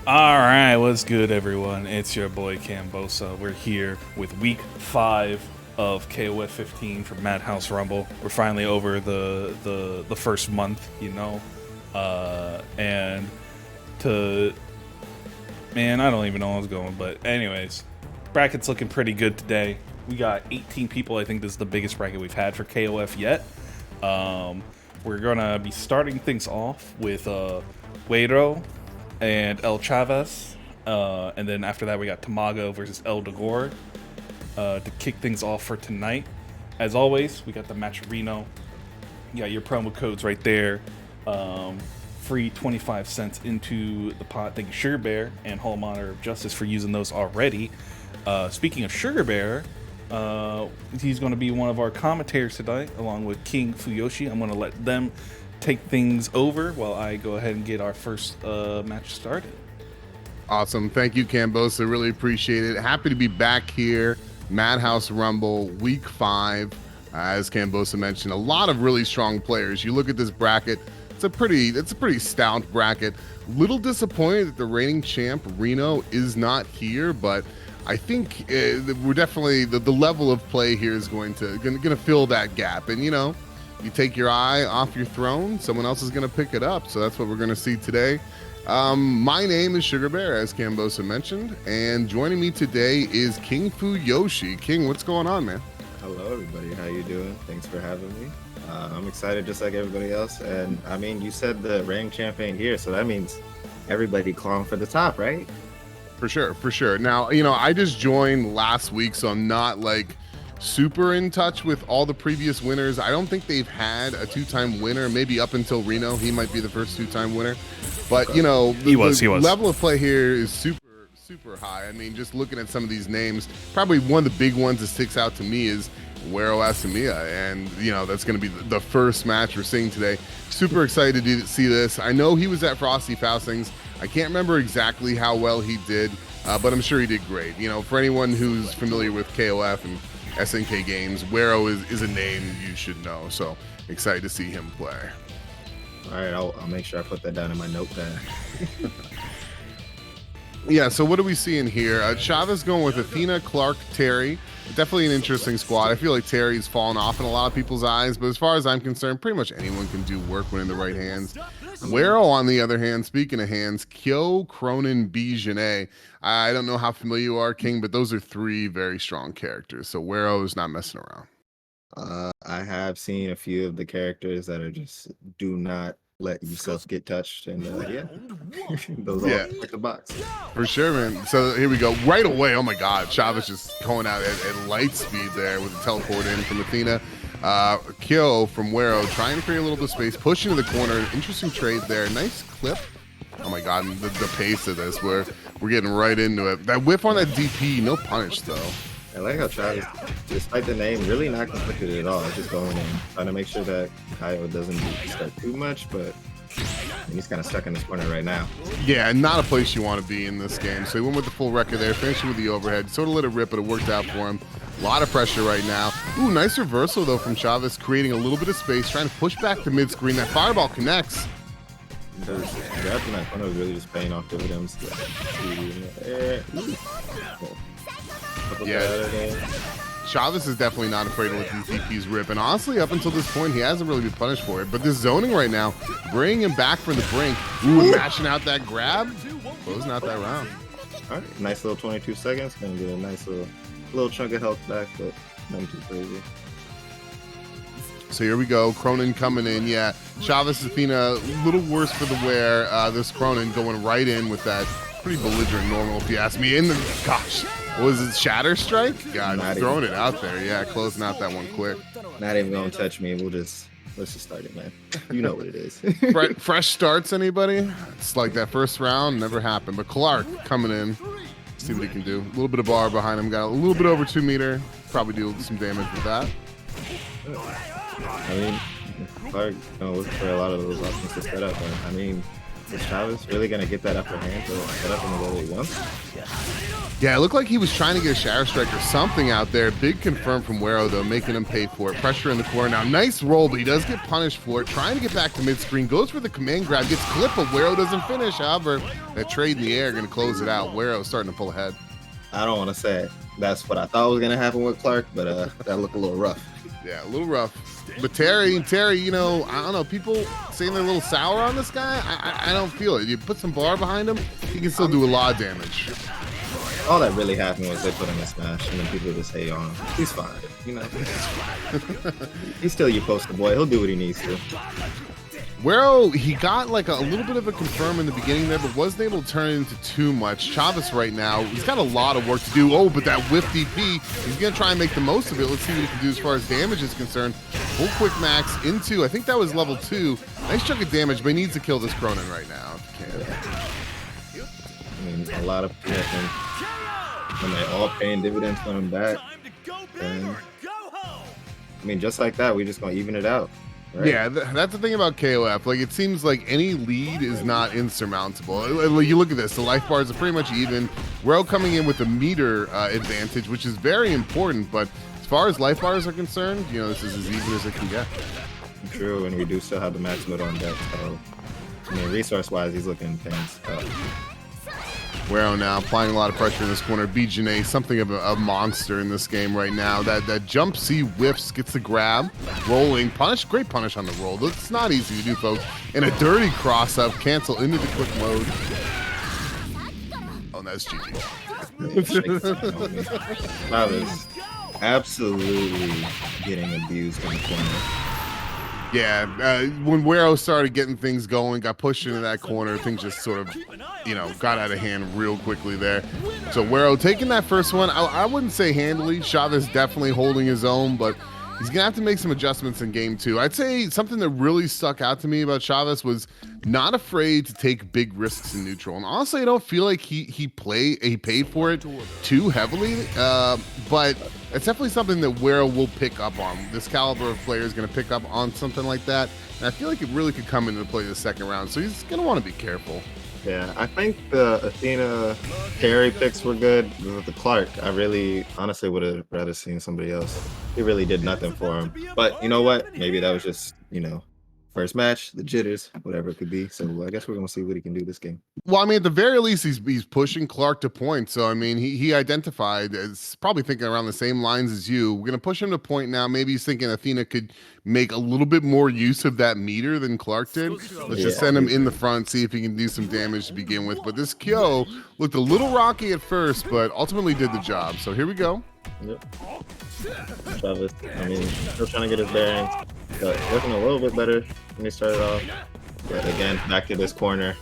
All right, what's good, everyone? It's your boy Cambosa. We're here with week 5 of KOF 15 for Madhouse Rumble. We're finally over the first month, and to man, I don't even know where I was going, but anyways, bracket's looking pretty good today. We got 18 people. I think this is the biggest bracket we've had for KOF yet. We're gonna be starting things off with Weiro and El Chavez, and then after that we got Tamago versus El Dagor to kick things off for tonight. As always, we got the match Reno. You got your promo codes right there. Free 25 cents into the pot. Thank you, Sugar Bear and Hall Monitor of Justice, for using those already. Speaking of Sugar Bear, he's going to be one of our commentators tonight, along with King Fuyoshi. I'm going to let them take things over while I go ahead and get our first match started. Awesome. Thank you, Cambosa. Really appreciate it. Happy to be back here. Madhouse Rumble, week 5. As Cambosa mentioned, a lot of really strong players. You look at this bracket, it's a pretty stout bracket. Little disappointed that the reigning champ Reno is not here, but I think we're definitely the level of play here is going to fill that gap. And you take your eye off your throne, someone else is going to pick it up. So that's what we're going to see today. My name is Sugar Bear, as Cambosa mentioned, and joining me today is King Fuyoshi. King, what's going on, man? Hello, everybody. How you doing? Thanks for having me. I'm excited just like everybody else. And I mean, you said the reigning champ ain't here, so that means everybody clawing for the top, right? For sure. Now, I just joined last week, so I'm not super in touch with all the previous winners. I don't think they've had a 2-time winner, maybe up until Reno. He might be the first 2-time winner. But, he was. Level of play here is super high. I mean, just looking at some of these names, probably one of the big ones that sticks out to me is Weiro Asamiya, and that's going to be the first match we're seeing today. Super excited to see this. I know he was at Frosty Faustings. I can't remember exactly how well he did, but I'm sure he did great. For anyone who's familiar with KOF and SNK games, Weiro is a name you should know. So excited to see him play. All right, I'll make sure I put that down in my notepad. Yeah, so what are we seeing here? Chavez going with Athena, Clark, Terry. Definitely an interesting squad. I feel like Terry's fallen off in a lot of people's eyes, but as far as I'm concerned, pretty much anyone can do work when in the right hands. Weiro, on the other hand, speaking of hands, Kyo, Cronin, Bijane. I don't know how familiar you are, King, but those are 3 very strong characters. So Weiro is not messing around. I have seen a few of the characters that are just do not let yourself get touched, and those all like the box. For sure, man. So here we go. Right away, oh my God, Chavez just going out at light speed there with the teleport in from Athena. Kyo from Weiro trying to create a little bit of space, push into the corner. Interesting trade there. Nice clip. Oh my God, the pace of this, we're getting right into it. That whiff on that DP, no punish though. I like how Chavez, despite the name, really not conflicted at all. Just going in, trying to make sure that Kyo doesn't start too much, but he's kind of stuck in this corner right now. Yeah, not a place you want to be in this game. So he went with the full record there, finishing with the overhead. Sort of let it rip, but it worked out for him. A lot of pressure right now. Ooh, nice reversal though from Chavez, creating a little bit of space, trying to push back to mid-screen. That fireball connects. Because grabbing that corner was really just paying off dividends. Yeah, Chavez is definitely not afraid to let these DPs rip, and honestly, up until this point, he hasn't really been punished for it. But this zoning right now, bringing him back from the brink, mashing out that grab, closing out that round. All right, nice little 22 seconds, gonna get a nice little chunk of health back, but nothing too crazy. So here we go, Cronin coming in. Yeah, Chavez, Athena, a little worse for the wear. This Cronin going right in with that pretty belligerent normal, if you ask me. In the gosh, was it Shatter Strike? God, throwing it out there. Yeah, closing out that one quick. Not even gonna touch me. Let's just start it, man. You know what it is. Fresh starts, anybody? It's like that first round never happened. But Clark coming in. See what he can do. A little bit of bar behind him. Got a little bit over 2 meter. Probably deal some damage with that. I mean, Clark looking for a lot of those options to set up. And I mean, Is Chavez really gonna get that upper hand to set up in the way he wants? Yeah, it looked like he was trying to get a Shadow Strike or something out there. Big confirm from Wero, though, making him pay for it. Pressure in the corner. Now, nice roll, but he does get punished for it. Trying to get back to mid-screen. Goes for the command grab. Gets clipped, but Wero doesn't finish. However, that trade in the air going to close it out. Wero starting to pull ahead. I don't want to say that's what I thought was going to happen with Clark, but that looked a little rough. Yeah, a little rough. But Terry, you know, I don't know. People saying they're a little sour on this guy. I don't feel it. You put some bar behind him, he can still do a lot of damage. All that really happened was they put him in Smash, and then people just hate on him. He's fine, you know. He's still your poster boy. He'll do what he needs to. Wero, he got like a little bit of a confirm in the beginning there, but wasn't able to turn it into too much. Chavez right now, he's got a lot of work to do. Oh, but that whiff DP, he's going to try and make the most of it. Let's see what he can do as far as damage is concerned. Full quick max into, I think that was level 2. Nice chunk of damage, but he needs to kill this Cronin right now if he can. I mean, a lot of commitment. And they all paying dividends coming back. And, I mean, just like that, we're just going to even it out. Right? Yeah, that's the thing about KOF. Like, it seems like any lead is not insurmountable. You look at this, the life bars are pretty much even. Wero coming in with a meter advantage, which is very important, but as far as life bars are concerned, you know, this is as even as it can get. True, and we do still have the max mid on deck, so, I mean, resource-wise, he's looking things up. Wero now applying a lot of pressure in this corner. BJNA, something of a monster in this game right now. That jump C whiffs, gets the grab, rolling, punish, great punish on the roll. It's not easy to do, folks. And a dirty cross up, cancel into the quick mode. Oh, that's GG. That was absolutely getting abused in the corner. Yeah, when Wero started getting things going, got pushed into that corner, things just sort of, you know, got out of hand real quickly there. So Wero taking that first one, I wouldn't say handily. Chavez definitely holding his own, but he's going to have to make some adjustments in game 2. I'd say something that really stuck out to me about Chavez was not afraid to take big risks in neutral. And honestly, I don't feel like he paid for it too heavily, but it's definitely something that Wero will pick up on. This caliber of player is going to pick up on something like that. And I feel like it really could come into play the second round. So he's going to want to be careful. Yeah, I think the Athena carry picks were good. The Clark, I really honestly would have rather seen somebody else. He really did nothing for him. But you know what? Maybe that was just, you know, first match, the jitters, whatever it could be. So I guess we're going to see what he can do this game. Well, I mean, at the very least, he's pushing Clark to point. So, I mean, he identified as probably thinking around the same lines as you. We're going to push him to point now. Maybe he's thinking Athena could make a little bit more use of that meter than Clark did. Let's just send him in the front, see if he can do some damage to begin with. But this Kyo looked a little rocky at first, but ultimately did the job. So here we go. Yep. Chavez, I mean, still trying to get his bearings. But looking a little bit better when he started off. But again, back to this corner.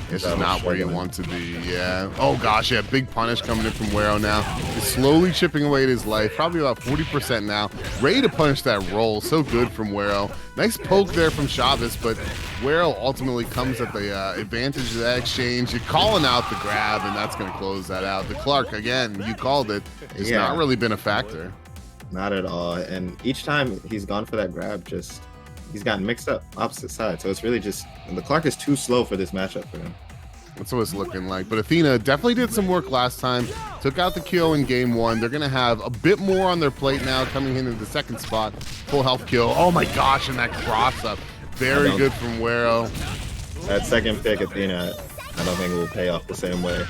This is not where you want to be, yeah. Oh gosh, yeah, big punish coming in from Wero now. He's slowly chipping away at his life, probably about 40% now. Ready to punish that roll, so good from Wero. Nice poke there from Chavez, but Wero ultimately comes at the advantage of that exchange. You're calling out the grab, and that's going to close that out. The Clark, again, you called it. It's not really been a factor. Not at all. And each time he's gone for that grab, he's gotten mixed up opposite side. So it's really just, the Clark is too slow for this matchup for him. That's what it's looking like. But Athena definitely did some work last time. Took out the kill in game 1. They're going to have a bit more on their plate now coming into the second spot. Full health kill. Oh my gosh, and that cross up. Very good from Wero. That second pick, Athena, I don't think it will pay off the same way.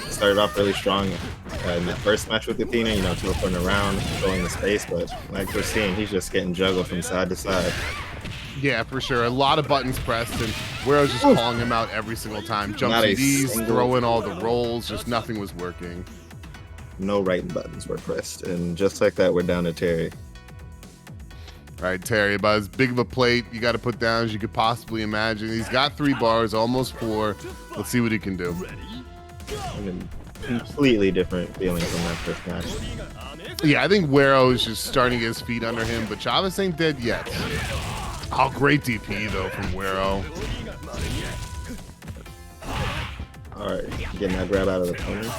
Started off really strong in that first match with Athena, you know, tilting around, filling the space, but like we're seeing, he's just getting juggled from side to side. Yeah, for sure. A lot of buttons pressed, and Wero's just calling him out every single time. Jump CDs, throwing all the rolls, just nothing was working. No right buttons were pressed, and just like that, we're down to Terry. All right, Terry, about as big of a plate you got to put down as you could possibly imagine. He's got 3 bars, almost 4. Let's see what he can do. I mean, completely different feeling from that first match. Yeah, I think Wero is just starting to get his feet under him, but Chavez ain't dead yet. Oh, great DP, though, from Wero. All right, getting that grab out of the corner.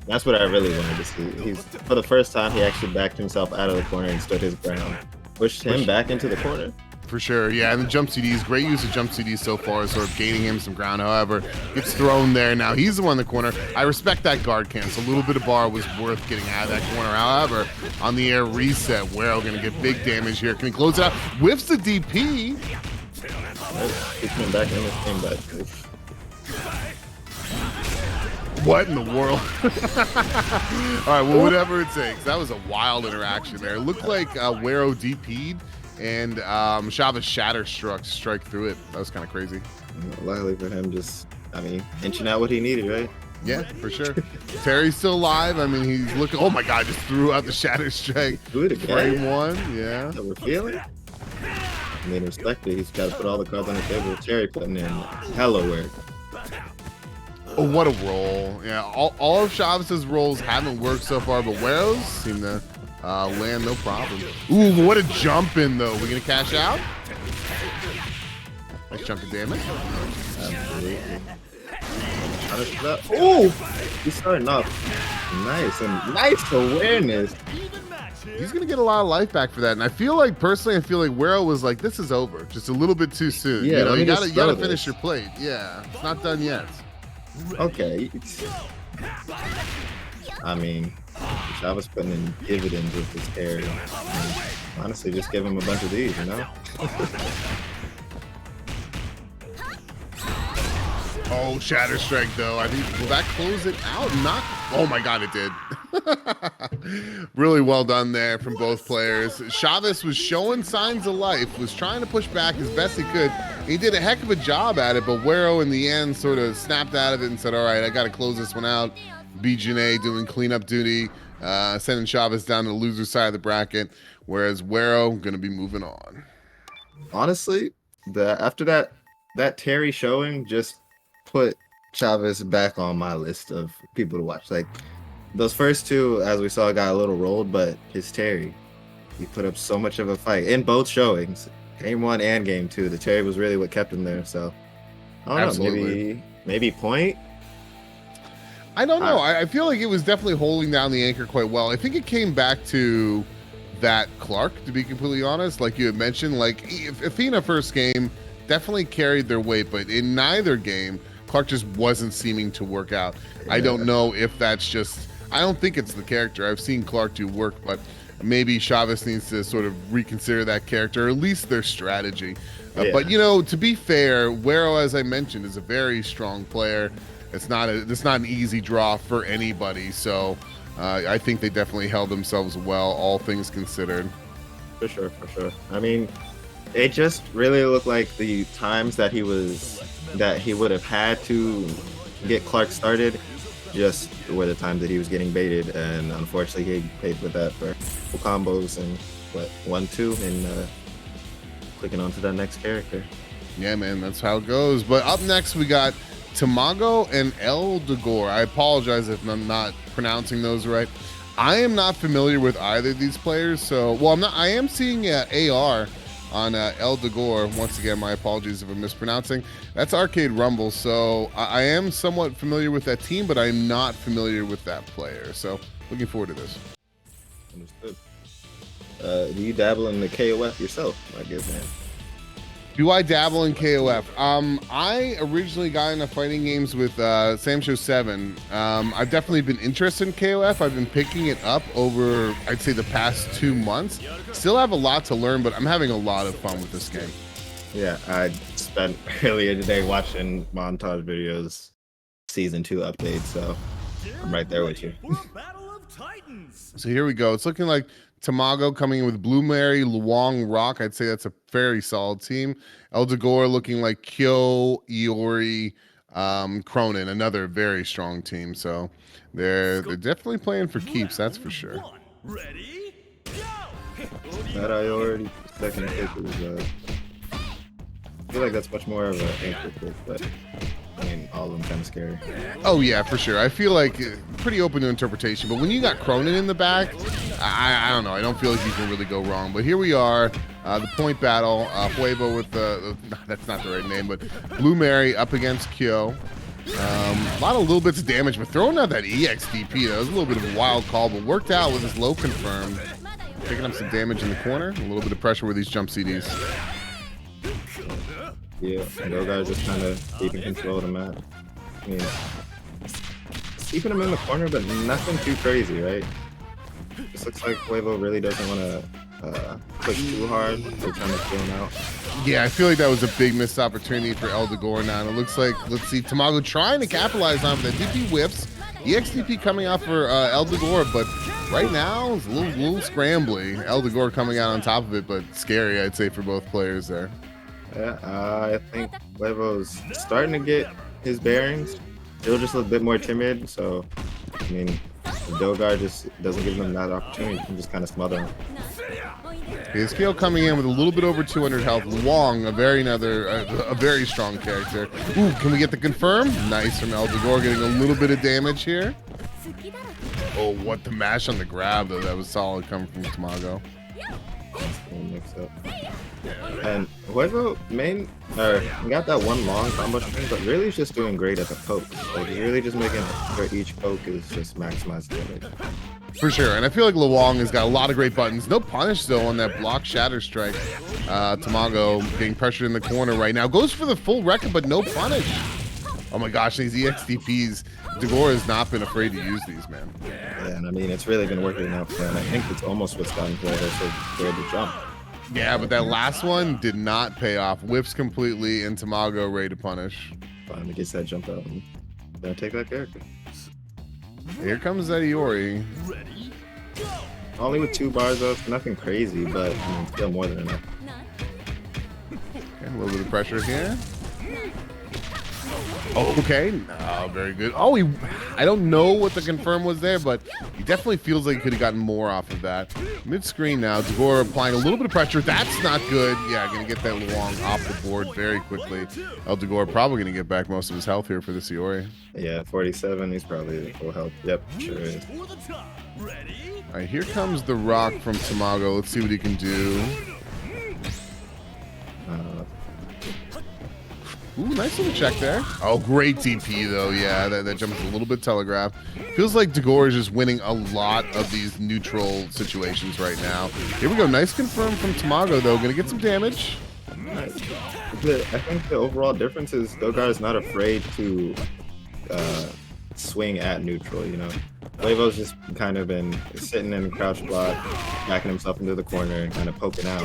That's what I really wanted to see. For the first time, he actually backed himself out of the corner and stood his ground. Pushed him back into the corner. for sure. Yeah, and the jump CDs, great use of jump CDs so far, sort of gaining him some ground. However, gets thrown there. Now he's the one in the corner. I respect that guard cancel. A little bit of bar was worth getting out of that corner. However, on the air reset, Wero going to get big damage here. Can he close it out? Whiffs the DP. He's coming back in this game, but What in the world? All right, well, whatever it takes. That was a wild interaction there. It looked like Wero DP'd and Chavez Shatter strike through it. That was kind of crazy. luckily for him, just, I mean, inching out what he needed, right? Yeah, for sure. Terry's still alive. I mean, he's looking. Oh my God! Just threw out the Shatter Strike. Do it again. Frame one. Yeah. That we're feeling. I mean, respect it. He's got to put all the cards on the table. Terry putting in hella work. Oh, what a roll. Yeah, all of Chavez's rolls haven't worked so far, but Wero's seem to land no problem. Ooh, what a jump in, though. We going to cash out? Nice chunk of damage. Absolutely. Oh, he's starting off nice and nice awareness. He's going to get a lot of life back for that. And I feel like, personally, Wero was like, this is over. Just a little bit too soon. Yeah, you know, you got to this. finish your plate. Yeah, it's not done yet. Okay. I mean, Chavez putting in dividends with his hair. I mean, honestly, just give him a bunch of these, you know? Oh, Shatter Strike, though. I think, will that close it out? Not. Oh, my God, it did. Really well done there from both players. Chavez was showing signs of life, was trying to push back as best he could. He did a heck of a job at it, but Wero in the end sort of snapped out of it and said, all right, I got to close this one out. BJNA doing cleanup duty, sending Chavez down to the loser side of the bracket, whereas Wero going to be moving on. Honestly, after that Terry showing just put Chavez back on my list of people to watch. Like, those first two, as we saw, got a little rolled, but his Terry, he put up so much of a fight in both showings, game 1 and game 2. The Terry was really what kept him there. So I don't know, maybe point. I don't know. I feel like it was definitely holding down the anchor quite well. I think it came back to that Clark, to be completely honest, like you had mentioned. Like, Athena first game definitely carried their weight, but in neither game, Clark just wasn't seeming to work out. Yeah. I don't know if that's just, I don't think it's the character. I've seen Clark do work, but maybe Chavez needs to sort of reconsider that character, or at least their strategy. Yeah. But, you know, to be fair, Wero, as I mentioned, is a very strong player. It's not an easy draw for anybody. So I think they definitely held themselves well, all things considered. For sure. I mean, it just really looked like the times that he would have had to get Clark started just were the times that he was getting baited, and unfortunately he paid with that for combos and 1-2 and clicking on to that next character. Yeah, man, that's how it goes. But up next we got Tamago and El Dagor. I apologize if I'm not pronouncing those right. I am not familiar with either of these players, so I am seeing AR on El Dagor. Once again, my apologies if I'm mispronouncing. That's Arcade Rumble, so I am somewhat familiar with that team, but I'm not familiar with that player. So looking forward to this. Understood. Do you dabble in the KOF yourself, I guess, man? Do I dabble in KOF? I originally got into fighting games with Samsho 7. I've definitely been interested in KOF. I've been picking it up over, I'd say, the past 2 months. Still have a lot to learn, but I'm having a lot of fun with this game. Yeah, I spent earlier today watching montage videos, season 2 updates, so I'm right there with you. So here we go. It's looking like Tamago coming in with Blue Mary, Luong, Rock. I'd say that's a very solid team. El Dagor looking like Kyo, Iori, Cronin, another very strong team. So they're definitely playing for keeps, that's for sure. Ready, go! That I already second pick was I feel like that's much more of an anchor pick, but I mean, all of them kind of scary. Oh yeah, for sure. I feel like pretty open to interpretation, but when you got Cronin in the back, I don't know. I don't feel like you can really go wrong. But here we are, the point battle. Huevo with that's not the right name, but Blue Mary up against Kyo. A lot of little bits of damage, but throwing out that EXDP, that was a little bit of a wild call, but worked out with his low confirmed. Picking up some damage in the corner, a little bit of pressure with these jump CDs. Yeah, and those guys just kind of keeping control of the map. I mean, keeping him in the corner, but nothing too crazy, right? This looks like Huevo really doesn't want to push too hard. They're trying to kill him out. Yeah, I feel like that was a big missed opportunity for Eldegor now. And it looks like, let's see, Tamago trying to capitalize on the DP whiffs. EXDP coming out for Eldegor, but right now it's a little scrambly. Eldegor coming out on top of it, but scary, I'd say, for both players there. Yeah, I think Huevo's starting to get his bearings. Still just a little bit more timid, so, I mean, Dogar just doesn't give him that opportunity. He can just kind of smother him. His scale coming in with a little bit over 200 health. Wong, a very strong character. Ooh, can we get the confirm? Nice from Eldegor, getting a little bit of damage here. Oh, what the mash on the grab, though. That was solid coming from Tamago. Mix up. And Huevo he got that one long combo string, but really he's just doing great at the poke. Like he's really just making sure each poke is just maximized damage. For sure, and I feel like Luong has got a lot of great buttons. No punish though on that block shatter strike. Tamago getting pressured in the corner right now. Goes for the full record, but no punish. Oh my gosh, these EXDPs. Degor has not been afraid to use these, man. Yeah, and I mean it's really been working out for him. I think it's almost what's gotten Huevo so scared to jump. Yeah, but that last one did not pay off. Whiffs completely, and Tamago ready to punish. Finally gets that jump out and gonna take that character. Here comes that Iori. Only with 2 bars though, it's nothing crazy, but I mean, still more than enough. Okay, a little bit of pressure here. Oh, okay. No, very good. Oh, I don't know what the confirm was there, but he definitely feels like he could have gotten more off of that. Mid-screen now, Degor applying a little bit of pressure. That's not good. Yeah, going to get that Luong off the board very quickly. Eldegor probably going to get back most of his health here for this Iori. Yeah, 47. He's probably full health. Yep, sure is. All right, here comes the rock from Tamago. Let's see what he can do. Ooh, nice little check there. Oh, great DP though. Yeah, that jump is a little bit telegraphed. Feels like Degor is just winning a lot of these neutral situations right now. Here we go. Nice confirm from Tamago though. Gonna get some damage. I think the overall difference is Dogar is not afraid to swing at neutral, you know. Huevo's just kind of been sitting in crouch block, backing himself into the corner and kind of poking out.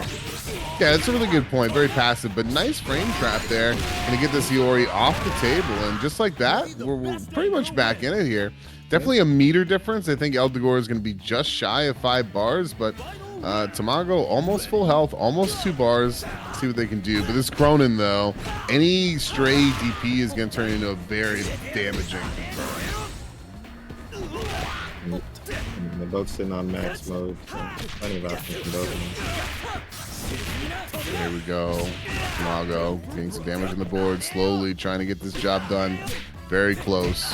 Yeah, that's a really good point. Very passive, but nice frame trap there. Gonna get this Iori off the table, and just like that, we're pretty much back in it here. Definitely a meter difference. I think Eldegor is gonna be just shy of 5 bars, but Tamago almost full health, almost 2 bars. Let's see what they can do. But this Cronin though, any stray DP is gonna turn into a very damaging confirm. They're both sitting on max mode, so plenty of options from both of them. There we go. Tamago getting some damage on the board, slowly trying to get this job done. Very close.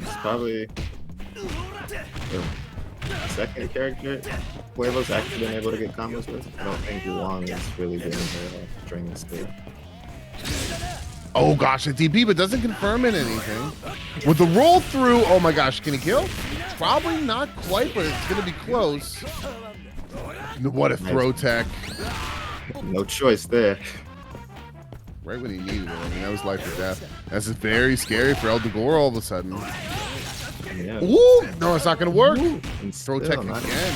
It's probably the second character Huevo's actually been able to get combos with. I don't think Wong has really been there during this game. Oh gosh, a DP, but doesn't confirm in anything. With the roll through, oh my gosh, can he kill? Probably not quite, but it's gonna be close. What a throw tech. No choice there. Right when he needed it. I mean, that was life or death. That's very scary for Eldegor all of a sudden. Yeah. Ooh, no, it's not gonna work. And Throw still tech not- again.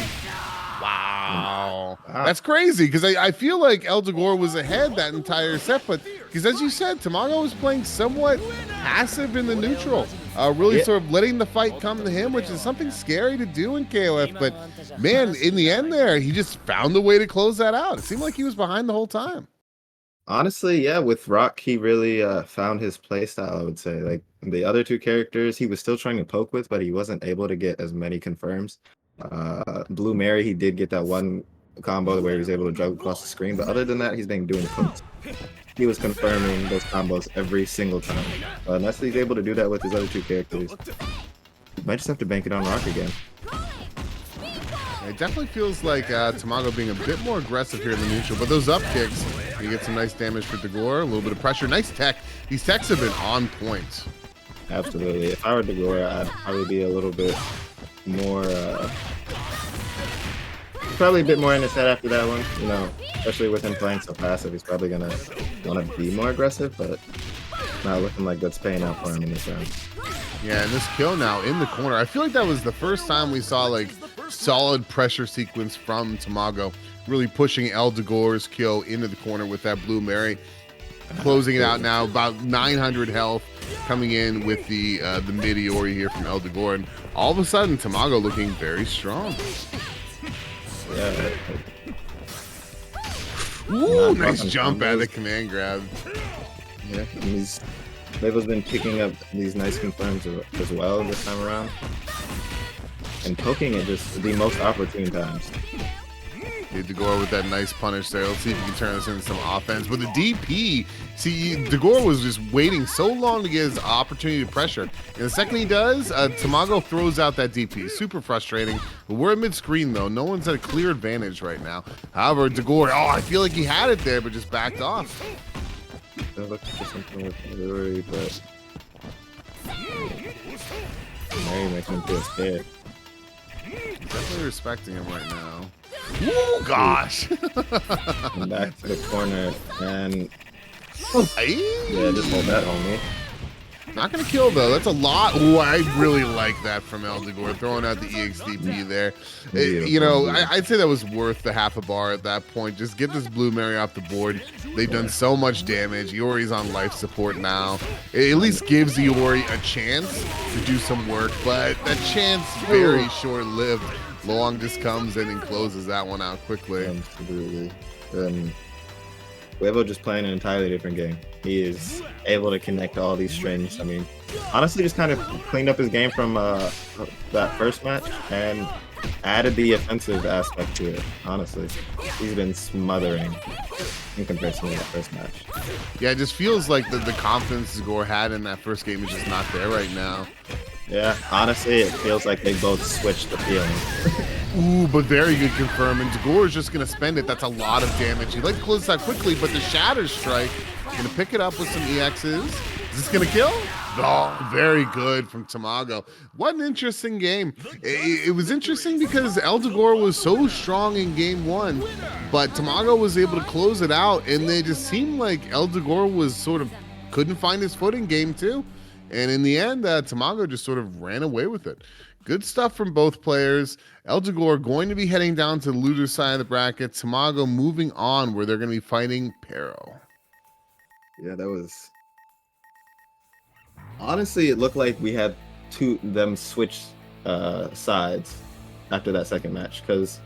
Wow. Wow. That's crazy because I feel like Eldegor was ahead that entire set, but because as you said, Tamago was playing somewhat passive in the neutral, really sort of letting the fight come to him, which is something scary to do in KOF. But man, in the end there, he just found a way to close that out. It seemed like he was behind the whole time. Honestly, yeah, with Rock, he really found his play style, I would say. Like the other 2 characters, he was still trying to poke with, but he wasn't able to get as many confirms. Blue Mary, he did get that one combo where he was able to juggle across the screen, but other than that, he's been doing pokes. He was confirming those combos every single time. Unless he's able to do that with his other 2 characters. Might just have to bank it on Rock again. It definitely feels like Tamago being a bit more aggressive here in the neutral, but those up kicks, you get some nice damage for Degor, a little bit of pressure, nice tech. These techs have been on point. Absolutely. If I were Degor, I'd probably be a little bit more probably a bit more in his head after that one. You know, especially with him playing so passive, he's probably gonna want to be more aggressive, but not looking like that's paying out for him in this round. Yeah, and this kill now in the corner. I feel like that was the first time we saw like solid pressure sequence from Tamago, really pushing Eldegor's kill into the corner with that Blue Mary, closing it out now. About 900 health coming in with the Meteori here from Eldegor, and all of a sudden Tamago looking very strong. Yeah. Ooh, nice jump out of the command grab. Yeah, and Levo's been picking up these nice confirms as well this time around. And poking at just the most opportune times. Degore with that nice punish there. Let's see if he can turn this into some offense. With the DP, see, Degore was just waiting so long to get his opportunity to pressure. And the second he does, Tamago throws out that DP. Super frustrating. But we're at mid-screen, though. No one's at a clear advantage right now. However, Degore, I feel like he had it there, but just backed off. They're looking for something with Meteori, but Mary making him feel scared. Definitely respecting him right now. Ooh, gosh. And back to the corner, and Hey. yeah, just hold that, homie. Not gonna kill though. That's a lot. Ooh, I really like that from Eldegor, throwing out the EXDP there. You know, I'd say that was worth the half a bar at that point. Just get this Blue Mary off the board. They've done so much damage. Iori's on life support now. It at least gives Iori a chance to do some work, but that chance very short-lived. Longest comes in and closes that one out quickly. Absolutely. Levo just playing an entirely different game. He is able to connect all these strings. I mean, honestly, just kind of cleaned up his game from that first match and added the offensive aspect to it. Honestly, he's been smothering in comparison to that first match. Yeah, it just feels like the confidence Gore had in that first game is just not there right now. Yeah, honestly, it feels like they both switched the feeling. Ooh, but very good confirm. And Degore is just going to spend it. That's a lot of damage. He'd like to close this out quickly, but the Shatter Strike, going to pick it up with some EXs. Is this going to kill? Oh, very good from Tamago. What an interesting game. It was interesting because Eldegor was so strong in game one, but Tamago was able to close it out, and they just seemed like Eldegor was sort of couldn't find his foot in game two. And in the end, Tamago just sort of ran away with it. Good stuff from both players. Eldegor going to be heading down to the loser side of the bracket. Tamago moving on where they're going to be fighting Pero. Yeah, that was... Honestly, it looked like we had them switch sides after that second match, because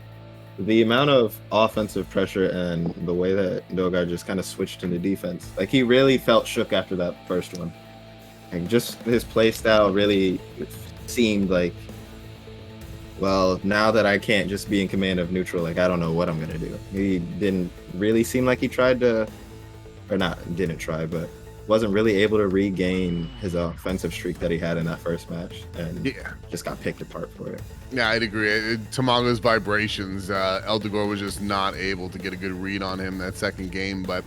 the amount of offensive pressure and the way that Dogar just kind of switched into defense, like he really felt shook after that first one. And just his play style really seemed like, well, now that I can't just be in command of neutral, like I don't know what I'm gonna do. He didn't really seem like he tried to, or not, didn't try, but wasn't really able to regain his offensive streak that he had in that first match, and just got picked apart for it. Yeah, I'd agree. Tamago's vibrations, Eldegor was just not able to get a good read on him that second game, but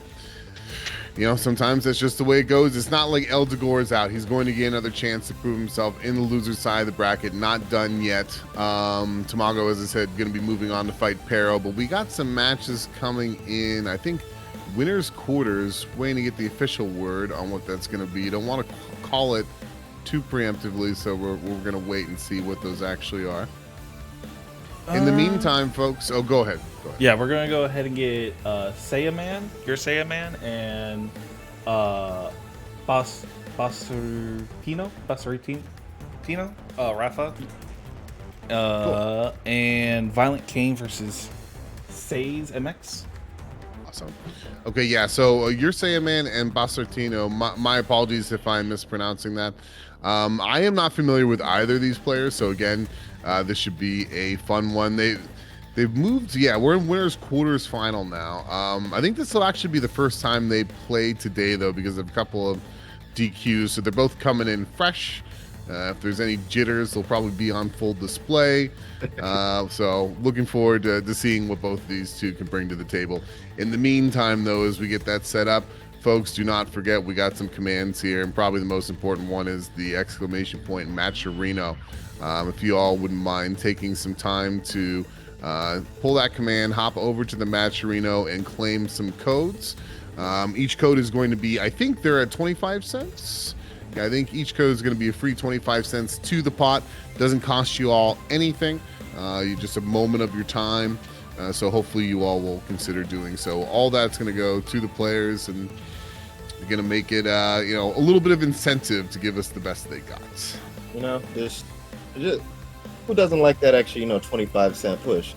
you know, sometimes that's just the way it goes. It's not like Eldegor is out. He's going to get another chance to prove himself in the loser side of the bracket. Not done yet. Tamago, as I said, going to be moving on to fight Pero, but we got some matches coming in. I think winner's quarters, waiting to get the official word on what that's going to be. Don't want to call it too preemptively, so we're going to wait and see what those actually are. In the meantime, folks, go ahead. Yeah, we're going to go ahead and get Saiyaman, your Saiyaman, and Basartino, Rafa, Cool. And Violent Kane versus Says MX. Awesome. Okay, yeah, so you're Saiyaman and Basartino. My apologies if I'm mispronouncing that. I am not familiar with either of these players, so again, this should be a fun one. They've moved. Yeah, we're in winners quarters final now. I think this will actually be the first time they play today, though, because of a couple of DQs. So they're both coming in fresh. If there's any jitters, they'll probably be on full display. So looking forward to seeing what both of these two can bring to the table. In the meantime, though, as we get that set up, folks, do not forget we got some commands here, and probably the most important one is the exclamation point Matcherino. If you all wouldn't mind taking some time to pull that command, hop over to the match arena, and claim some codes. Each code is going to be, I think they're at 25 cents. Yeah, I think each code is going to be a free 25 cents to the pot. Doesn't cost you all anything. Just a moment of your time. So hopefully you all will consider doing so. All that's going to go to the players, and you're going to make it, a little bit of incentive to give us the best they got. Just who doesn't like that extra, 25-cent push,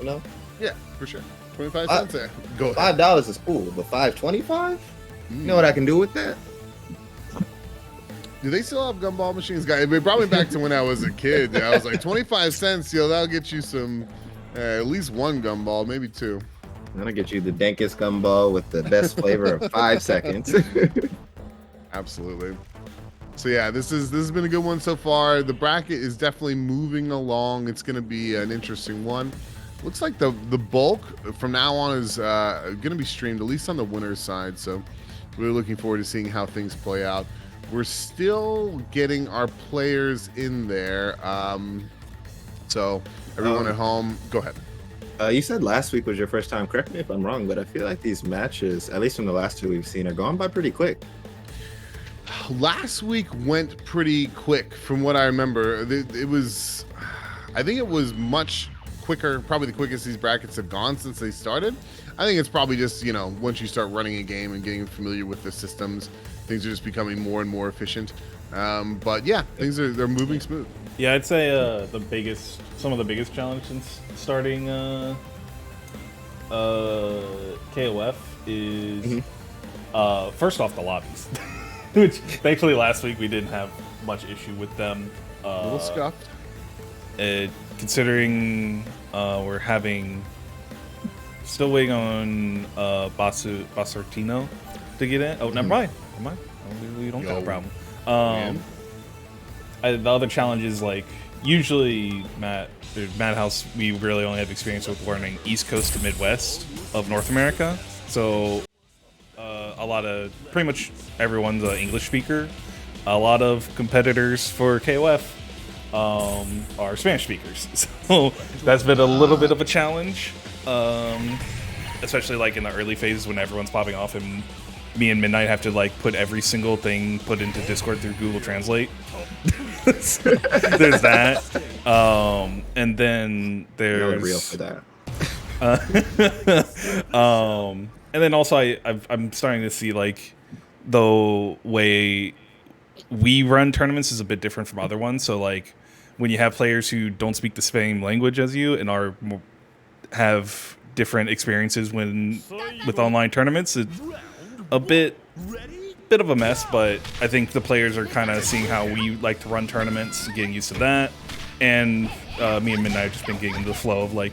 Yeah, for sure. 25 cents there. Go ahead. $5 is cool, but $5.25? You know what I can do with that? Do they still have gumball machines? Guys, it brought me back to when I was a kid. I was like, 25 cents, that'll get you some, at least one gumball, maybe two. That'll get you the dankest gumball with the best flavor of 5 seconds. Absolutely. So yeah, this has been a good one so far. The bracket is definitely moving along. It's going to be an interesting one. Looks like the bulk from now on is going to be streamed, at least on the winner's side. So really looking forward to seeing how things play out. We're still getting our players in there. So everyone at home, go ahead. You said last week was your first time. Correct me if I'm wrong, but I feel like these matches, at least from the last two we've seen, are going by pretty quick. Last week went pretty quick from what I remember. I think it was much quicker, probably the quickest these brackets have gone since they started. I think it's probably just, once you start running a game and getting familiar with the systems, things are just becoming more and more efficient. But yeah, they're moving smooth. Yeah, I'd say some of the biggest challenges since starting KOF is first off the lobbies, which thankfully last week we didn't have much issue with them. A little scuffed. Considering we're still waiting on Basartino to get in. Oh, never mind. We don't have a problem. The other challenge is usually Madhouse, we really only have experience with learning East Coast to Midwest of North America. So pretty much everyone's an English speaker. A lot of competitors for KOF are Spanish speakers. So that's been a little bit of a challenge, especially in the early phases when everyone's popping off and me and Midnight have to put every single thing put into Discord through Google Translate. There's that, and then there's real for that. And then also I'm starting to see the way we run tournaments is a bit different from other ones. So when you have players who don't speak the same language as you and have different experiences with online tournaments, it's a bit of a mess, but I think the players are kind of seeing how we like to run tournaments, getting used to that, and me and Midnight have just been getting into the flow of the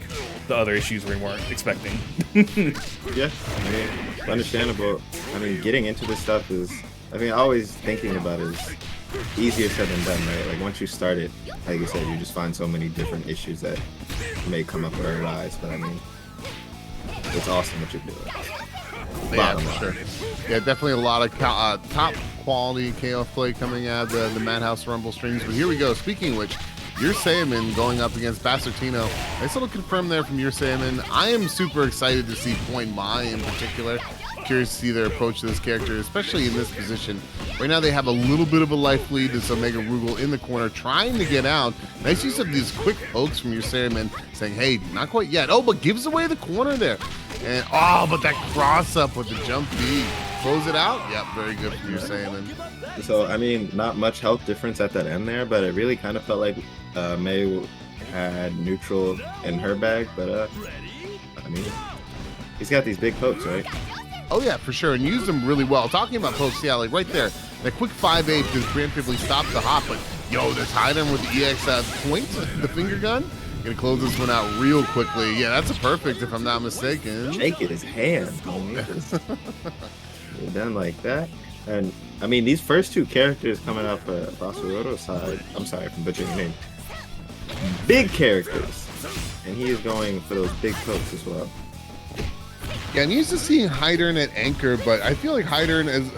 other issues we weren't expecting. Yeah, understandable. Getting into this stuff is, always thinking about it is easier said than done, right? Once you start it, like you said, you just find so many different issues that may come up or arise, but it's awesome what you're doing. Yeah, for sure. Yeah, definitely a lot of top quality KOF play coming out of the Madhouse Rumble streams. But here we go. Speaking of which, Your Saiyaman going up against Basartino. Nice little confirm there from Your Saiyaman. I am super excited to see Point Mai in particular. Curious to see their approach to this character, especially in this position. Right now they have a little bit of a life lead as Omega Rugal in the corner trying to get out. Nice use of these quick pokes from Your Saiyaman saying, hey, not quite yet. Oh, but gives away the corner there. And but that cross up with the jump B. Close it out? Yep, very good from Your Saiyaman. So, not much health difference at that end there, but it really kind of felt like May had neutral in her bag, but he's got these big pokes, right? Oh yeah, for sure, and used them really well. Talking about pokes, yeah, right there. That quick 5-8 just preemptively stopped the hop, but this hiding with the EX point, the finger gun. Gonna close this one out real quickly. Yeah, that's a perfect if I'm not mistaken. Shake it his hand, homie. Done like that. And these first two characters coming out for Basarotto's side, I'm sorry for butchering your name, big characters, and he is going for those big pokes as well. Yeah, I'm used to seeing Hydern at anchor, but I feel like Hydern can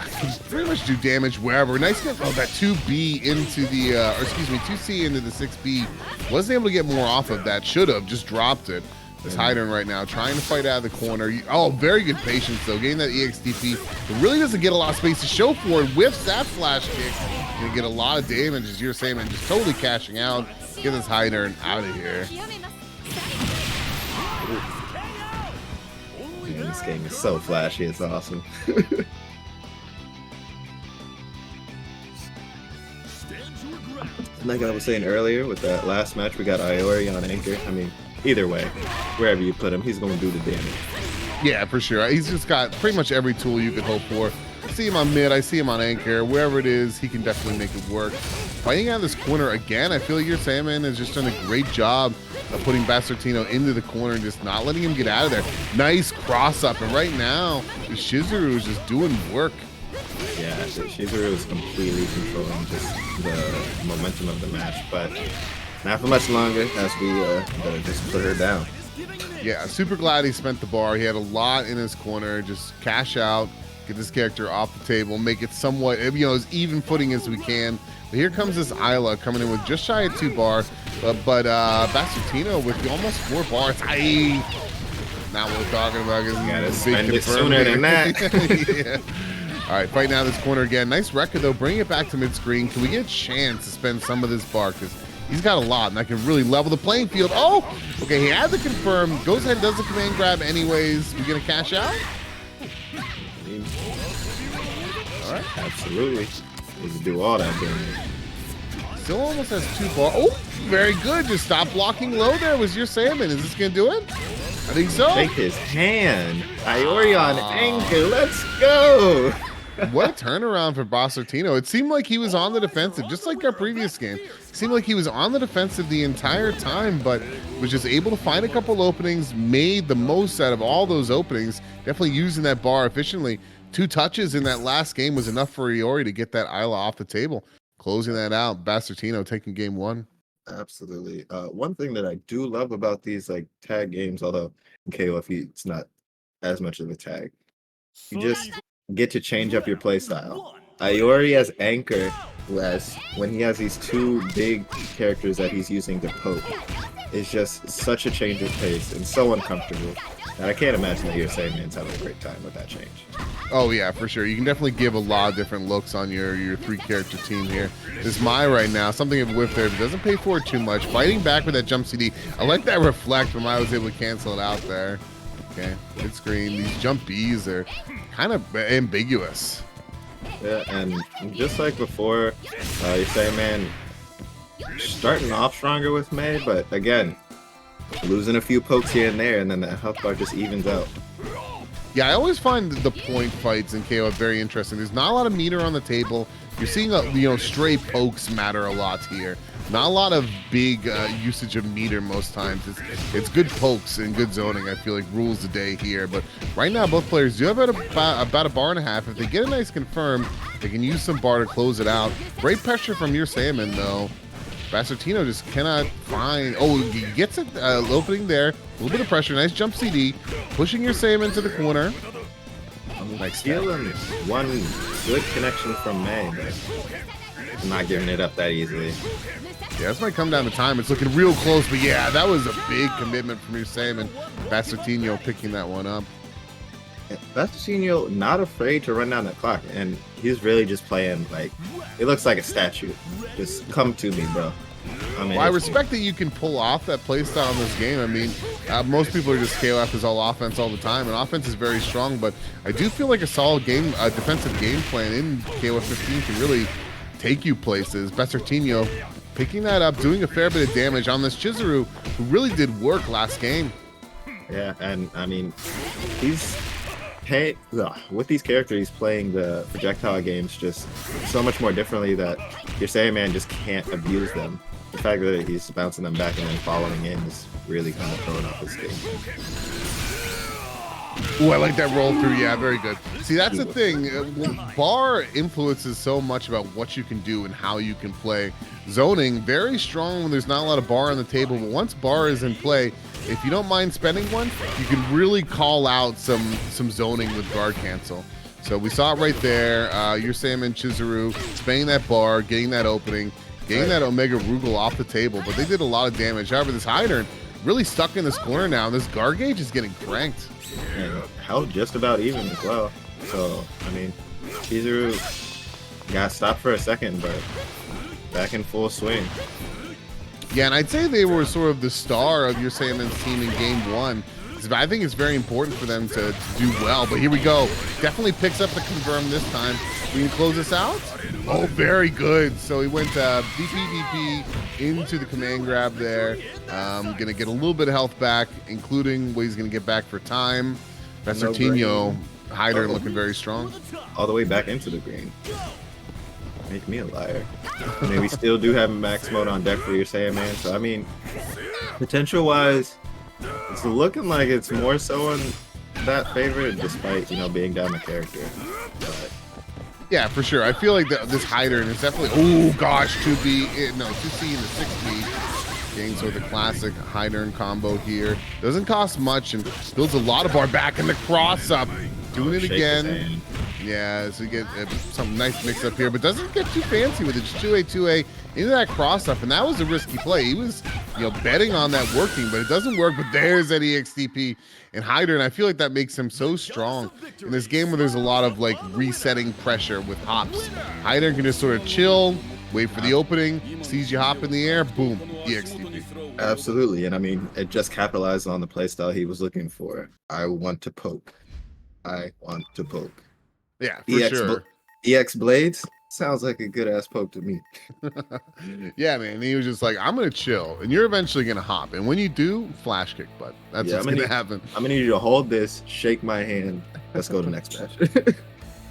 pretty much do damage wherever. Nice to get that 2B into the, 2C into the 6B. Wasn't able to get more off of that. Should have, just dropped it. This Hydern right now trying to fight out of the corner. Oh, very good patience though. Getting that EXTP. It really doesn't get a lot of space to show for it. Whiffs that flash kick. Gonna get a lot of damage as you're saying, and just totally cashing out. Get this Hydern out of here. Man, this game is so flashy. It's awesome. Like I was saying earlier, with that last match, we got Iori on anchor. I mean, either way, wherever you put him, he's going to do the damage. Yeah, for sure. He's just got pretty much every tool you could hope for. I see him on mid, I see him on anchor. Wherever it is, he can definitely make it work. Fighting out of this corner again, I feel like your Sandman has just done a great job of putting Bastartino into the corner and just not letting him get out of there. Nice cross up, and right now, the Shizuru is just doing work. Yeah, Shizuru is completely controlling just the momentum of the match, but not for much longer as we better just put her down. Yeah, super glad he spent the bar. He had a lot in his corner. Just cash out, get this character off the table, make it somewhat, as even footing as we can. But here comes this Isla coming in with just shy of 2 bar, but Bastartino with almost 4 bars. Not what we're talking about. You gotta spend it sooner than that. Yeah. All right, fighting out of this corner again. Nice record, though. Bring it back to mid-screen. Can we get a chance to spend some of this bar? Because he's got a lot, and I can really level the playing field. Oh, okay, he had to confirm. Goes ahead and does the command grab anyways. We going to cash out? All right, absolutely. We can do all that damage. Still almost has 2 bar. Oh, very good. Just stop blocking low there. Was your Salmon. Is this going to do it? I think so. Take his hand. Iori on anchor. Let's go. What a turnaround for Bastartino. It seemed like he was on the defensive, just like our previous game. It seemed like he was on the defensive the entire time, but was just able to find a couple openings, made the most out of all those openings, definitely using that bar efficiently. 2 touches in that last game was enough for Iori to get that Isla off the table. Closing that out, Bastartino taking game 1. Absolutely. One thing that I do love about these like tag games, although in KOF it's not as much of a tag, you just get to change up your play style. Iori as anchor, when he has these 2 big characters that he's using to poke, is just such a change of pace and so uncomfortable. And I can't imagine that your Sandman's having a great time with that change. Oh yeah, for sure. You can definitely give a lot of different looks on your 3-character team here. This Mai right now, something of a whiff there, but doesn't pay for it too much. Fighting back with that jump CD. I like that reflect when I was able to cancel it out there. Okay, mid screen. These jump Bs are kind of ambiguous. Yeah, and just like before, your Sandman starting off stronger with May, but again, losing a few pokes here and there, and then that health bar just evens out. Yeah, I always find the point fights in KOF very interesting. There's not a lot of meter on the table. You're seeing stray pokes matter a lot here. Not a lot of big usage of meter most times. It's good pokes and good zoning, I feel like, rules the day here. But right now, both players do have about a bar and a half. If they get a nice confirm, they can use some bar to close it out. Great pressure from your Salmon, though. Bastartino just cannot find... Oh, he gets it opening there. A little bit of pressure. Nice jump CD. Pushing your Salmon to the corner. Like stealing one good connection from May, but I'm not giving it up that easily. Yeah, this might come down to time. It's looking real close, but yeah, that was a big commitment from your Salmon. Bastartino picking that one up. Bastartino not afraid to run down the clock, and he's really just playing like it looks like a statue. Just come to me, bro. I respect that you can pull off that playstyle in this game. I mean, most people are just KOF is all offense all the time, and offense is very strong, but I do feel like a solid game, defensive game plan in KOF 15 can really take you places. Bastartino picking that up, doing a fair bit of damage on this Chizuru, who really did work last game. Yeah, and I mean, with these characters, he's playing the projectile games just so much more differently that your Sandman just can't abuse them. The fact that he's bouncing them back and then following in is really kind of throwing off his game. Ooh, I like that roll through. Yeah, very good. See, that's the thing. Bar influences so much about what you can do and how you can play. Zoning, very strong when there's not a lot of bar on the table, but once bar is in play, if you don't mind spending one, you can really call out some zoning with guard cancel. So we saw it right there. Your Salmon Chizuru spending that bar, getting that opening, getting that Omega Rugal off the table, but they did a lot of damage. However, this Hydern really stuck in this corner now. This guard gauge is getting cranked. And held just about even as well. So, I mean, Chizuru got stopped for a second, but back in full swing. Yeah, and I'd say they were sort of the star of your Saiyaman's team in game 1. I think it's very important for them to do well. But here we go. Definitely picks up the confirm this time. We can close this out. Oh, very good. So he went DP into the command grab there. Going to get a little bit of health back, including what he's going to get back for time. Vespertino, Hyder looking very strong. All the way back into the green. Make me a liar. I mean, we still do have max mode on deck for your Saiyaman. So, I mean, potential-wise, it's looking like it's more so on that favorite, despite, you know, being down the character. But yeah, for sure. I feel like this Hyder, and it's definitely, oh gosh, 2B, no, 2C and the 6B. Games with a classic Hyder combo here. Doesn't cost much and builds a lot of bar back in the cross up. Doing it again. Yeah, so you get some nice mix up here, but doesn't get too fancy with it. Just 2A into that cross up, and that was a risky play. He was, you know, betting on that working, but it doesn't work. But there's that EXDP and Hyder, and I feel like that makes him so strong in this game where there's a lot of like resetting pressure with hops. Hyder can just sort of chill, wait for the opening, sees you hop in the air, boom, EXDP. absolutely, and I mean, it just capitalized on the playstyle he was looking for. I want to poke. I want to poke. Yeah, for sure. EX Blades sounds like a good ass poke to me. Yeah, man. He was just like, I'm gonna chill, and you're eventually gonna hop. And when you do, flash kick, bud. That's what's gonna happen. I'm gonna need you to hold this, shake my hand. Let's go to the next match.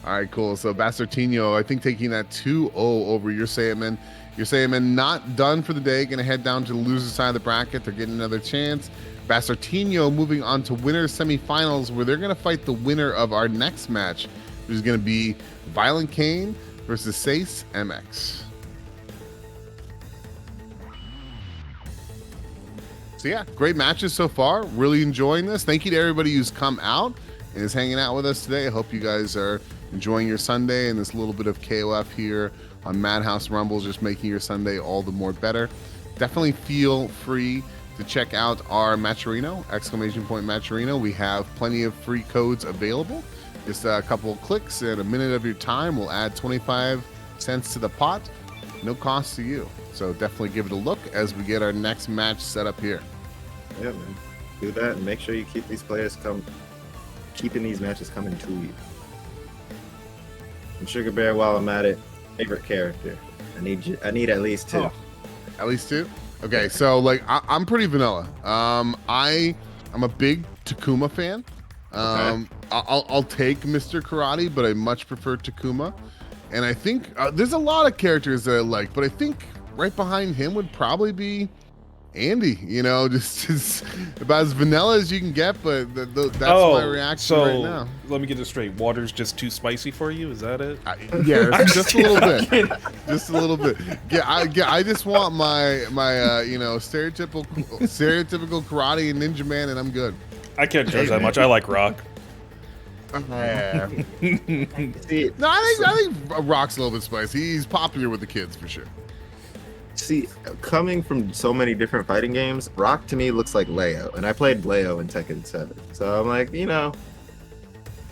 All right, cool. So Bastartino, I think taking that 2-0 over your Saiyaman. Your Saiyaman not done for the day. Gonna head down to the loser side of the bracket. They're getting another chance. Bastartino moving on to winners semifinals, where they're gonna fight the winner of our next match, which is gonna be Violent Kane versus Sace MX. So yeah, great matches so far. Really enjoying this. Thank you to everybody who's come out and is hanging out with us today. I hope you guys are enjoying your Sunday, and this little bit of KOF here on Madhouse Rumble is just making your Sunday all the more better. Definitely feel free to check out our Matcherino, !Matcherino. We have plenty of free codes available. Just a couple of clicks and a minute of your time will add 25 cents to the pot. No cost to you. So definitely give it a look as we get our next match set up here. Yeah, man. Do that and make sure you keep these players keeping these matches coming to you. And Sugar Bear, while I'm at it, favorite character. I need at least 2. Oh, at least 2? Okay, so like I'm pretty vanilla. I'm a big Takuma fan. Okay. I'll take Mr. Karate, but I much prefer Takuma. And I think there's a lot of characters that I like, but I think right behind him would probably be Andy. You know, just about as vanilla as you can get, but that's my reaction right now. Let me get this straight. Water's just too spicy for you? Is that it? Yeah, just a little bit. Just a little bit. Yeah, I just want my you know, stereotypical karate and ninja man, and I'm good. I can't judge that much. I like Rock. Yeah. No, I think Rock's a little bit spicy. He's popular with the kids for sure. See, coming from so many different fighting games, Rock to me looks like Leo, and I played Leo in Tekken 7. So I'm like, you know,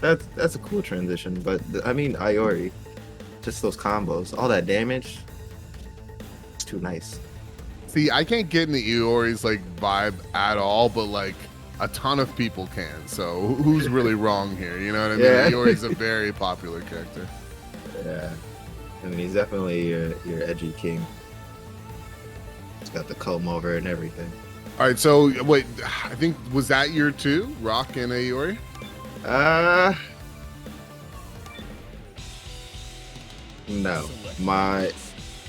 that's a cool transition. But I mean, Iori, just those combos, all that damage, it's too nice. See, I can't get into Iori's like vibe at all, but like a ton of people can. So who's really wrong here? You know what I mean? Yeah. Iori's a very popular character. Yeah, I mean, he's definitely your edgy king. He's got the comb over and everything. All right, so wait, I think was that your 2, Rock and Iori? No.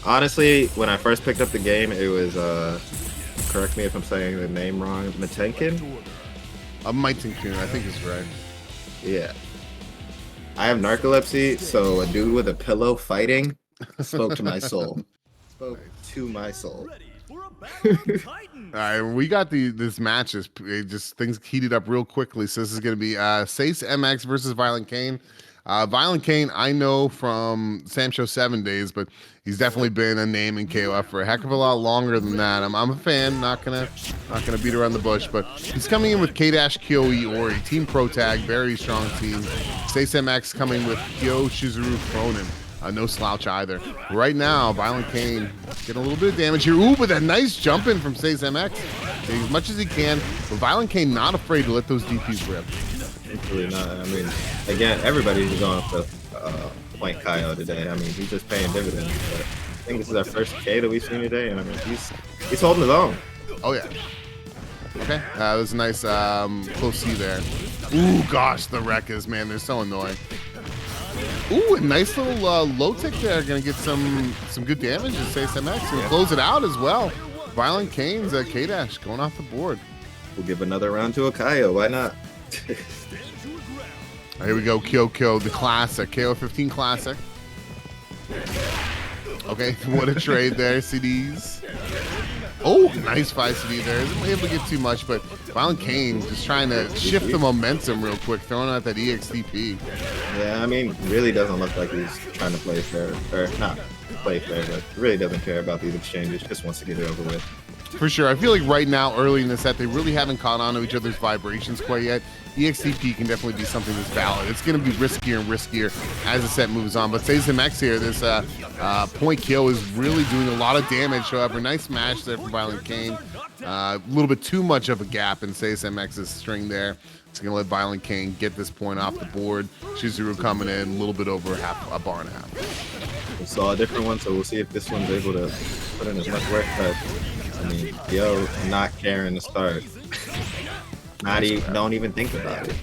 Honestly, when I first picked up the game, it was correct me if I'm saying the name wrong, Matenkin? Maitenkin, I think is right. Yeah. I have narcolepsy, so a dude with a pillow fighting spoke to my soul. Spoke to my soul. For a battle of titans. All right, we got this match. Just things heated up real quickly. So this is going to be Sace MX versus Violent Kane. Violent Kane, I know from Sam Show 7 days, but he's definitely been a name in KOF for a heck of a lot longer than that. I'm a fan, not gonna beat around the bush, but he's coming in with K-Dash, Kyoe, Ori, Team Pro Tag, very strong team. Sace MX coming with Kyo, Shizuru, Cronin. No slouch either. Right now, Violent Kane getting a little bit of damage here. Ooh, but that nice jump in from Sace MX. Getting as much as he can, but Violent Kane not afraid to let those DPs rip. Really not. I mean, again, everybody's going for Point Kaio today. I mean, he's just paying dividends. But I think this is our first K that we've seen today, and I mean, he's holding his own. Oh yeah. Okay, that was a nice close C there. Ooh, gosh, the wreckers, man, they're so annoying. Ooh, a nice little low tick there. Gonna get some good damage to Sace MX and close it out as well. Violent Kane's K-Dash going off the board. We'll give another round to a Kaio. Why not? Here we go, Kyo, the classic, KO 15 classic. Okay, what a trade there, CDs. Oh, nice 5 CD there. Isn't able to get too much, but Violent Kane just trying to shift the momentum real quick, throwing out that EXDP. Yeah, I mean, really doesn't look like he's trying to play fair, or not play fair, but really doesn't care about these exchanges, just wants to get it over with. For sure. I feel like right now, early in the set, they really haven't caught on to each other's vibrations quite yet. EXDP can definitely be something that's valid. It's going to be riskier and riskier as the set moves on. But Sace MX here, this point kill is really doing a lot of damage. However, nice smash there from Violent Kane. A little bit too much of a gap in Sace MX's string there. It's going to let Violent Kane get this point off the board. Shizuru coming in a little bit over a bar and a half. We saw a different one, so we'll see if this one's able to put in as much work. But I mean, yo, not caring to start. Don't even think about it.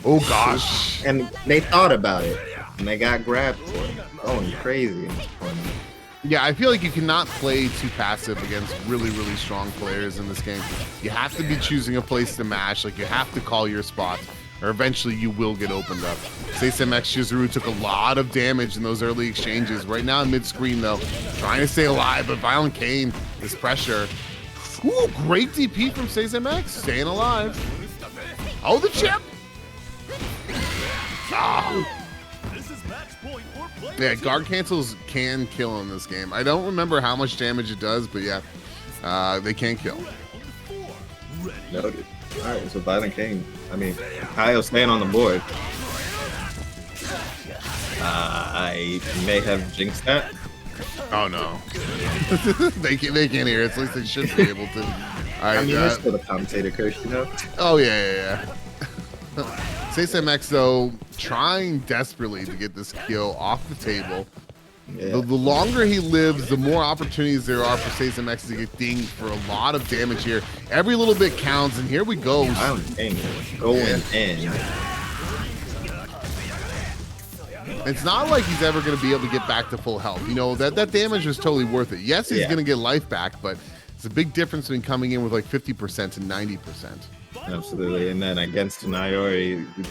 Oh gosh. And they thought about it, and they got grabbed for it. Going crazy in this tournament. Yeah, I feel like you cannot play too passive against really, really strong players in this game. You have to be choosing a place to mash. Like, you have to call your spot, or eventually you will get opened up. Sace MX Shizuru took a lot of damage in those early exchanges. Right now in mid-screen, though, trying to stay alive, but Violent Kane, this pressure. Ooh, great DP from Sace MX, staying alive. Oh, the chip! Oh. Yeah, guard cancels can kill in this game. I don't remember how much damage it does, but yeah, they can kill. Noted. All right, so Violent Kane. I mean, Kaio staying on the board. I may have jinxed that. Oh no, they can't hear it. At least they should be able to. All right, I mean, it's still the commentator curse, you know. Oh yeah. Sace MX though, trying desperately to get this kill off the table. Yeah. The longer he lives, the more opportunities there are for Sace MX to get dinged for a lot of damage here. Every little bit counts, and here we go. Violent Kane going in. It's not like he's ever going to be able to get back to full health. You know, that damage was totally worth it. Yes, he's going to get life back, but it's a big difference between coming in with like 50% and 90%. Absolutely, and then against Nayori, you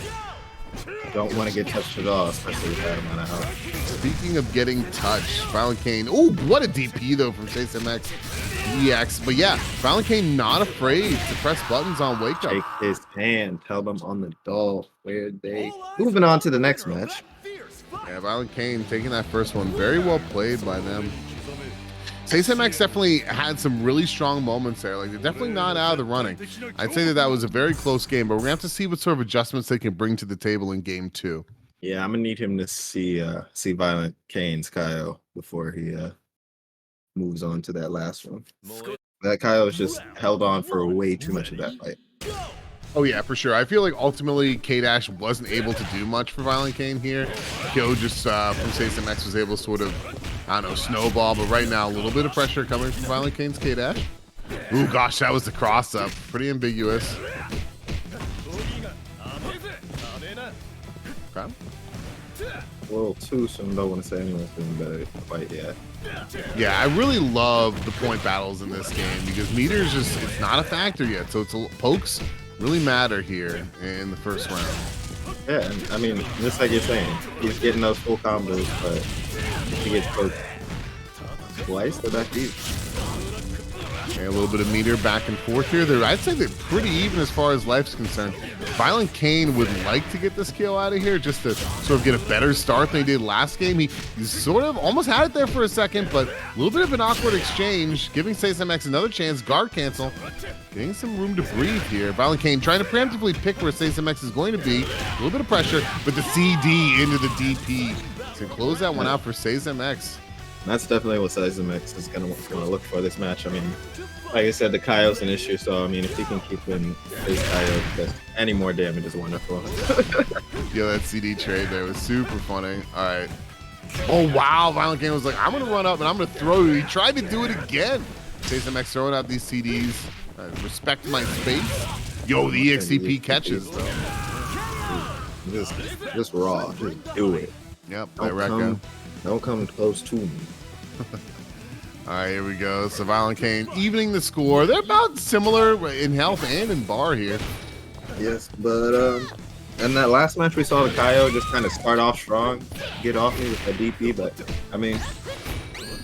don't want to get touched at all, especially with that amount of health. Speaking of getting touched, Violent Kane. Oh, what a DP though from Sace MX EX. But yeah, Violent Kane not afraid to press buttons on Wake Up. Shake his hand, tell them on the doll where they. Moving on to the next match. Yeah, Violent Kane taking that first one. Very well played by them. Sace MX definitely had some really strong moments there. Like, they're definitely not out of the running. I'd say that was a very close game, but we're gonna have to see what sort of adjustments they can bring to the table in game 2. Yeah, I'm gonna need him to see Violent Kane's Kaio before he moves on to that last one. That Kaio was just held on for way too much of that fight. Oh yeah, for sure. I feel like ultimately K-Dash wasn't able to do much for Violent Kane here. Kyo just from Sace MX was able to sort of, I don't know, snowball, but right now a little bit of pressure coming from Violent Kane's K-Dash. Ooh, gosh, that was the cross up. Pretty ambiguous. Okay. A little too soon, don't want to say anyone's doing better quite yet. Yeah, I really love the point battles in this game because meters just, it's not a factor yet. So pokes really matter here in the first round. Yeah, I mean, just like you're saying, he's getting those full combos, but if he gets poked twice, they're back deep. Okay, a little bit of meter back and forth here. I'd say they're pretty even as far as life's concerned. Violent Kane would like to get this kill out of here just to sort of get a better start than he did last game. He sort of almost had it there for a second, but a little bit of an awkward exchange, giving SaceMX another chance. Guard cancel, getting some room to breathe here. Violent Kane trying to preemptively pick where SaceMX is going to be. A little bit of pressure, but the CD into the DP to close that one out for SaceMX. That's definitely what SaceMX is gonna look for this match. I mean, like I said, the Kaio's an issue, so I mean, if he can keep in his Kaio, because any more damage is wonderful. Yo, that CD trade there was super funny. All right. Oh, wow. Violent Kane was like, I'm going to run up and I'm going to throw you. He tried to do it again. SaceMX throwing out these CDs. Respect my space. Yo, the EXTP catches, though. Just raw. Just do it. Yep. Don't come close to me. All right, here we go. So Violent Kane evening the score. They're about similar in health and in bar here. Yes, but in that last match we saw the Kaio just kind of start off strong, get off me with a DP, but I mean,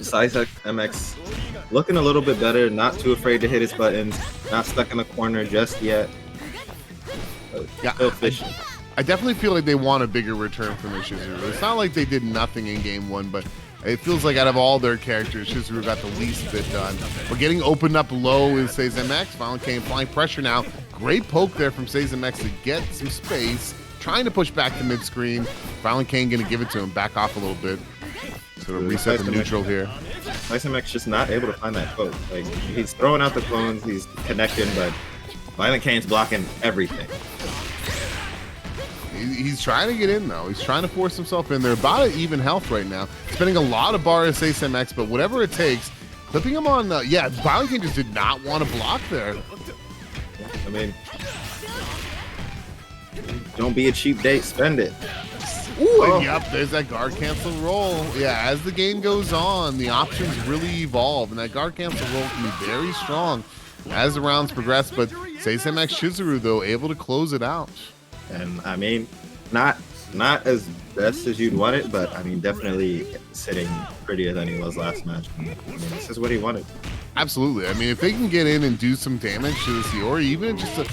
SaceMX looking a little bit better, not too afraid to hit his buttons, not stuck in the corner just yet. Yeah, still fishing. I definitely feel like they want a bigger return from their Shizuru. It's not like they did nothing in game one, but it feels like out of all their characters, Shizuru got the least bit done. We're getting opened up low in SaceMX. Violent Kane applying pressure now. Great poke there from SaceMX to get some space. Trying to push back to mid-screen. Violent Kane going to give it to him. Back off a little bit. Sort of reset the neutral here. SaceMX just not able to find that poke. Like, he's throwing out the clones, he's connecting, but Violent Kane's blocking everything. He's trying to get in, though. He's trying to force himself in. They're about at even health right now. Spending a lot of bar as SaceMX, but whatever it takes, clipping him on, yeah, Violent Kane just did not want to block there. I mean, don't be a cheap date, spend it. Ooh, and yep, there's that guard cancel roll. Yeah, as the game goes on, the options really evolve, and that guard cancel roll can be very strong as the rounds progress, but SaceMX Shizuru, though, able to close it out. And I mean, not as best as you'd want it, but I mean, definitely sitting prettier than he was last match. I mean, this is what he wanted. Absolutely. I mean, if they can get in and do some damage to the Seori, even just a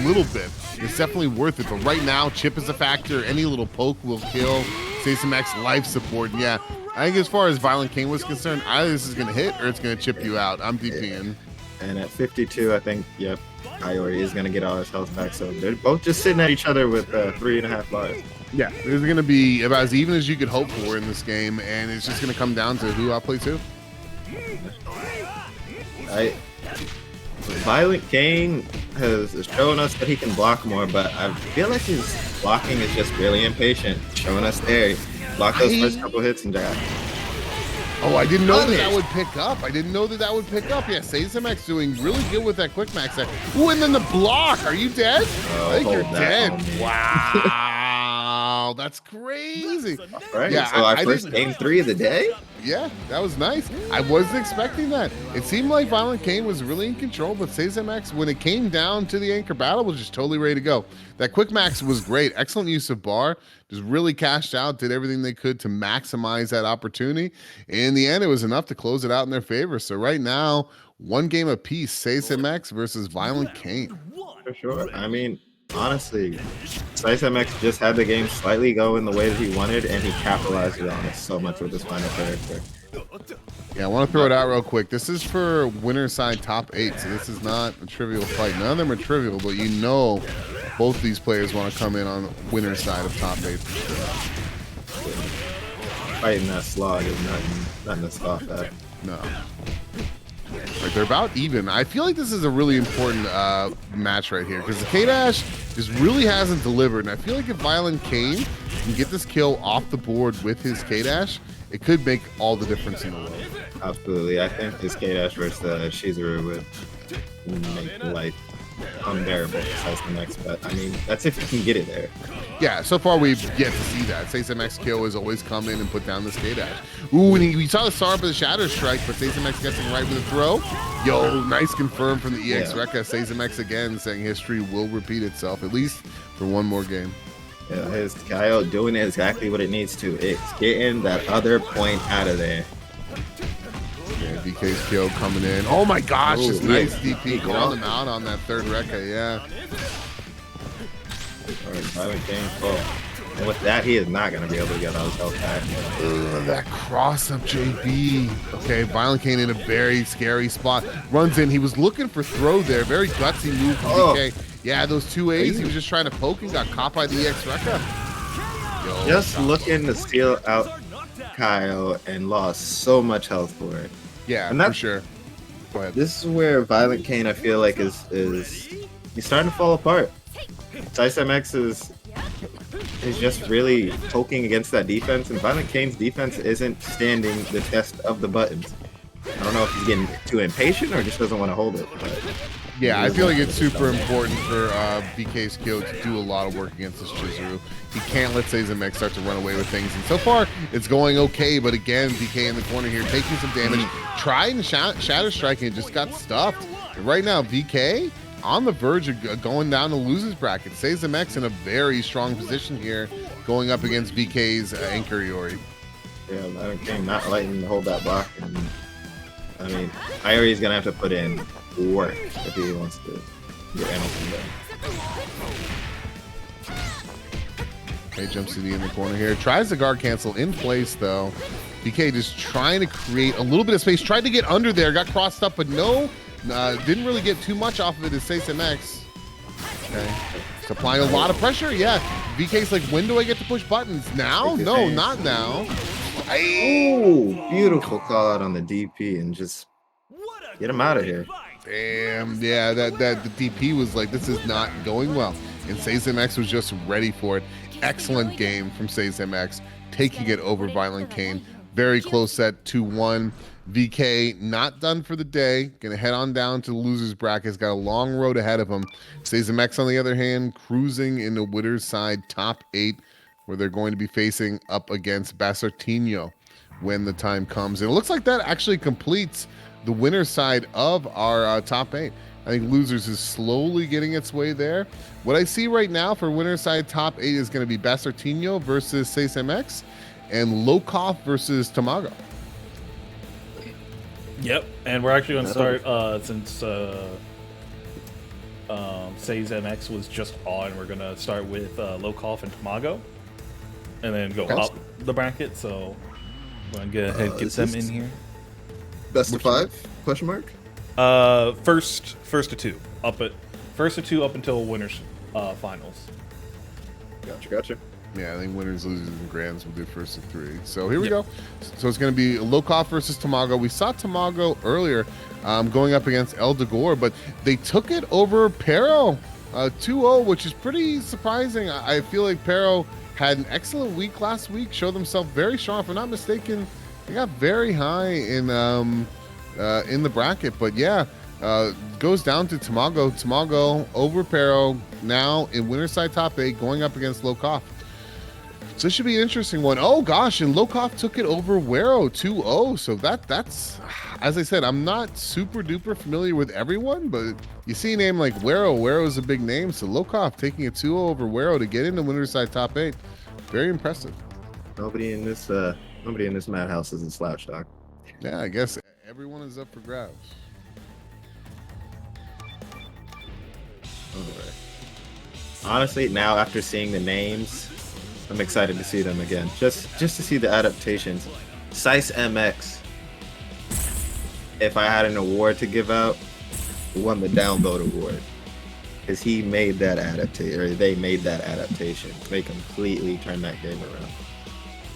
little bit, it's definitely worth it. But right now, chip is a factor. Any little poke will kill. SaceMX life support. And yeah, I think as far as Violent King was concerned, either this is going to hit or it's going to chip you out. I'm DPing. And at 52, I think, yep, Iori is going to get all his health back. So they're both just sitting at each other with 3.5 bars. Yeah, there's going to be about as even as you could hope for in this game, and it's just going to come down to who outplays who. Violent Kane has shown us that he can block more, but I feel like his blocking is just really impatient. Showing us there, block those first couple hits and jab. Oh, I didn't know that would pick up. I didn't know that would pick up. Yeah, SaceMX doing really good with that quick max. Ooh, and then the block. Are you dead? I think you're dead. Wow, that's crazy. All right, yeah, so our first game 3 of the day? Yeah, that was nice. I wasn't expecting that. It seemed like Violent Kane was really in control, but SaceMX, when it came down to the anchor battle, was just totally ready to go. That quick max was great. Excellent use of bar. Just really cashed out, did everything they could to maximize that opportunity. In the end, it was enough to close it out in their favor. So right now, one game apiece, SaceMX versus Violent Kane. For sure. I mean, honestly, SaceMX just had the game slightly go in the way that he wanted, and he capitalized on it so much with his final character. Yeah, I want to throw it out real quick. This is for winner side top 8, so this is not a trivial fight. None of them are trivial, but you know both these players want to come in on winner side of top 8 for sure. Fighting that slog is nothing to stop that. No. Right, they're about even. I feel like this is a really important match right here because the K-Dash just really hasn't delivered. And I feel like if Violent Kane can get this kill off the board with his K-Dash, it could make all the difference in the world. Absolutely. I think his K-Dash versus Shizuru would make life unbearable for SaceMX, but I mean, that's if you can get it there. Yeah, so far we've yet to see that. SaceMX kill has always come in and put down this K-Dash. Ooh, and we saw the Sarp of the Shatter Strike, but SaceMX gets him right with a throw. Yo, nice confirm from the EX Rekka. SaceMX again saying history will repeat itself, at least for one more game. Yeah, his Kaio doing exactly what it needs to. It's getting that other point out of there. Yeah, DK BK's Kyo coming in. Oh my gosh, Oh, this yeah. nice DP Yeah. calling him out on that third Rekka, yeah. All right, Violent King. Oh. And with that, he is not going to be able to get all his health back. Ugh, that cross up JB. Okay, Violent Kane in a very scary spot. Runs in. He was looking for throw there. Very gutsy move from BK. Yeah, those 2 A's. He was just trying to poke and got caught by the EX Rekka. Yo, Just looking to steal out Kyle and lost so much health for it. Yeah, And for sure. Go ahead. This is where Violent Kane, I feel like, is he's starting to fall apart. Dice MX is just really poking against that defense, and Violent Kane's defense isn't standing the test of the buttons. I don't know if he's getting too impatient or just doesn't want to hold it. But Yeah, I feel like it's super important for BK's Kyo to do a lot of work against this Chizuru. He can't let Seizemek start to run away with things. And so far, it's going okay. But again, BK in the corner here, taking some damage. Trying to shatter strike and just got stuffed. And right now, BK on the verge of going down the losers bracket. Seizemek in a very strong position here, going up against BK's Anchor Yori. yeah, Violent Kane not letting him hold that block. And I mean, Iori's gonna have to put in work if he wants to get anything done. Okay, jumps CD in the corner here. Tries the guard cancel in place though. BK just trying to create a little bit of space. Tried to get under there, got crossed up, but no. Didn't really get too much off of it as SaceMX. Okay. It's applying a lot of pressure. Yeah. BK's like, when do I get to push buttons? Now? No, not now. Oh, beautiful call out on the DP and just get him out of here. Damn. Yeah, the DP was like, this is not going well. And SaceMX was just ready for it. Excellent game from SaceMX, taking it over Violent Kane. Very close set, 2-1. VK not done for the day. Gonna head on down to the losers bracket. He's got a long road ahead of him. SaceMX on the other hand, cruising in the winner's side top 8, where they're going to be facing up against Basartino when the time comes. And it looks like that actually completes the winner's side of our top 8. I think losers is slowly getting its way there. What I see right now for winner's side top 8 is going to be Basartino versus SaceMX and Lokov versus Tamago. Yep, and we're actually going to start since Says MX was just on. We're going to start with Lokov and Tamago, and then go up the bracket. So I'm going to go ahead and get them in here. Best of 5? Question mark. First to two up until winners finals. Gotcha. Yeah, I think winners, losers, and grands will do first to 3. So here we go. So it's going to be Lokov versus Tamago. We saw Tamago earlier going up against El Degor, but they took it over Pero 2-0, which is pretty surprising. I feel like Pero had an excellent week last week, showed themselves very strong. If I'm not mistaken, they got very high in the bracket. But yeah, goes down to Tamago. Tamago over Pero now in winner's side top 8, going up against Lokov. So this should be an interesting one. Oh gosh, and Lokov took it over Wero 2-0. So that's, as I said, I'm not super duper familiar with everyone, but you see a name like Wero is a big name. So Lokov taking a 2-0 over Wero to get into winner's side top 8. Very impressive. Nobody in this Madhouse is a slouch, dog. Yeah, I guess everyone is up for grabs. Alright. Honestly, now after seeing the names, I'm excited to see them again. Just to see the adaptations. Sice MX. If I had an award to give out, won the downvote award. Because he made that adaptation, or they made that adaptation. They completely turned that game around.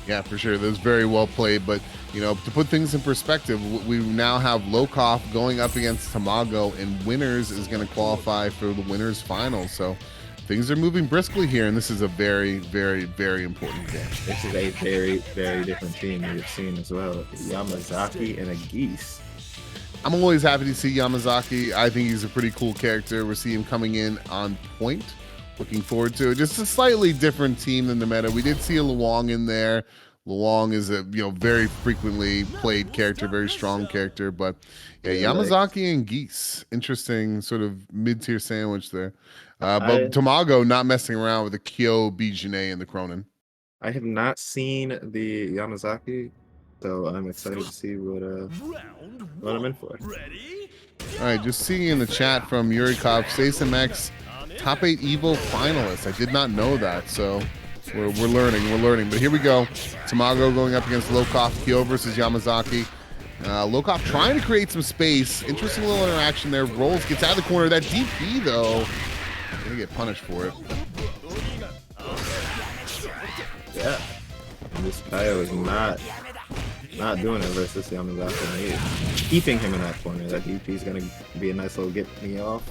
Yeah, for sure. That was very well played. But, you know, to put things in perspective, we now have Lokov going up against Tamago, and winners is going to qualify for the winners final. So things are moving briskly here, and this is a very, very, very important game. This is a very, very different team we've seen as well. Yamazaki and a Geese. I'm always happy to see Yamazaki. I think he's a pretty cool character. We'll see him coming in on point. Looking forward to it. Just a slightly different team than the meta. We did see a Luong in there. Luong is a very frequently played character, very strong character. But yeah, Yamazaki and Geese, interesting sort of mid-tier sandwich there. But Tamago not messing around with the Kyo, Bijane, and the Cronin. I have not seen the Yamazaki So I'm excited to see what I'm in for. All right, just seeing in the chat from Yurikov, SaceMX, top 8 Evo finalist. I did not know that, so we're learning. But here we go. Tamago going up against Lokov, Kyo versus Yamazaki. Lokov trying to create some space. Interesting little interaction there. Rolls, gets out of the corner. That DP, though, gonna get punished for it. Yeah. And this Kaio is not doing it versus Yamazaki. Keeping him in that corner. That DP is gonna be a nice little get me off.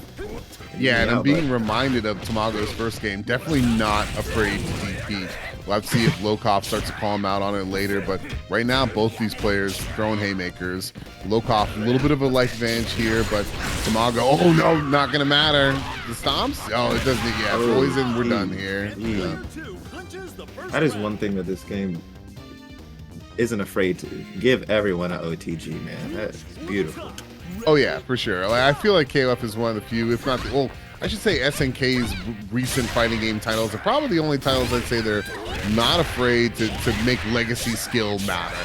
Yeah, and I'm being reminded of Tamago's first game. Definitely not afraid to DP. We'll have to see if Lokov starts to call him out on it later, but right now both these players throwing haymakers. Lokov, a little bit of a life advantage here, but Tamago, oh no, not gonna matter. The stomps? Oh, it doesn't, yeah, poison, we're done here. Yeah. That is one thing that this game isn't afraid to give everyone an OTG, man. That is beautiful. Oh yeah, for sure. Like, I feel like KOF is one of the few, if not the, well, I should say SNK's recent fighting game titles are probably the only titles I'd say they're not afraid to make legacy skill matter.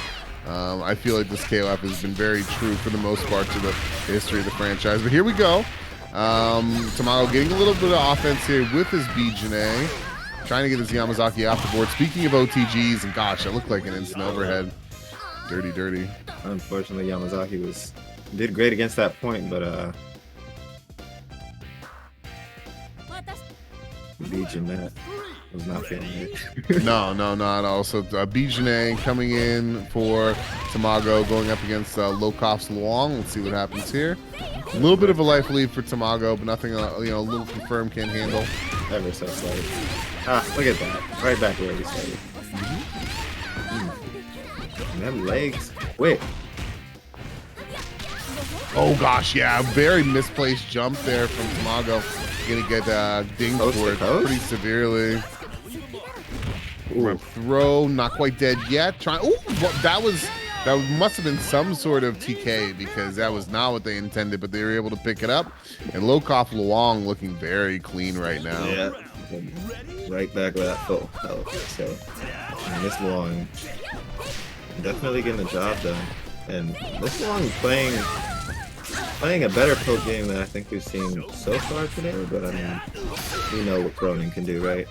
I feel like this KOF has been very true for the most part to the history of the franchise. But here we go. Tamago getting a little bit of offense here with his Bijane. Trying to get this Yamazaki off the board. Speaking of OTGs, and gosh, that looked like an instant overhead. Dirty. Unfortunately, Yamazaki did great against that point, but Bijane was not feeling it. No, not at all. So Bijane coming in for Tamago, going up against Lokov's Luong. Let's see what happens here. A little bit of a life lead for Tamago, but nothing, a little confirmed can't handle. Ever so slight. Look at that. Right back where we started. And them legs. Quick. Oh gosh, yeah, very misplaced jump there from Tamago. Gonna get dinged for it pretty severely. Throw, not quite dead yet. That must have been some sort of TK because that was not what they intended, but they were able to pick it up. And Lokov Luong looking very clean right now. Yeah, right back with that full health. So, and this Luong definitely getting the job done. And this Luong playing a better poke game than I think we've seen so far today, but I mean, we know what Cronin can do, right?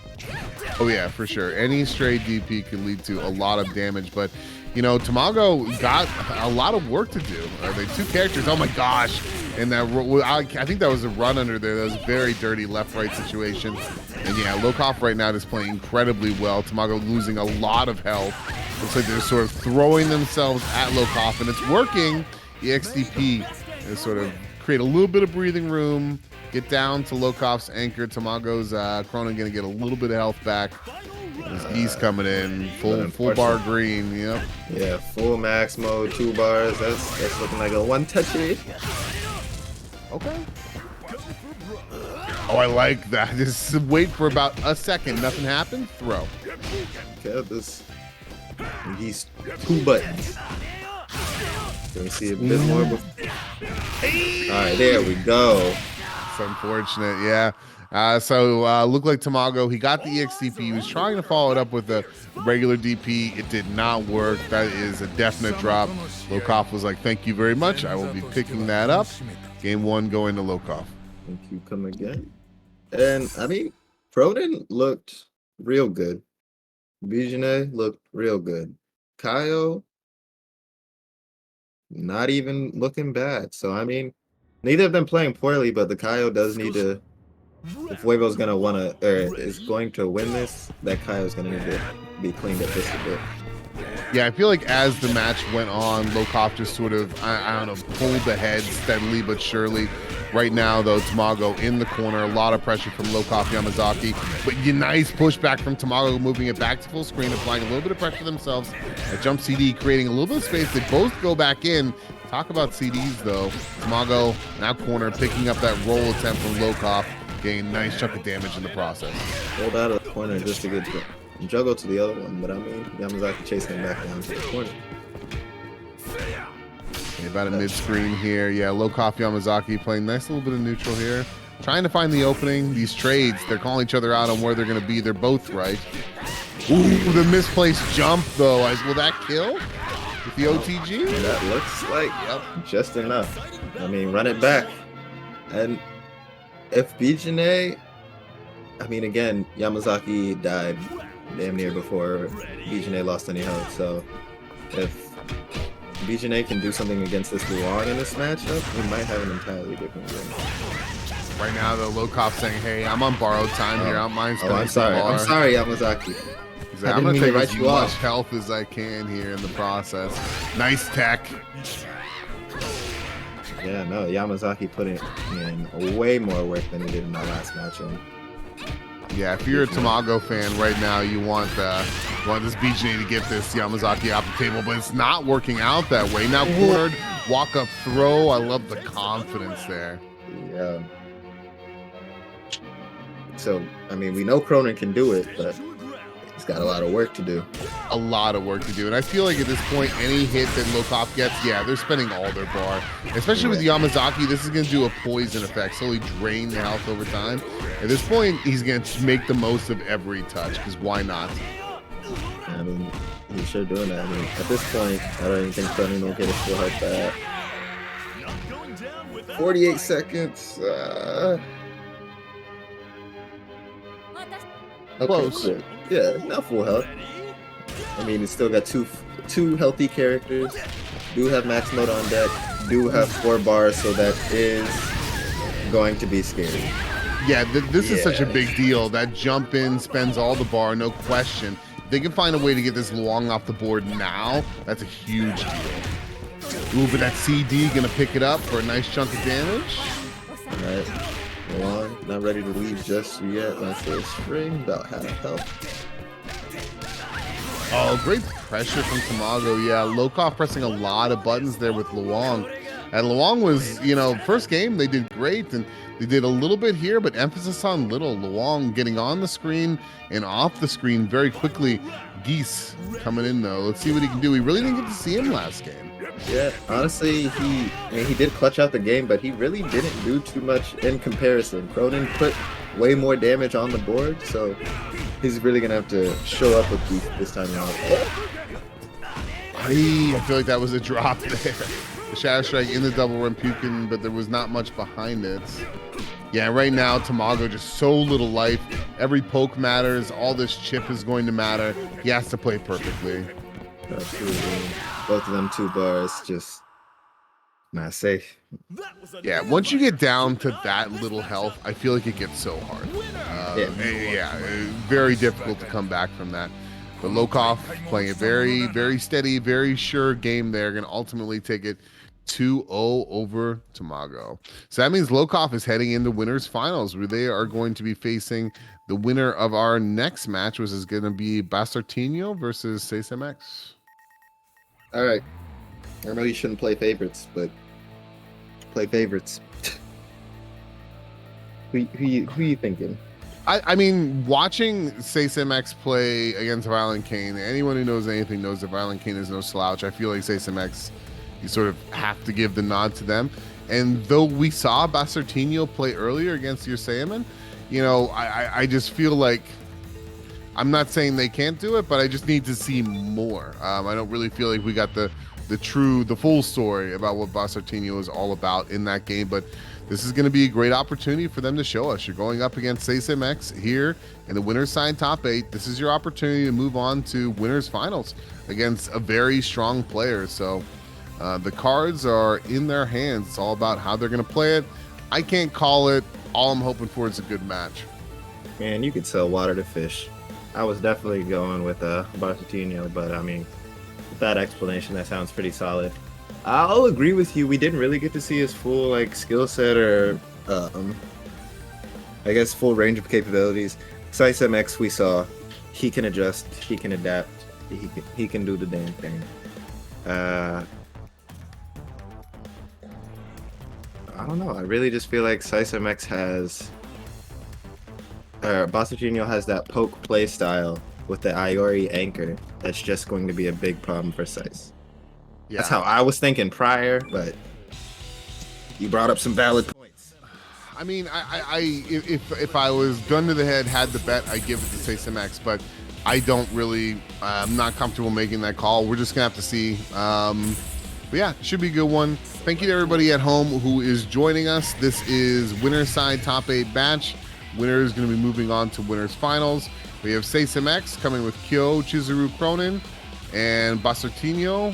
Oh yeah, for sure. Any stray DP can lead to a lot of damage, but Tamago got a lot of work to do. They two characters, oh my gosh. And that, I think that was a run under there. That was a very dirty left-right situation. And yeah, Lokov right now is playing incredibly well. Tamago losing a lot of health. Looks like they're sort of throwing themselves at Lokov, and it's working. The XDP is sort of create a little bit of breathing room, get down to Lokov's anchor. Tamago's Cronin gonna get a little bit of health back. His E's coming in, full bar green, yep. Yeah, full max mode, 2 bars. That's looking like a one-touchy. Okay. Oh, I like that. Just wait for about a second. Nothing happened. Throw. Okay, these 2 buttons. Can we see a bit more? All right, there we go. It's unfortunate, yeah. Looked like Tamago, he got the EXDP. He was trying to follow it up with a regular DP. It did not work. That is a definite drop. Lokov was like, thank you very much. I will be picking that up. Game 1 going to Lokov. Thank you, come again. And, I mean, Cronin looked real good. Bijane looked real good. Kaio, not even looking bad. So, I mean, neither of them playing poorly, but the Kaio does need to, if Weibo's going to is going to win this, that Kaio's going to need to be cleaned up just a bit. Yeah, I feel like as the match went on, Lokov just sort of, I don't know, pulled ahead steadily but surely. Right now, though, Tamago in the corner, a lot of pressure from Lokov Yamazaki, but nice pushback from Tamago, moving it back to full screen, applying a little bit of pressure themselves. A jump CD, creating a little bit of space. They both go back in. Talk about CDs, though. Tamago, now corner, picking up that roll attempt from Lokov, getting a nice chunk of damage in the process. Pulled out of the corner just to get juggle to the other one, but I mean, Yamazaki chasing him back down to the corner. About a mid-screen here. Yeah, Lokov Yamazaki playing nice little bit of neutral here. Trying to find the opening. These trades, they're calling each other out on where they're going to be. They're both right. Ooh, the misplaced jump, though. Will that kill? with the OTG. That looks like just enough. I mean, run it back. And if Bijane, I mean, again, Yamazaki died damn near before Bijane lost any health. So if Bijane can do something against this Luong in this matchup, we might have an entirely different game. Right now, the Lokov saying, "Hey, I'm on borrowed time here. I'm I'm sorry. I'm sorry, Yamazaki. He's like, I'm gonna take as much health as I can here in the process." Nice tech. Yeah, no, Yamazaki put in way more work than he did in that last match. And yeah, if you're a Tamago fan right now, you want this Bijane to get this Yamazaki off the table, but it's not working out that way. Now cornered, walk up throw. I love the confidence there. yeah. So, I mean, we know Cronin can do it, but he's got a lot of work to do. A lot of work to do. And I feel like at this point, any hit that Lokov gets, yeah, they're spending all their bar. Especially with Yamazaki, this is going to do a poison effect, slowly drain the health over time. At this point, he's going to make the most of every touch, because why not? I mean, he's sure doing that. I mean, at this point, I don't even think Cronin will get his full health back. 48 seconds. Okay, Close. cool. Yeah, not full health. I mean, it's still got two healthy characters. Do have max mode on deck. Do have 4 bars, so that is going to be scary. Yeah, this is such a big deal. That jump in spends all the bar, no question. If they can find a way to get this Luong off the board now, that's a huge deal. Ooh, but that CD gonna pick it up for a nice chunk of damage. All right. Long, not ready to leave just yet. My first string, about half health. Oh, great pressure from Tamago. Yeah, Lokov pressing a lot of buttons there with Luong. And Luong was, first game they did great, and they did a little bit here, but emphasis on little. Luong getting on the screen and off the screen very quickly. Geese coming in though. Let's see what he can do. We really didn't get to see him last game. Yeah, honestly, he did clutch out the game, but he really didn't do too much in comparison. Cronin put way more damage on the board, so he's really gonna have to show up with Geese this time around. I feel like that was a drop there. The Shadow Strike in the double Rampukin, but there was not much behind it. Yeah, right now, Tamago just so little life. Every poke matters. All this chip is going to matter. He has to play perfectly. Absolutely. Both of them 2 bars, just not safe. Yeah, once you get down to that little health, I feel like it gets so hard. Very difficult to come back from that. But Lokov playing a very, very steady, very sure game there. Going to ultimately take it 2-0 over Tamago. So that means Lokov is heading into winners finals, where they are going to be facing the winner of our next match, which is going to be Bastartino versus SaceMX. All right. I know you shouldn't play favorites, but play favorites. Who you thinking? I mean, watching SaceMX play against Violent Kane, anyone who knows anything knows that Violent Kane is no slouch. I feel like SaceMX, you sort of have to give the nod to them. And though we saw Bastartino play earlier against your Saiyaman, I just feel like, I'm not saying they can't do it, but I just need to see more. I don't really feel like we got the full story about what Bastartino is all about in that game, but this is going to be a great opportunity for them to show us. You're going up against SaceMX here in the winner's side top 8. This is your opportunity to move on to winners finals against a very strong player. So the cards are in their hands. It's all about how they're going to play it. I can't call it. All I'm hoping for is a good match. Man, you could sell water to fish. I was definitely going with Bastartino, but I mean, with that explanation, that sounds pretty solid. I'll agree with you. We didn't really get to see his full skill set or I guess full range of capabilities. SaceMX, we saw he can adjust, he can adapt, he can do the damn thing. I don't know. I really just feel like SaceMX has, Bastartino has that poke play style with the Iori anchor. That's just going to be a big problem for Sice. Yeah. That's how I was thinking prior, but you brought up some valid points. I mean, if I was gun to the head, had the bet, I'd give it to SaceMX, but I don't really, I'm not comfortable making that call. We're just gonna have to see. But yeah, should be a good one. Thank you to everybody at home who is joining us. This is winner side top 8 batch. Winner is going to be moving on to winners finals. We have Seisem X coming with Kyo, Chizuru Cronin, and Basartino,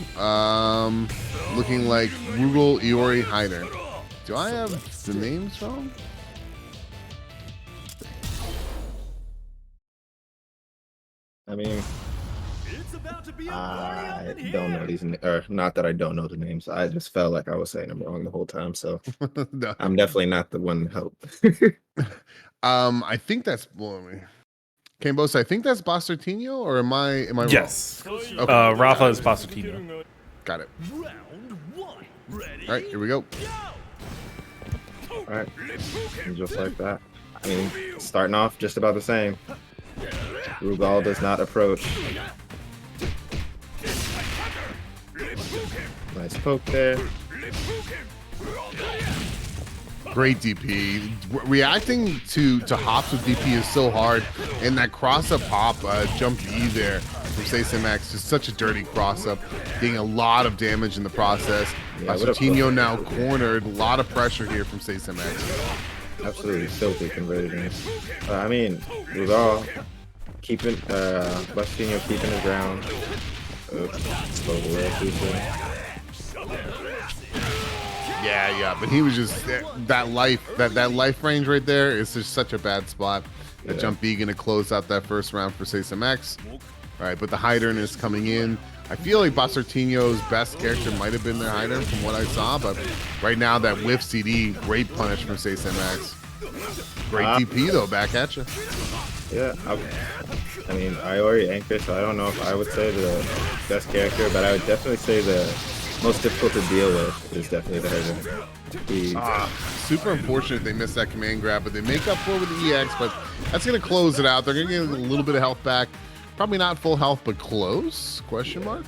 looking like Rugal, Iori, Hyder. Do I have the names wrong? I mean, I don't know these, or not that I don't know the names. I just felt like I was saying them wrong the whole time. So No. I'm definitely not the one to help. I think that's Cambosa. I think that's Basartino, or am I wrong? Yes. Okay. Rafa is Pasatino. Got it. All right, here we go. All right, and just like that. I mean, starting off just about the same. Rugal does not approach. Nice poke there. Great DP. Reacting to hops with DP is so hard, and that cross up hop jump E there from Seisem X is such a dirty cross up, getting a lot of damage in the process. Yeah, Basartino now cornered, a lot of pressure here from Seisem X. Absolutely filthy conversion. I mean, Rugal keeping Basartino keeping his ground. Spoke a little too soon. Yeah, but he was just that life range right there is just such a bad spot. That jump B gonna close out that first round for Seisem X. All right, but the Hydern is coming in. I feel like Basartino's best character might have been their Hydern from what I saw, but right now that whiff CD, great punish from Seisem X. Great DP though, back at you. Yeah, I mean, Iori Anchor, so I don't know if I would say the best character, but I would definitely say the most difficult to deal with is definitely the Hydra. Super unfortunate they missed that command grab, but they make up for it with the EX, but that's going to close it out. They're going to get a little bit of health back. Probably not full health, but close? Question mark?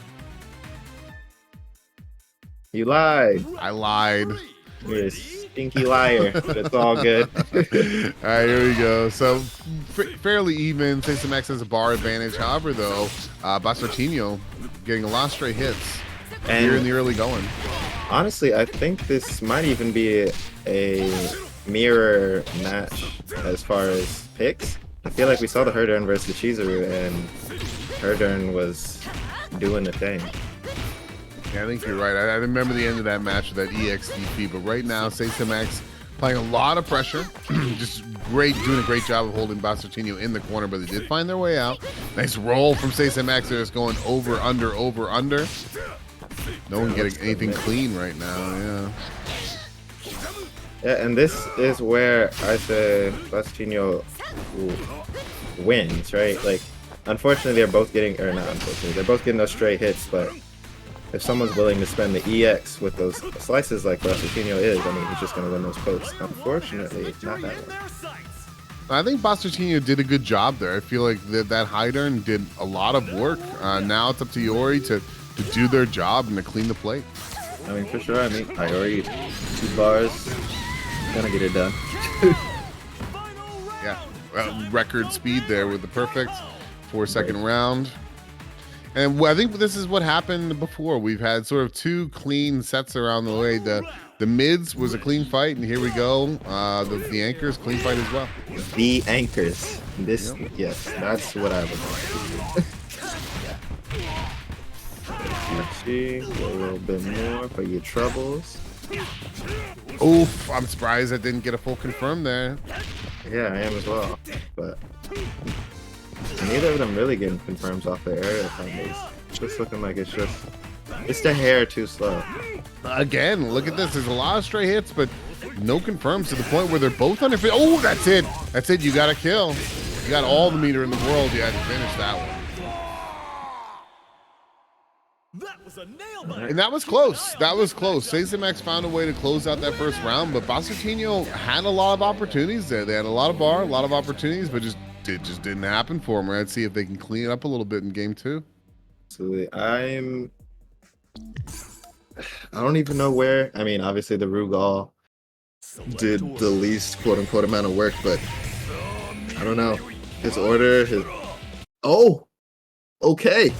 You lied. I lied. You're a stinky liar, but it's all good. All right, here we go. So fairly even. Seisem X has a bar advantage. However, though, Basartino getting a lot of straight hits here in the early going. Honestly, I think this might even be a mirror match as far as picks. I feel like we saw the Herdern versus the Chizuru, and Herdern was doing the thing. Yeah, I think you're right. I remember the end of that match with that EXDP, but right now, Seisem X playing a lot of pressure. Just doing a great job of holding Basartino in the corner, but they did find their way out. Nice roll from Seisem X. They're just going over, under, over, under. No one getting anything clean right now, yeah. Yeah, and this is where I say Basartino wins, right? Like, unfortunately, they're both getting, or not unfortunately, they're both getting those straight hits, but if someone's willing to spend the EX with those slices like Basartino is, I mean, he's just going to win those pokes. Unfortunately, it's not that one. I think Basartino did a good job there. I feel like that Hydern did a lot of work. Now it's up to Iori to do their job and to clean the plate. I mean, for sure. I mean, Iori, 2 bars, gonna get it done. Yeah, record speed there with the perfect 4-second round. And I think this is what happened before. We've had sort of 2 clean sets around the way. The mids was a clean fight, and here we go. The anchors, clean fight as well. The anchors. This, yes, that's what I would like. Let's see, a little bit more for your troubles. Oof, I'm surprised I didn't get a full confirm there. Yeah, I am as well. But neither of them really getting confirms off their area combos. It's just looking like it's the hair too slow. Again, look at this. There's a lot of stray hits, but no confirms to the point where they're both under. Oh, that's it. That's it. You got to kill. You got all the meter in the world. You had to finish that one. And that was close. That was close. Seisem X found a way to close out that first round, but Basartino had a lot of opportunities there. They had a lot of bar, a lot of opportunities, but it just didn't happen for them. Let's see if they can clean it up a little bit in game 2. Absolutely. I don't even know where. I mean, obviously the Rugal did the least quote-unquote amount of work, but I don't know. His order, oh! Okay,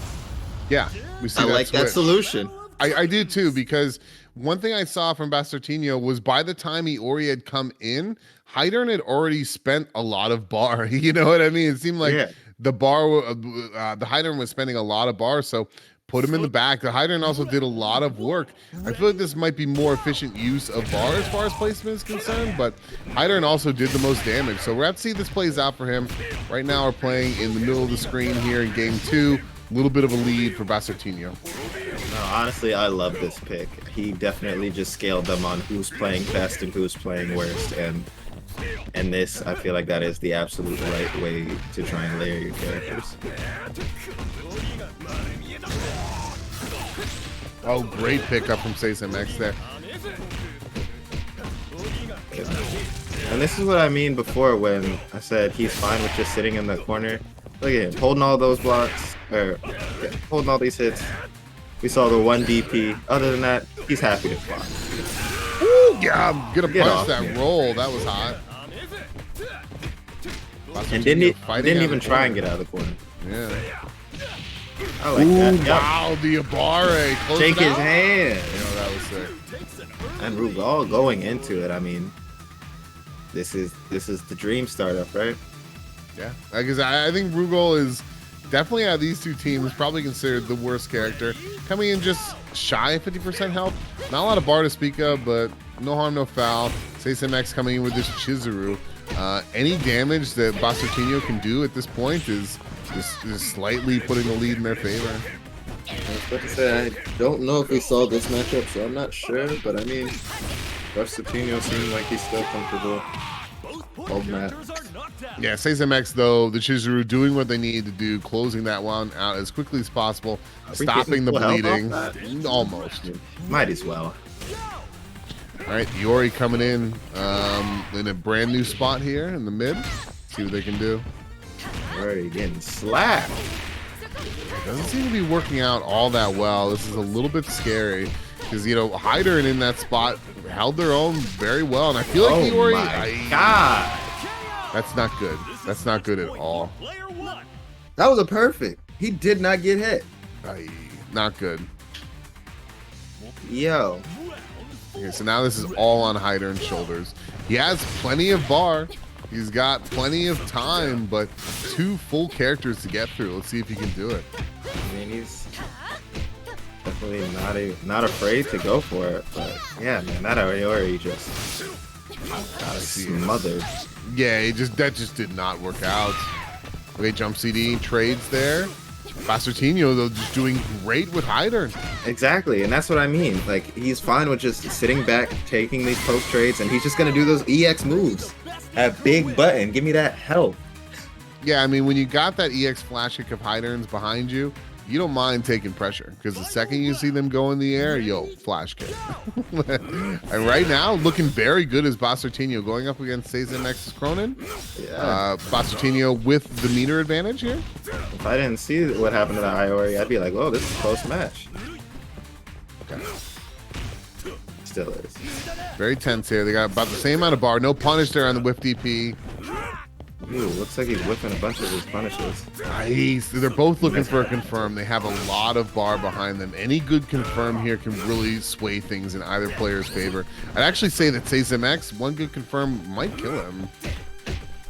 Yeah, we see I that like that switch. solution. I do too, because one thing I saw from Bastartino was by the time Iori had come in, Heidern had already spent a lot of bar. You know what I mean? It seemed like Yeah. the the Heidern was spending a lot of bar, so put him in the back. The Heidern also did a lot of work. I feel like this might be more efficient use of bar as far as placement is concerned, but Heidern also did the most damage. So we're going to see this plays out for him. Right now we're playing in the middle of the screen here in game 2. A little bit of a lead for Bastartino. No, honestly, I love this pick. He definitely just scaled them on who's playing best and who's playing worst, and this, I feel like that is the absolute right way to try and layer your characters. Oh, great pickup from SaceMX there. And this is what I mean before when I said he's fine with just sitting in the corner. Look at him, holding all those blocks, or holding all these hits. We saw the 1 DP. Other than that, he's happy to fly. Ooh, yeah, I'm gonna Get punch off that me. roll. That was hot. And didn't Fighting out even of the try and corner. get out of the corner. Yeah. I like Ooh, that. Yep. wow, the Abare. Close Shake it his out. hand. You know, that was sick. And Rugal going into it. I mean, this is the dream startup, right? Yeah, because I think Rugal is definitely out of these two teams probably considered the worst character. Coming in just shy of 50% health. Not a lot of bar to speak of, but no harm, no foul. SaceMX coming in with this Chizuru. Any damage that Bastartino can do at this point is slightly putting a lead in their favor. I was about to say, I don't know if we saw this matchup, so I'm not sure, but I mean, Bastartino seemed like he's still comfortable. Old Matt. Yeah, SaceMX though, the Chizuru doing what they need to do, closing that one out as quickly as possible, we stopping getting the full health bleeding. off Almost. Might as well. All right, Iori coming in a brand new spot here in the mid. See what they can do. Already getting slapped. Doesn't seem to be working out all that well. This is a little bit scary because, you know, Heidern in that spot held their own very well. And I feel like Oh Iori, my god. that's not good. That's not good at all. That was a perfect. He did not get hit. Not good. Yo. Okay, so now this is all on Heidern's shoulders. He has plenty of bar. He's got plenty of time, but 2 full characters to get through. Let's see if he can do it. I mean, he's definitely not afraid to go for it. But yeah, man, that Iori just got smothered. Yeah, that just did not work out. Okay, jump CD trades there. Bastartino though just doing great with Heidern. Exactly, and that's what I mean. Like, he's fine with just sitting back, taking these post trades, and he's just gonna do those EX moves. That big button, give me that health. Yeah, I mean, when you got that EX flash kick of Heidern's behind you, you don't mind taking pressure because the second you see them go in the air, yo, flash kick. And right now, looking very good as Bastartino going up against SaceMX's Cronin. Yeah. Bastartino with the meter advantage here. If I didn't see what happened to the Iori, I'd be like, "Oh, this is a close match." Okay. Still is. Very tense here. They got about the same amount of bar. No punish there on the whiff DP. Ooh, looks like he's whipping a bunch of his punishes. Nice. They're both looking for a confirm. They have a lot of bar behind them. Any good confirm here can really sway things in either player's favor. I'd actually say that SaceMX, one good confirm might kill him.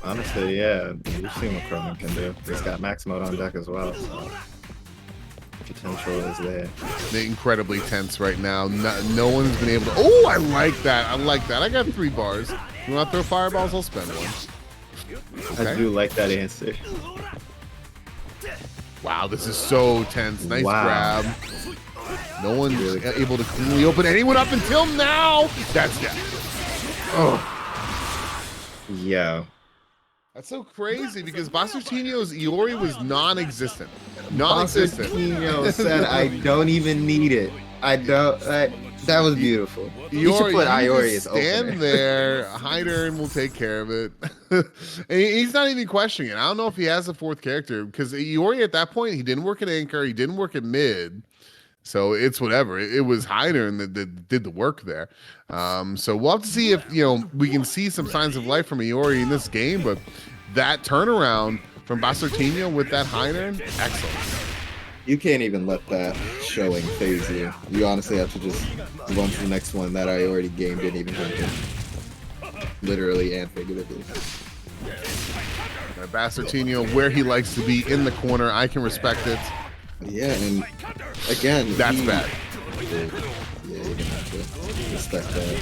Honestly, yeah. We've seen what Cronin can do. He's got max mode on deck as well, so potential is there. They're incredibly tense right now. No one's been able to. Oh, I like that. I like that. I got 3 bars. You want to throw fireballs? I'll spend one. I do like that answer. Wow, this is so tense. Nice Wow. grab. No one's able to cleanly open anyone up until now. That's death. Oh. Yeah. That's so crazy because Bastartino's Iori was non-existent. Non-existent. Bastartino said, "I don't even need it. I don't." That was beautiful. You should put Iori as stand opener. there. Heidern will take care of it. And he's not even questioning it. I don't know if he has a 4th character because Iori at that point, he didn't work at anchor. He didn't work at mid. So it's whatever. It was Heidern that did the work there. So we'll have to see if, you know, we can see some signs of life from Iori in this game. But that turnaround from Bastartino with that Heidern, excellent. You can't even let that showing phase you. You honestly have to just move on to the next one. That Iori game didn't even happen. Literally and figuratively. Bastartino, where he likes to be in the corner. I can respect it. Yeah, and again, That's bad. Yeah, you're gonna have to respect that.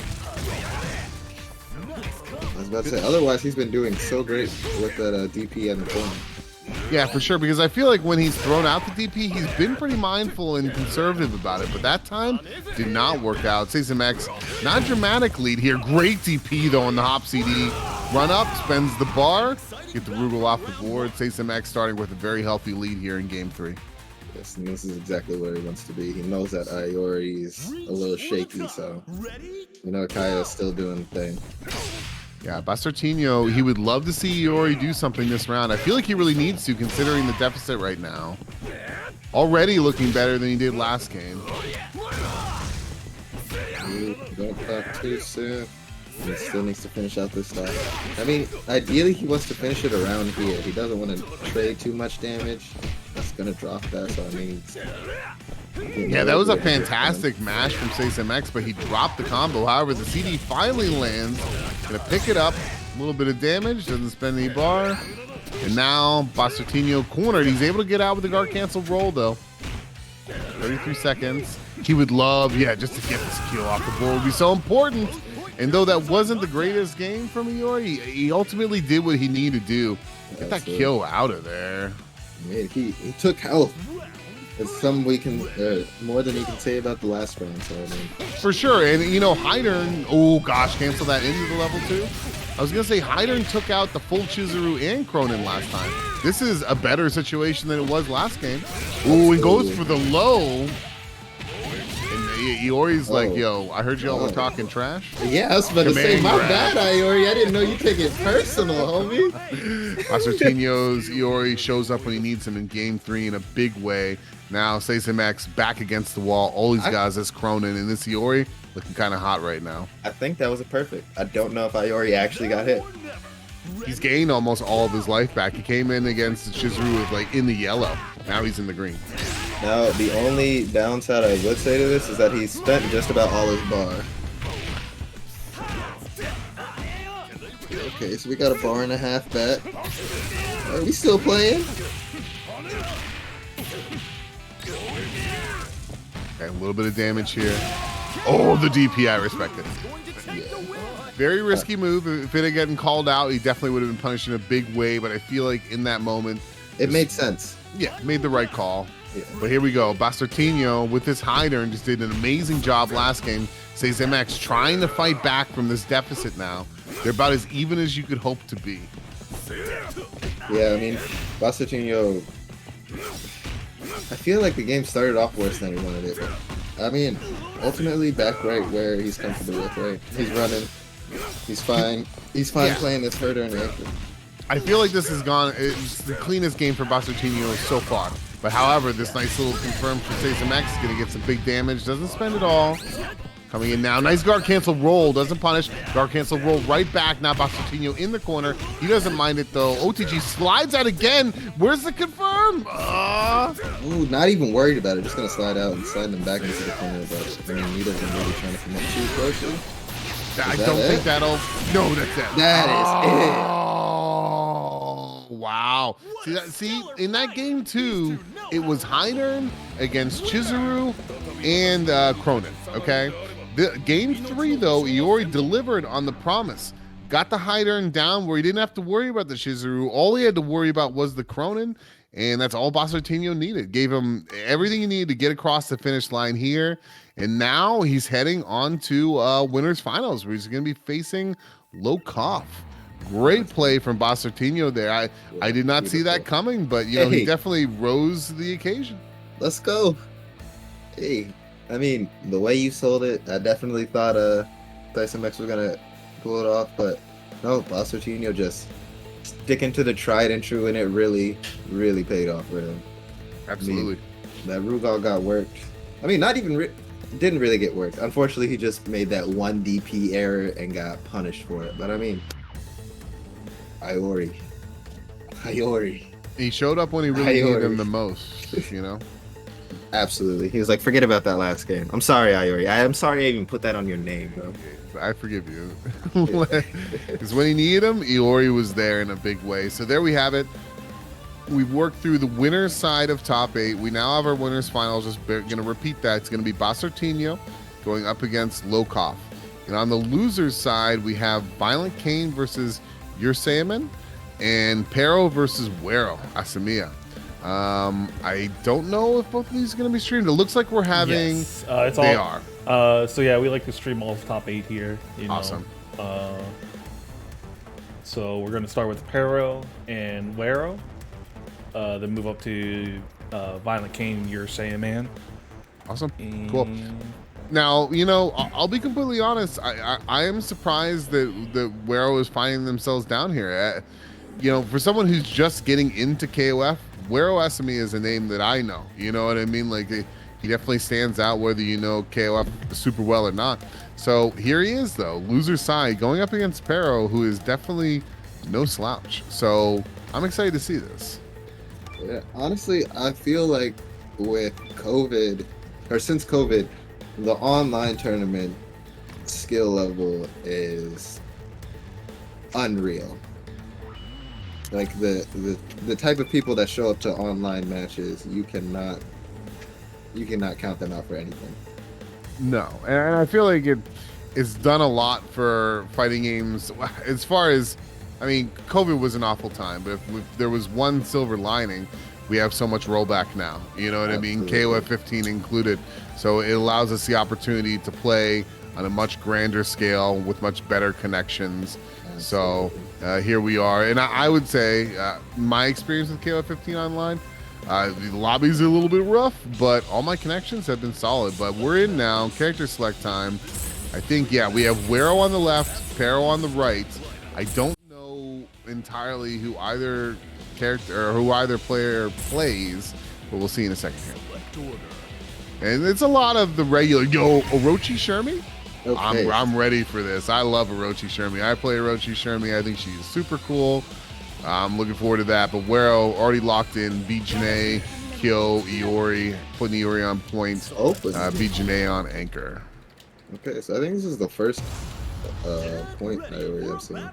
I was about to say, otherwise he's been doing so great with that DP in the corner. Yeah, for sure, because I feel like when he's thrown out the DP, he's been pretty mindful and conservative about it, but that time did not work out. Season X, not a dramatic lead here. Great DP, though, on the Hop CD. Run up, spends the bar, get the Rugal off the board. Season X starting with a very healthy lead here in Game 3. Yes, and this is exactly where he wants to be. He knows that Iori's a little shaky, so you know Kaya's still doing the thing. Yeah, Bastartino, he would love to see Iori do something this round. I feel like he really needs to, considering the deficit right now. Already looking better than he did last game. Don't talk too soon. He still needs to finish out this stuff. I mean, ideally he wants to finish it around here. He doesn't want to trade too much damage. That's gonna drop that, so I mean. Yeah, that was a fantastic mash from SaceMX, but he dropped the combo. However, the CD finally lands. Gonna pick it up. A little bit of damage, doesn't spend any bar. And now Bastartino cornered. He's able to get out with the guard cancel roll, though. 33 seconds. He would love, yeah, just to get this kill off the board would be so important. And though that wasn't the greatest game from Iori, he ultimately did what he needed to do. Get that kill out of there. Man, he took health. It's some we can more than you can say about the last round. So I mean, for sure, and you know, Hydern. Oh gosh, cancel that into the level 2. I was gonna say Hydern took out the full Chizuru and Cronin last time. This is a better situation than it was last game. Ooh, and goes for the low. And Iori's like, yo, I heard y'all were talking trash. Yeah, I was about to say, my bad, Iori. I didn't know you take it personal, homie. Bastartino's Iori shows up when he needs him in Game 3 in a big way. Now, SaceMX back against the wall. All these guys is Cronin, and this Iori looking kind of hot right now. I think that was a perfect. I don't know if Iori actually got hit. He's gained almost all of his life back. He came in against Chizuru with like in the yellow. Now he's in the green. Now, the only downside I would say to this is that he spent just about all his bar. Okay, so we got a bar and a half bet. Are we still playing? Okay, a little bit of damage here. Oh, the DP, I respect it. Yeah. Very risky move. If it had gotten called out, he definitely would have been punished in a big way, but I feel like in that moment... It made sense. Yeah, made the right call. Yeah. But here we go. Bastartino with this Hydern just did an amazing job last game. SaceMX trying to fight back from this deficit now. They're about as even as you could hope to be. Yeah, I mean, Bastartino... I feel like the game started off worse than he wanted it. I mean, ultimately back right where he's comfortable with, right? He's running. He's fine. He's fine playing this herder and actor. I feel like this has gone, it's the cleanest game for Bastartino so far. But however, this nice little confirm for SaceMX is going to get some big damage. Doesn't spend it all. Coming in now. Nice guard cancel roll. Doesn't punish. Guard cancel roll right back. Now Bastartino in the corner. He doesn't mind it though. OTG slides out again. Where's the confirm? Ooh, not even worried about it. Just going to slide out and slide them back into the corner. But I mean, he doesn't really trying to commit too closely. I don't think that'll... No, that's it. That is it. Oh, wow. See, in that game too, it was Hydern against Chizuru and Cronin, okay? Game 3, though, Iori delivered on the promise. Got the Hydern down where he didn't have to worry about the Chizuru. All he had to worry about was the Cronin, and that's all Bastartino needed. Gave him everything he needed to get across the finish line here. And now he's heading on to winners finals, where he's going to be facing Lokov. Great play from Bastartino there. I did not see that coming, but you know, he definitely rose to the occasion. Let's go. Hey, I mean, the way you sold it, I definitely thought SaceMX was going to pull it off, but no, Bastartino just sticking to the tried and true, and it really, really paid off for him. Absolutely. I mean, that Rugal got worked. I mean, not even... didn't really get worked. Unfortunately, he just made that one DP error and got punished for it. But I mean, Iori. He showed up when he really needed him the most, you know? Absolutely. He was like, forget about that last game. I'm sorry, Iori. I'm sorry I even put that on your name, bro. I forgive you. Because when he needed him, Iori was there in a big way. So there we have it. We've worked through the winner's side of top 8. We now have our winner's finals. Just going to repeat that. It's going to be Basartinho going up against Lokov. And on the loser's side, we have Violent Kane versus Yursayaman and Pero versus Wero Asamiya. I don't know if both of these are going to be streamed. It looks like we're having... Yes. They are. So yeah, we like to stream all of top 8 here. You know. Awesome. So we're going to start with Pero and Wero. Then move up to Violent Kane, You're Saying Man. Awesome. And... Cool. Now, you know, I'll be completely honest. I am surprised that Wero is finding themselves down here. You know, for someone who's just getting into KOF, Wero Asami is a name that I know. You know what I mean? Like, he definitely stands out whether you know KOF super well or not. So here he is, though, loser side, going up against Pero, who is definitely no slouch. So I'm excited to see this. Yeah, honestly, I feel like with COVID, or since COVID, the online tournament skill level is unreal. Like the type of people that show up to online matches, you cannot count them out for anything. No, and I feel like it's done a lot for fighting games. As far as, I mean, COVID was an awful time, but if there was one silver lining, we have so much rollback now. You know what Absolutely. I mean? KOF 15 included. So it allows us the opportunity to play on a much grander scale with much better connections. So here we are. And I would say my experience with KOF 15 online, the lobbies are a little bit rough, but all my connections have been solid. But we're in now, character select time. I think, yeah, we have Wero on the left, Pero on the right. I don't know entirely who either character or who either player plays, but we'll see in a second here. And it's a lot of the regular, Orochi Shermie? Okay. I'm ready for this. I love Orochi Shermie. I play Orochi Shermie. I think she's super cool. I'm looking forward to that. But Wero already locked in Bijane, Kyo, Iori, putting Iori on point. Open. Bijane on anchor. Okay, so I think this is the first point I already have seen.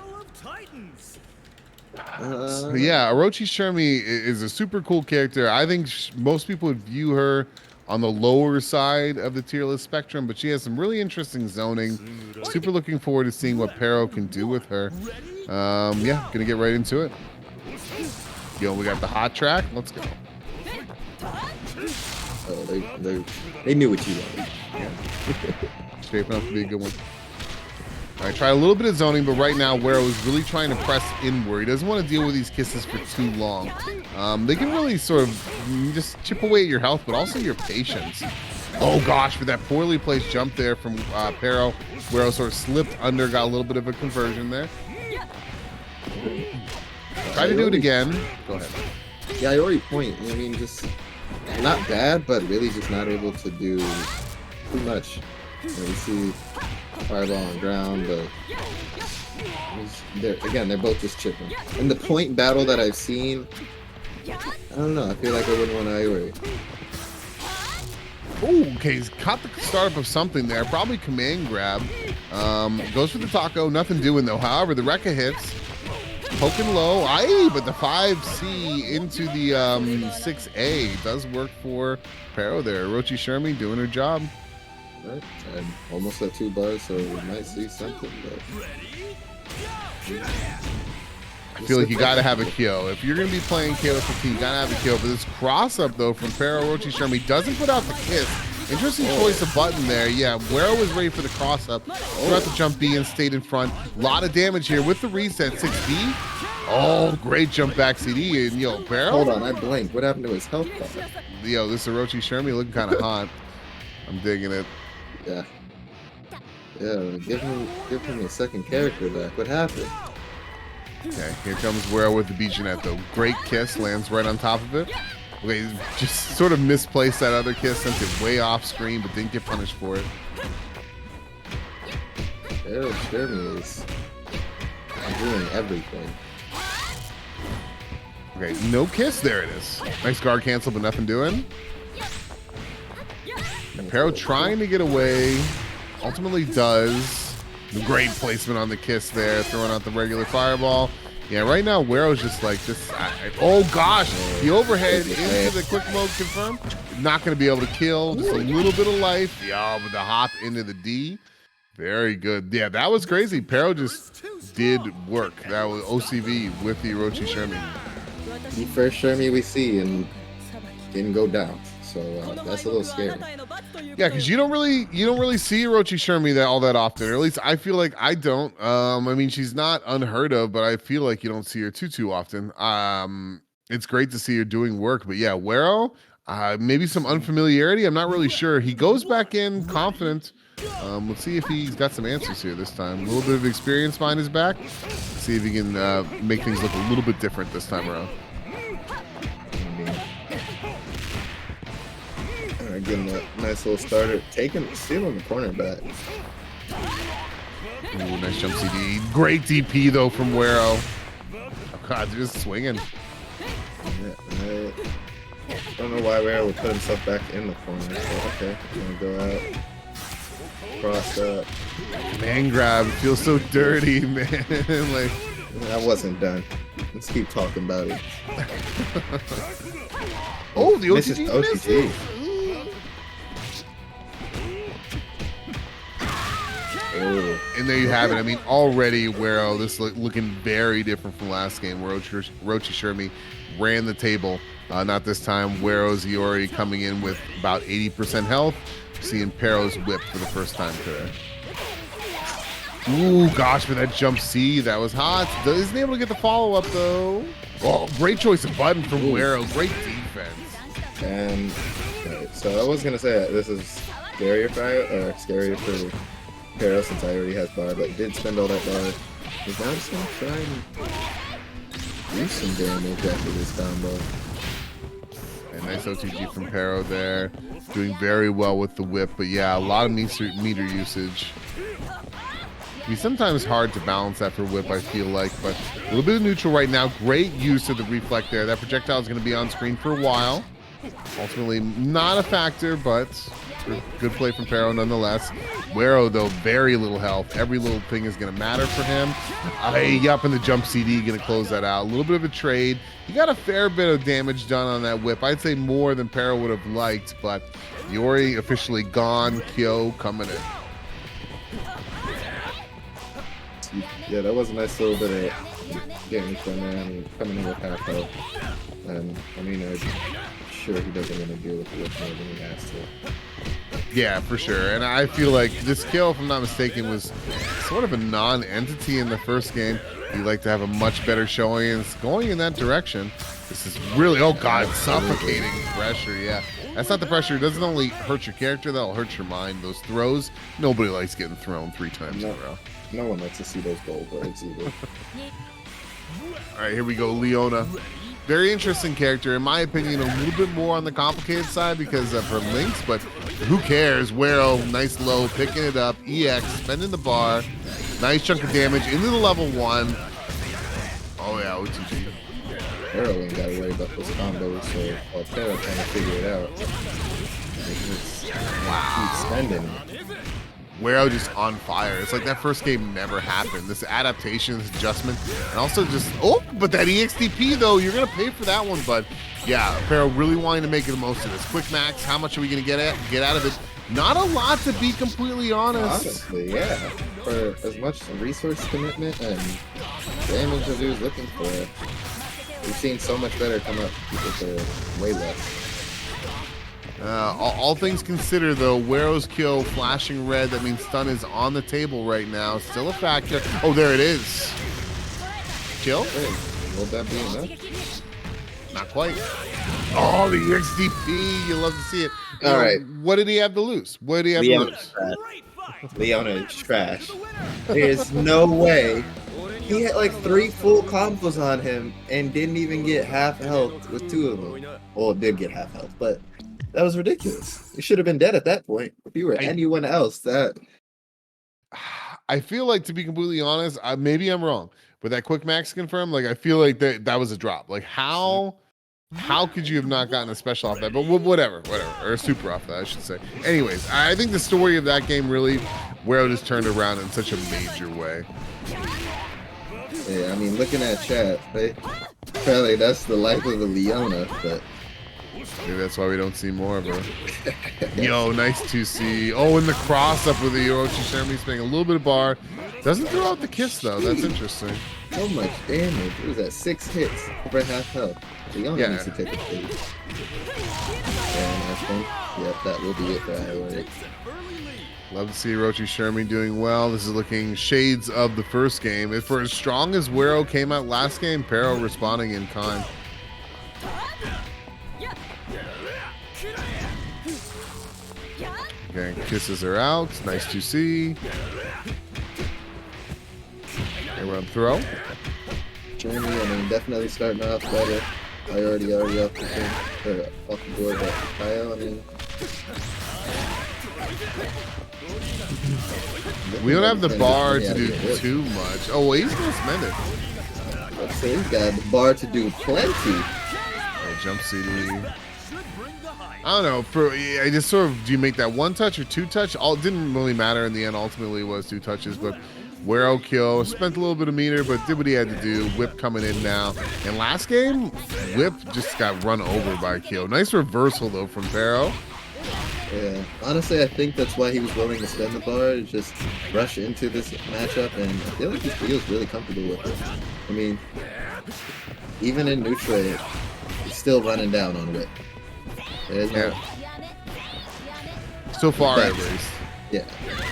Yeah, Orochi Shermie is a super cool character. I think most people would view her on the lower side of the tier list spectrum, but she has some really interesting zoning. Super looking forward to seeing what Pero can do with her. Yeah, gonna get right into it. We got the hot track. Let's go. Oh, they knew what you wanted. Shaping up to be a good one. All right, try a little bit of zoning, but right now Wero is really trying to press inward. He doesn't want to deal with these kisses for too long. They can really sort of just chip away at your health, but also your patience. Oh gosh, with that poorly placed jump there from Pero, Wero sort of slipped under, got a little bit of a conversion there. Try to do it again. Go ahead. Yeah, I already point. I mean, just not bad, but really just not able to do too much. You know, you see fireball on the ground, but they're both just chipping. In the point battle that I've seen, I don't know. I feel like I wouldn't want to Iori. Ooh, okay, he's caught the startup of something there. Probably command grab. Goes for the taco. Nothing doing though. However, the Rekka hits. Poking low. Aye, but the 5C into the 6A does work for Pero there. Orochi Shermie doing her job. Right? I'm almost at 2 bars, so we might see something. But I feel like you got to have a kill. If you're going to be playing KO 15, you got to have a kill. But this cross-up, though, from Pero Orochi Shermie doesn't put out the kiss. Interesting choice of button there. Yeah, Wero was ready for the cross-up. Threw out the jump B and stayed in front. A lot of damage here with the reset. 6B. Oh, great jump back CD. And, Pero. hold on, I blinked. What happened to his health bar? This Orochi Shermie looking kind of hot. I'm digging it. Yeah. Yeah, give him a second character back. What happened? Okay, here comes Wero with the Bijane, though. Great kiss, lands right on top of it. Okay, just sort of misplaced that other kiss, sent it way off screen, but didn't get punished for it. Jeremy is doing everything. Okay, no kiss. There it is. Nice guard cancel, but nothing doing. And Pero trying to get away. Ultimately does. Great placement on the kiss there. Throwing out the regular fireball. Yeah, right now, Wero's just like this. Oh, gosh. The overhead into the quick mode confirmed. Not going to be able to kill. Just a little bit of life. Yeah, with the hop into the D. Very good. Yeah, that was crazy. Pero just did work. That was OCV with the Orochi Shermie. The first Shermie we see and didn't go down. So that's a little scary. Yeah, because you don't really see Orochi Shermie all that often, or at least I feel like I don't. I mean, she's not unheard of, but I feel like you don't see her too often. It's great to see her doing work, but yeah, Wero, maybe some unfamiliarity. I'm not really sure. He goes back in confident. Let's see if he's got some answers here this time. A little bit of experience behind his back. Let's see if he can make things look a little bit different this time around. Getting a nice little starter, stealing the corner back. Ooh, nice jump CD. Great DP though from Wero. Oh God, they're just swinging. I don't know why Wero would put himself back in the corner. So, okay, I'm gonna go out. Cross up. Man grab. It feels so dirty, man. Like I wasn't done. Let's keep talking about it. Oh, the This is OTG. OTG. Oh. And there you have it. I mean, already Wero, this looking very different from last game where Orochi Shermie ran the table. Not this time. Wero's Iori coming in with about 80% health. Seeing Pero's whip for the first time today. Ooh, gosh, for that jump C, that was hot. Isn't able to get the follow-up, though. Oh, great choice of button from Wero. Great defense. And so I was going to say this is scarier for Pero since I already has bar, but did spend all that bar. He's now just going to try and do some damage after this combo. And nice OTG from Pero there. Doing very well with the whip, but yeah, a lot of meter usage. Be sometimes hard to balance that for whip, I feel like, but a little bit of neutral right now. Great use of the reflect there. That projectile is going to be on screen for a while. Ultimately, not a factor, but good play from Pero nonetheless. Wero, though, very little health. Every little thing is going to matter for him. Yup, and the jump CD going to close that out. A little bit of a trade. He got a fair bit of damage done on that whip. I'd say more than Pero would have liked, but Iori officially gone. Kyo coming in. Yeah, that was a nice little bit of getting from there and coming in with half health. And I mean, I'm sure he doesn't want to deal with it more than he has to. Yeah, for sure. And I feel like this kill, if I'm not mistaken, was sort of a non-entity in the first game. You'd like to have a much better showing, and it's going in that direction. This is really, oh God, suffocating pressure, yeah. That's not the pressure. It doesn't only hurt your character, that'll hurt your mind. Those throws, nobody likes getting thrown 3 times in a row. No one likes to see those gold birds either. All right, here we go, Leona. Very interesting character, in my opinion, a little bit more on the complicated side because of her links, but who cares? Wero, nice low, picking it up. EX, spending the bar. Nice chunk of damage into the level 1. Oh yeah, OTG. Pero ain't got to worry about those combos, so Pero trying to figure it out. Keep spending. Wero just on fire. It's like that first game never happened. This adaptation, this adjustment, and also just, but that EXDP though, you're gonna pay for that one. But yeah, Pero really wanting to make the most of this. Quick max, how much are we gonna get out of it? Not a lot, to be completely honest. Honestly, yeah. For as much resource commitment and damage as he was looking for, we've seen so much better come up with way less. All things considered, though, Wero's kill flashing red. That means stun is on the table right now. Still a factor. Oh, there it is. Kill? Hey, will that be enough? Not quite. Oh, the XDP. You love to see it. All right. What did he have to lose? What did he have to lose? Leona is trash. There's no way. He had like 3 full combos on him and didn't even get half health with 2 of them. Well, it did get half health, but that was ridiculous. You should have been dead at that point. If you were anyone else, that... I feel like, to be completely honest, maybe I'm wrong, but that quick max confirmed, like, I feel like that was a drop. Like, how How could you have not gotten a special off that? But whatever, or a super off that, I should say. Anyways, I think the story of that game really, where it has turned around in such a major way. Yeah, I mean, looking at chat, apparently that's the life of a Leona, but maybe that's why we don't see more of her. Yo, nice to see. Oh, and the cross up with the Orochi Shermie spinning a little bit of bar. Doesn't throw out the kiss though. That's interesting. So much damage. What was that? 6 hits for half health. Leona needs to take a page. And I think, yep, that will be it for Iori. Love to see Orochi Shermie doing well. This is looking shades of the first game. If for as strong as Wero came out last game, Pero responding in kind. Okay, kisses her out. Nice to see. Run throw. Jeremy, I mean, definitely starting off better. I already off the thing, or off the board, but Kyle, I mean. We don't have the bar to do too much. Oh, wait, he's gonna spend it. Let's say he's got the bar to do plenty. Oh, jump CD. I don't know. I just sort of, do you make that 1 touch or 2 touch? All didn't really matter in the end. Ultimately, it was 2 touches, but Wero kill, spent a little bit of meter, but did what he had to do. Whip coming in now. And last game, Whip just got run over by Kyo. Nice reversal though from Pero. Yeah, honestly, I think that's why he was willing to spend the bar, just rush into this matchup, and I feel like he feels really comfortable with it. I mean, even in neutral, he's still running down on Whip. Yeah. So far, at least. Yeah,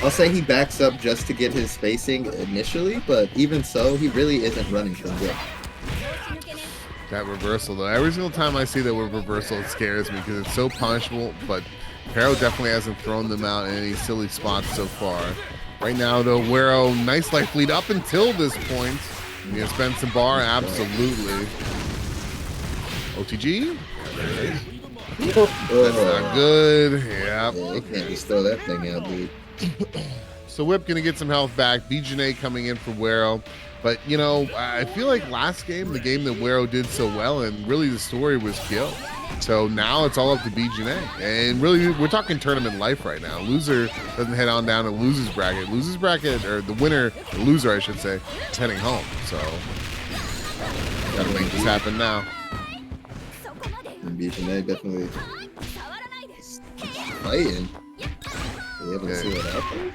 I'll say he backs up just to get his spacing initially, but even so, he really isn't running from Whip. That reversal though, every single time I see that reversal, it scares me because it's so punishable, but Pero definitely hasn't thrown them out in any silly spots so far. Right now though, Wero, nice life lead up until this point. You gonna spend some bar? Absolutely. OTG? That's not good. Yeah. You can't just throw that thing out, dude. So Whip gonna get some health back. BJNA coming in for Wero. But, you know, I feel like last game, the game that Wero did so well, and really the story was killed. So now it's all up to BJNA. And really, we're talking tournament life right now. Loser doesn't head on down to loser's bracket. Loser's bracket, or the winner, the loser, I should say, is heading home. So, gotta make this happen now. And BJNA definitely fighting. Be able to see it out there.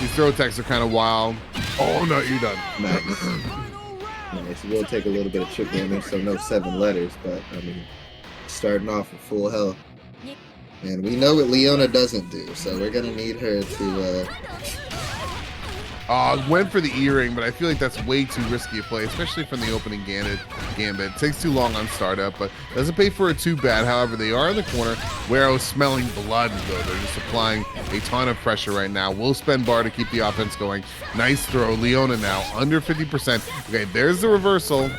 These throw attacks are kind of wild. Oh no, you're done. Nice. We'll take a little bit of chip damage, so no 7 letters, but I mean, starting off with full health. And we know what Leona doesn't do, so we're gonna need her to went for the earring, but I feel like that's way too risky a play, especially from the opening gambit. It takes too long on startup, but doesn't pay for it too bad. However, they are in the corner. Wero's smelling blood, though. They're just applying a ton of pressure right now. Will spend bar to keep the offense going. Nice throw. Leona now under 50%. Okay, there's the reversal.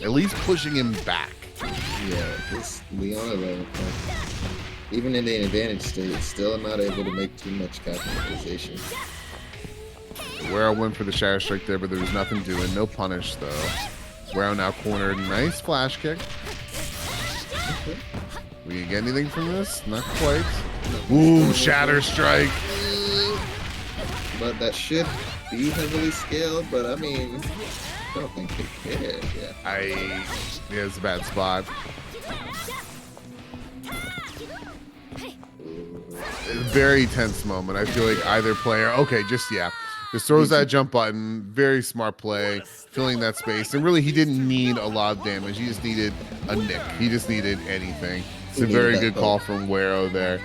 At least pushing him back. yeah, this Leona though, even in the advantage state, still not able to make too much capitalization. Wero went for the shatter strike there, but there was nothing doing. No punish, though. Wero now cornered. Nice flash kick. We can get anything from this? Not quite. Ooh, shatter strike. But that should be heavily scaled, but I mean, I don't think they care. Yeah. Yeah, it's a bad spot. Very tense moment. I feel like either player, okay, just throws that jump button. Very smart play, filling that space. And really, he didn't need a lot of damage. He just needed a nick. He just needed anything. It's a very good call from Wero there.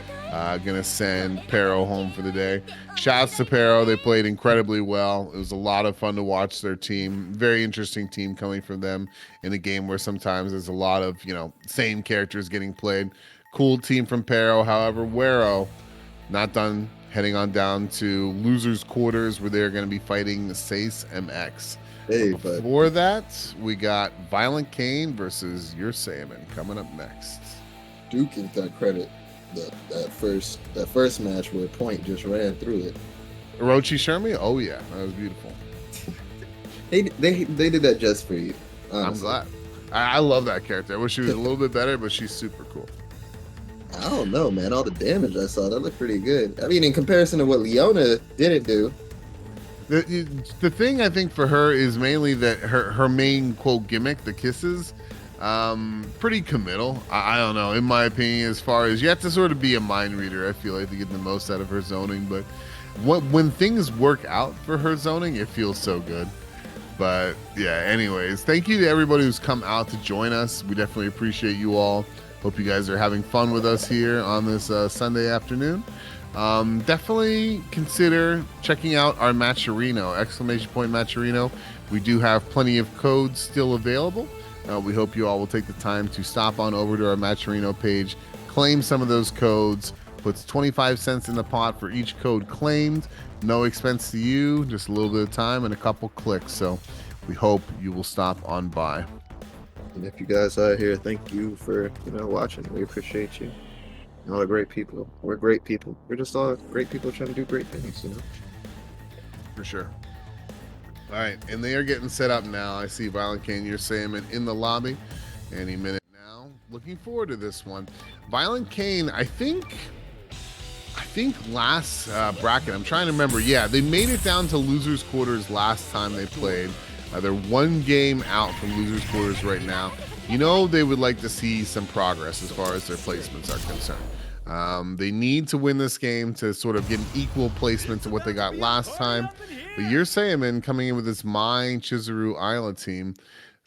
Gonna send Pero home for the day. Shouts to Pero. They played incredibly well. It was a lot of fun to watch their team. Very interesting team coming from them in a game where sometimes there's a lot of, same characters getting played. Cool team from Pero. However, Wero not done, heading on down to losers quarters where they're going to be fighting the Sace MX. Before that, we got Violent Kane versus Your Salmon coming up next. Duke got credit that first match where Point just ran through it. Orochi Shermie? Oh yeah, that was beautiful. They did that just for you. Honestly. I'm glad. I love that character. I wish she was a little bit better, but she's super cool. I don't know, man. All the damage I saw, that looked pretty good. I mean, in comparison to what Leona didn't do. The thing I think for her is mainly that her main quote gimmick, the kisses, pretty committal. I don't know, in my opinion, as far as you have to sort of be a mind reader, I feel like, to get the most out of her zoning. But when things work out for her zoning, it feels so good. But yeah, anyways, thank you to everybody who's come out to join us. We definitely appreciate you all. Hope you guys are having fun with us here on this Sunday afternoon. Definitely consider checking out our Matcherino, !Matcherino. We do have plenty of codes still available. We hope you all will take the time to stop on over to our Matcherino page, claim some of those codes. Puts 25 cents in the pot for each code claimed. No expense to you, just a little bit of time and a couple clicks. So we hope you will stop on by. And if you guys are here, thank you for watching. We appreciate you. All the great people. We're great people. We're just all great people trying to do great things, For sure. All right, and they are getting set up now. I see Violent Kane, you're saying, in the lobby any minute now. Looking forward to this one. Violent Kane, I think last bracket, I'm trying to remember. Yeah, they made it down to losers quarters last time they played. They're one game out from losers quarters right now. They would like to see some progress as far as their placements are concerned. They need to win this game to sort of get an equal placement to what they got last time. But you're saying, man, coming in with this Mai, Chizuru, Isla team,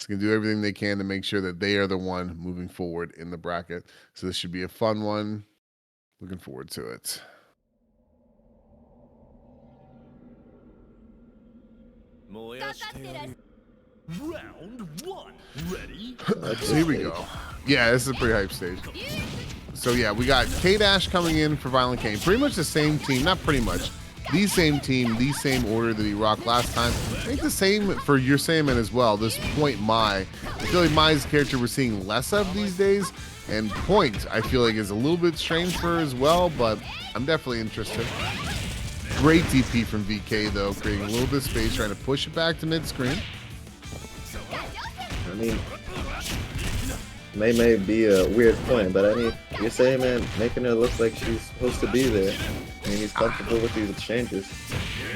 is going to do everything they can to make sure that they are the one moving forward in the bracket. So this should be a fun one. Looking forward to it. Round one. Ready? So here we go. Yeah, this is a pretty hype stage. So yeah, we got K-Dash coming in for Violent Kane. Pretty much the same team, not pretty much. The same team, the same order that he rocked last time. I think the same for your Saiyaman as well. This Point Mai. I feel like Mai's character we're seeing less of these days. And Point, I feel like, is a little bit strange for her as well, but I'm definitely interested. Great DP from VK, though, creating a little bit of space, trying to push it back to mid-screen. I mean, may be a weird point, but I mean, you're saying, man, making her look like she's supposed to be there. I mean, he's comfortable with these exchanges.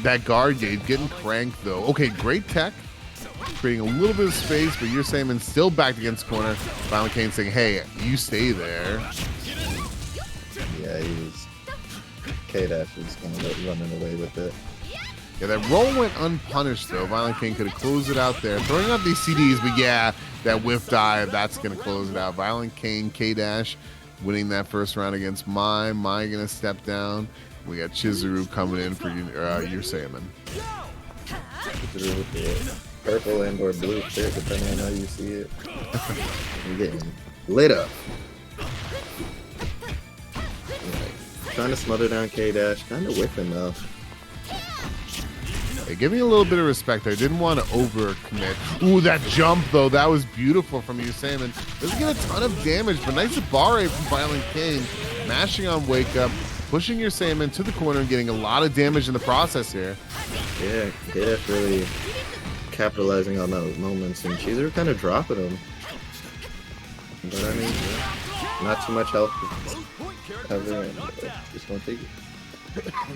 That guard gate getting cranked, though. Okay, great tech. Creating a little bit of space, but you're saying, man, still backed against corner. Violent Kane saying, hey, you stay there. Yeah, he's... K-Dash is kind of running away with it. Yeah, that roll went unpunished, though. Violent King could have closed it out there. Throwing out these CDs, but yeah, that whiff dive, that's going to close it out. Violent Kane, K-Dash winning that first round against Mai. Mai going to step down. We got Chizuru coming in for your Saiyaman. Chizuru with the purple and or blue fit, depending on how you see it. I'm getting lit up. Trying to smother down K-Dash, kind of whiffing though. Hey, give me a little bit of respect there. Didn't want to overcommit. Ooh, that jump though, that was beautiful from you, Salmon. Doesn't get a ton of damage, but nice Bare from Violent Kane, mashing on Wake Up, pushing your Salmon to the corner and getting a lot of damage in the process here. Yeah, K-Dash really capitalizing on those moments, and Chizuru kind of dropping him. But I mean, not too much health. Just gonna take it.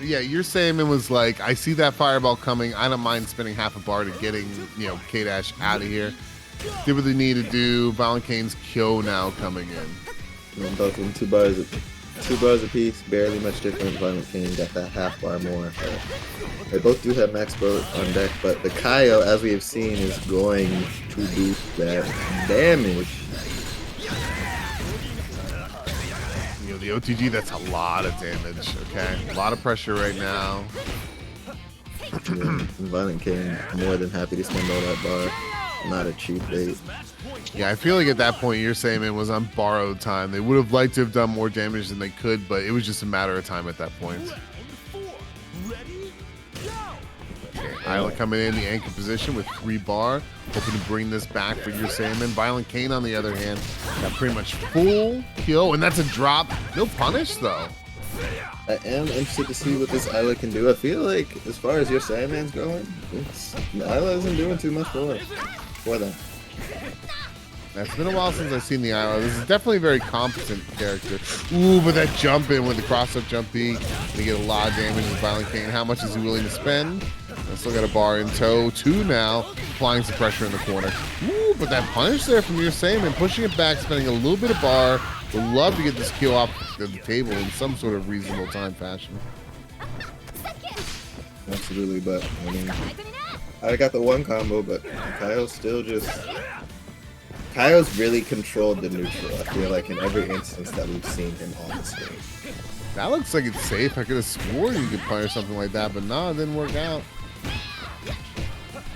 Yeah, your Saiyaman was like, I see that fireball coming. I don't mind spending half a bar to getting, K-Dash out of here. Did what they need to do. Violent Kane's Kyo now coming in. And both of them 2 bars apiece, barely much different. Violent Kane got that half bar more. They both do have max boat on deck, but the Kaio, as we have seen, is going to do that damage. The OTG, that's a lot of damage, okay? A lot of pressure right now. Yeah, Violent Kane, more than happy to spend all that bar. Not a cheap bait. Yeah, I feel like at that point, your Saiyaman was on borrowed time. They would have liked to have done more damage than they could, but it was just a matter of time at that point. Okay, Isla coming in the anchor position with 3 bar, hoping to bring this back for your Saiyaman. Violent Kane, on the other hand, got pretty much full kill, and that's a drop. No punish, though. I am interested to see what this Isla can do. I feel like, as far as your Saiyaman's going, Isla isn't doing too much for them. It's been a while since I've seen the ILO. This is definitely a very competent character. Ooh, but that jump in with the cross-up jump B, they get a lot of damage with Violent Kane. How much is he willing to spend? I still got a bar in tow. 2 now, applying some pressure in the corner. Ooh, but that punish there from your same and pushing it back, spending a little bit of bar. Would love to get this kill off the table in some sort of reasonable time fashion. Absolutely, but I mean, I got the one combo, but Kaio's really controlled the neutral. I feel like in every instance that we've seen him on the screen. That looks like it's safe. I could have sworn you could punish something like that, but no, it didn't work out.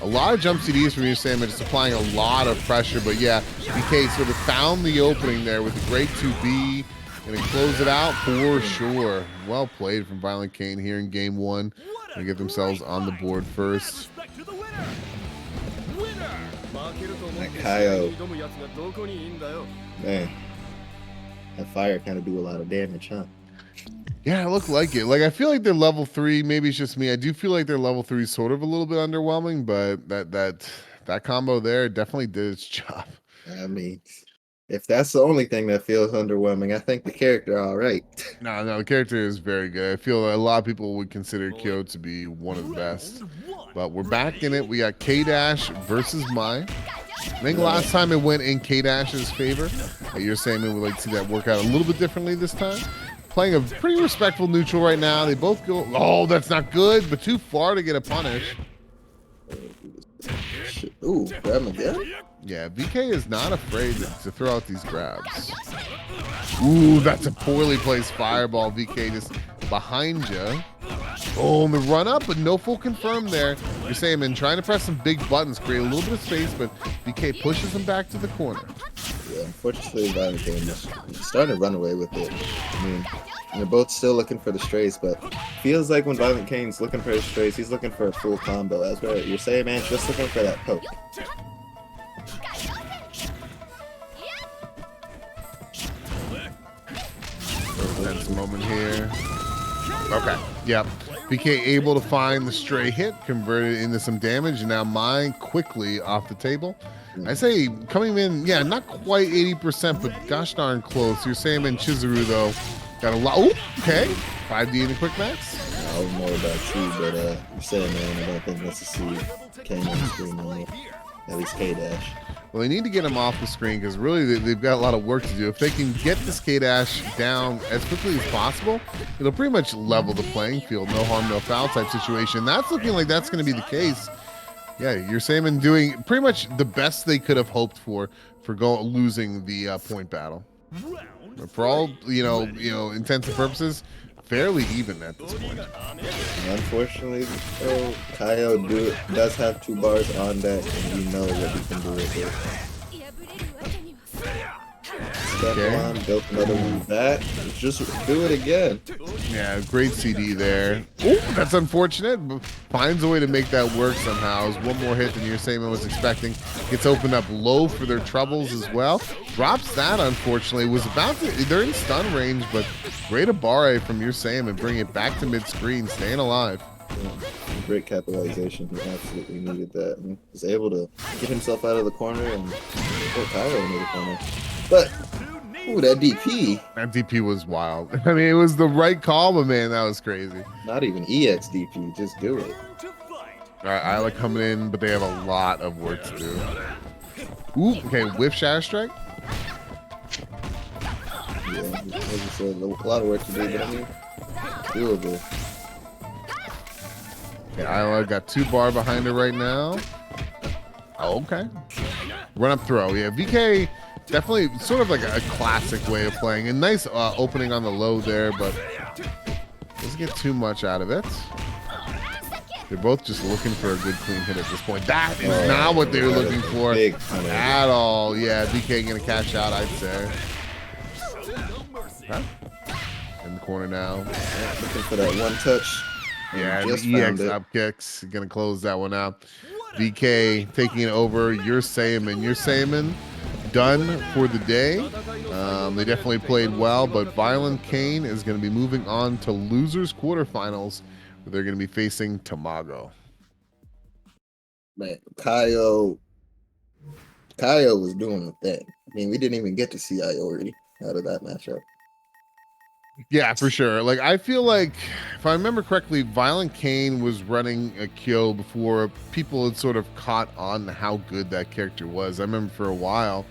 A lot of jump CDs from you, Sam, just applying a lot of pressure. But yeah, BK sort of found the opening there with the great 2B and then close it out for sure. Well played from Violent Kane here in game 1. They get themselves on the board first. That Kaio, man, that fire kind of do a lot of damage, huh? Yeah, it looked like it. Like, I feel like they're level 3. Maybe it's just me. I do feel like their level 3 is sort of a little bit underwhelming, but that combo there definitely did its job. I mean, if that's the only thing that feels underwhelming, I think the character all right. No, the character is very good. I feel a lot of people would consider Kyo to be one of the best. But we're back in it. We got K-Dash versus Mai. I think last time it went in K-Dash's favor. You're saying we would like to see that work out a little bit differently this time. Playing a pretty respectful neutral right now. They both go, oh, that's not good, but too far to get a punish. Ooh, grab him again? Yeah, VK is not afraid to throw out these grabs. Ooh, that's a poorly placed fireball. VK just behind you. Boom, the run up, but no full confirm there. You're saying, man, trying to press some big buttons, create a little bit of space, but VK pushes him back to the corner. Yeah, unfortunately, Violent Kane is starting to run away with it. I mean, they're both still looking for the strays, but feels like when Violent Kane's looking for his strays, he's looking for a full combo. As well, you're saying, man, just looking for that poke. Tense moment here. Okay, yep. BK able to find the stray hit, converted into some damage, and now mine quickly off the table. I say coming in, yeah, not quite 80%, but gosh darn close. You're saying in Chizuru, though, got a lot. Ooh, okay, 5D in the quick max. I don't know about you, but you're saying, man, I don't think that's a C. Kane on the screen no more. At least K-Dash. Well, they need to get him off the screen because really they've got a lot of work to do. If they can get this K-Dash down as quickly as possible, it'll pretty much level the playing field. No harm, no foul type situation. That's looking like that's going to be the case. Yeah, you're saying doing pretty much the best they could have hoped for losing the point battle. For all intents and purposes, fairly even at this point. Unfortunately, though, Kaio does have 2 bars on that, and you know what he can do with it. Step on, built another move back. Just do it again. Yeah, great CD there. Ooh, that's unfortunate, but finds a way to make that work somehow. It's one more hit than Yurseiman was expecting. Gets opened up low for their troubles as well. Drops that, unfortunately. Was about to, they're in stun range, but great Abare from Yurseiman, bringing it back to mid-screen, staying alive. Yeah, great capitalization. He absolutely needed that. And was able to get himself out of the corner and put Kaio into the corner. But, ooh, that DP. That DP was wild. I mean, it was the right call, but man, that was crazy. Not even EX DP, just do it. All right, Isla coming in, but they have a lot of work to do. Ooh, okay, whiff Shatter Strike. Yeah, as you said, a lot of work to do, but I mean, doable. Okay, Isla got 2 bar behind her right now. Oh, okay. Run up throw. Yeah, VK definitely sort of like a classic way of playing. A nice opening on the low there, but doesn't get too much out of it. They're both just looking for a good clean hit at this point. That is not what they were looking for at all. Yeah, VK gonna cash out, I'd say. Huh? In the corner now. Yeah, looking for that one touch. Yeah, the EX up kicks. Gonna close that one out. VK taking it over. Yurseiman done for the day. They definitely played well, but Violent Kane is going to be moving on to losers quarterfinals, where they're going to be facing Tamago. Man, Kaio Kyle was doing a thing. I mean, we didn't even get to see Iori out of that matchup. Yeah, for sure. Like, I feel like, if I remember correctly, Violent Kane was running a Kyo before people had sort of caught on how good that character was. I remember for a while,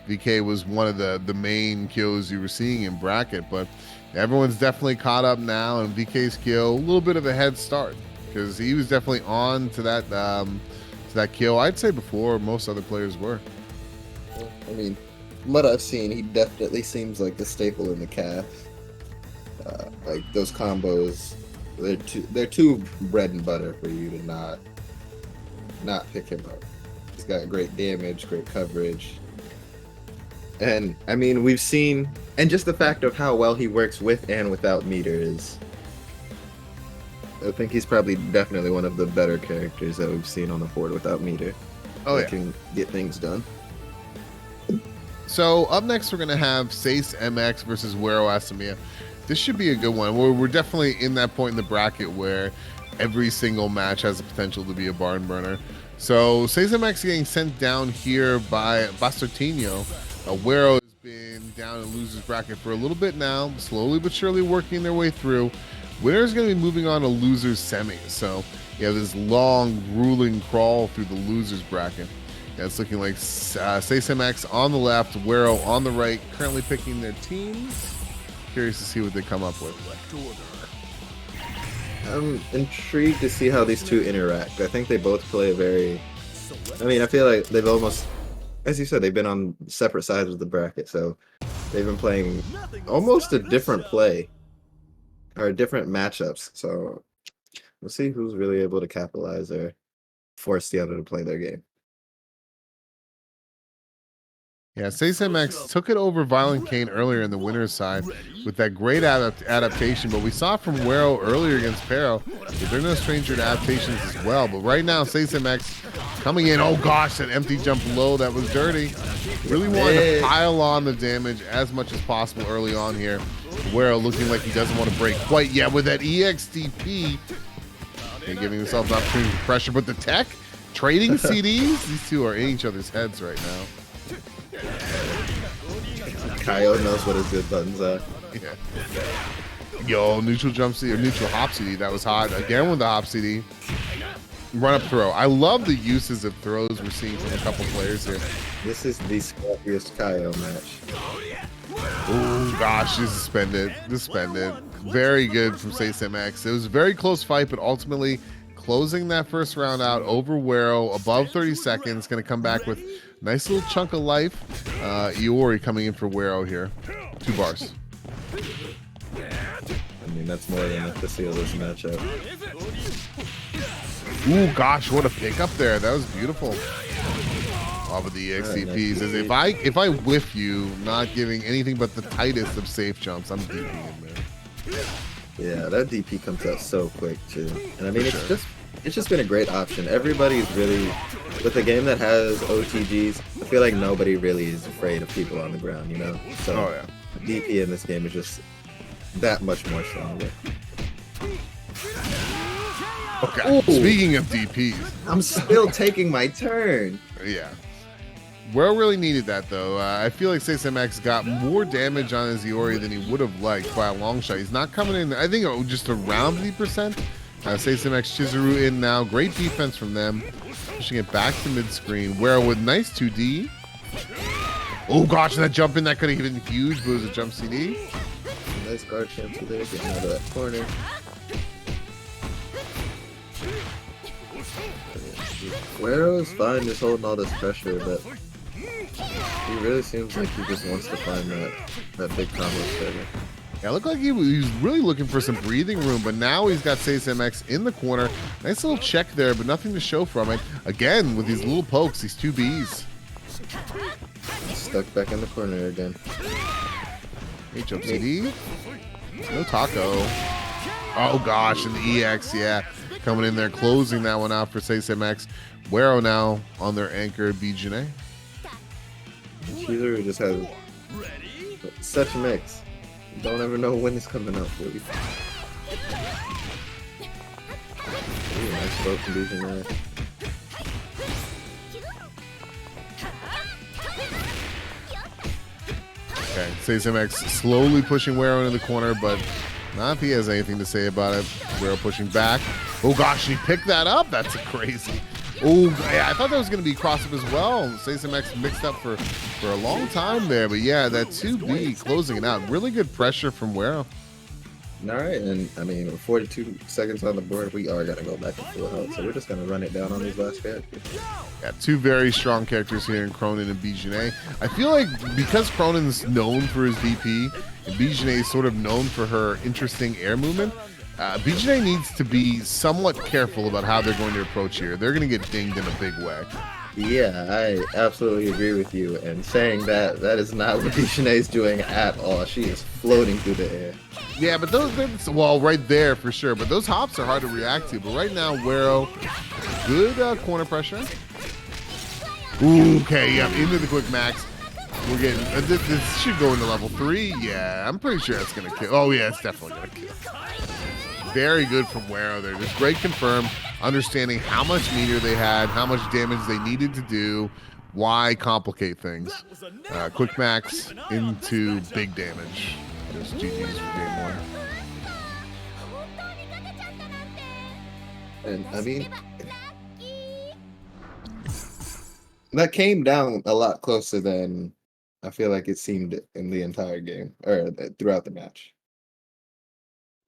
VK was one of the main Kyos you were seeing in bracket, but everyone's definitely caught up now, and VK's Kyo, a little bit of a head start, because he was definitely on to that Kyo, I'd say, before most other players were. I mean, from what I've seen, he definitely seems like the staple in the cast. Like those combos, they're too bread and butter for you to not pick him up. He's got great damage, great coverage, and I mean we've seen, and just the fact of how well he works with and without meter is. I think he's probably definitely one of the better characters that we've seen on the board without meter. Oh that yeah, can get things done. So up next, we're gonna have Sace MX versus Wero Asamiya. This should be a good one. We're definitely in that point in the bracket where every single match has the potential to be a barn burner. So Sace MX getting sent down here by Bastartino. Wero has been down in losers bracket for a little bit now, slowly but surely working their way through. Winner's going to be moving on to losers semi. So you have this long, grueling crawl through the losers bracket. Yeah, it's looking like Sace MX on the left, Wero on the right, currently picking their teams. Curious to see what they come up with. I'm intrigued to see how these two interact. I think they both play I mean, I feel like they've almost, as you said, they've been on separate sides of the bracket, so they've been playing almost a different play, or different matchups. So we'll see who's really able to capitalize or force the other to play their game. Yeah, Sace MX took it over Violent Kane earlier in the winner's side with that great adaptation, but we saw from Wero earlier against Pero that they're no stranger to adaptations as well. But right now, Sace MX coming in, oh gosh, that empty jump low, that was dirty. Really wanted to pile on the damage as much as possible early on here. Wero looking like he doesn't want to break quite yet with that EXDP. They're giving themselves an opportunity for pressure, but the tech, trading CDs, these two are in each other's heads right now. Kyle knows what his good buttons are. Yeah. Yo, neutral jump CD or neutral hop CD. That was hot. Again with the hop CD. Run up throw. I love the uses of throws we're seeing from a couple players here. This is the scrappiest Kyle match. Oh gosh, suspended. Very good from Sace MX. It was a very close fight, but ultimately closing that first round out over Wero, above 30 seconds. Going to come back with nice little chunk of life. Iori coming in for Wero here. 2 bars. I mean, that's more than enough to seal this matchup. Ooh, gosh, what a pickup there. That was beautiful. Off of the EXCPs. As if I whiff you, not giving anything but the tightest of safe jumps, I'm DPing in there. Yeah, that DP comes out so quick too. And I mean, it's just been a great option. Everybody's really, with a game that has OTGs, I feel like nobody really is afraid of people on the ground, you know? So DP in this game is just that much more stronger. Okay, ooh. Speaking of DPs. I'm still taking my turn. Yeah. Wero really needed that, though. I feel like Sace MX got more damage on his Iori than he would have liked by a long shot. He's not coming in, I think, just around 50%. Sace MX Chizuru in now. Great defense from them. Pushing it back to mid-screen. Wero with nice 2D. Oh, gosh, that jump in, that could have been huge, but it was a jump CD. Nice guard cancel there, getting out of that corner. Wero's fine just holding all this pressure, but he really seems like he just wants to find that big combo starter. Yeah, it looked like he was really looking for some breathing room, but now he's got Sace MX in the corner. Nice little check there, but nothing to show from it. Again, with these little pokes, these 2 Bs. Stuck back in the corner again. Hey, jump CD. No taco. Oh, gosh, and the EX, yeah. Coming in there, closing that one out for Sace MX. Wero now on their anchor, Bijane. Chizuru just has such a mix. You don't ever know when it's coming out for you. Ooh, nice throw from Bijane. Okay, SaceMX slowly pushing Wero into the corner, but not if he has anything to say about it. Wero pushing back. Oh gosh, he picked that up. That's crazy. Oh, yeah, I thought that was going to be cross up as well. SaceMX mixed up for a long time there, but yeah, that 2B closing it out. Really good pressure from Wero. All right, and I mean, with 42 seconds on the board, we are going to go back to full health, so we're just going to run it down on these last characters. Yeah, two very strong characters here in Cronin and Bijane. I feel like because Cronin's known for his DP, and Bijane is sort of known for her interesting air movement, Bijane needs to be somewhat careful about how they're going to approach here. They're going to get dinged in a big way. Yeah, I absolutely agree with you, and saying that is not what Bijane is doing at all. She is floating through the air. Yeah, but those, well, right there for sure. But those hops are hard to react to. But right now, Wero, good corner pressure. Ooh, okay, yeah, into the quick max. We're getting, this should go into level 3. Yeah, I'm pretty sure that's going to kill. Oh, yeah, it's definitely going to kill. Very good from Wero there. Just great confirm, understanding how much meter they had, how much damage they needed to do, why complicate things. Quick max into big damage. Just GG's for game 1. And I mean, that came down a lot closer than I feel like it seemed in the entire game, or throughout the match.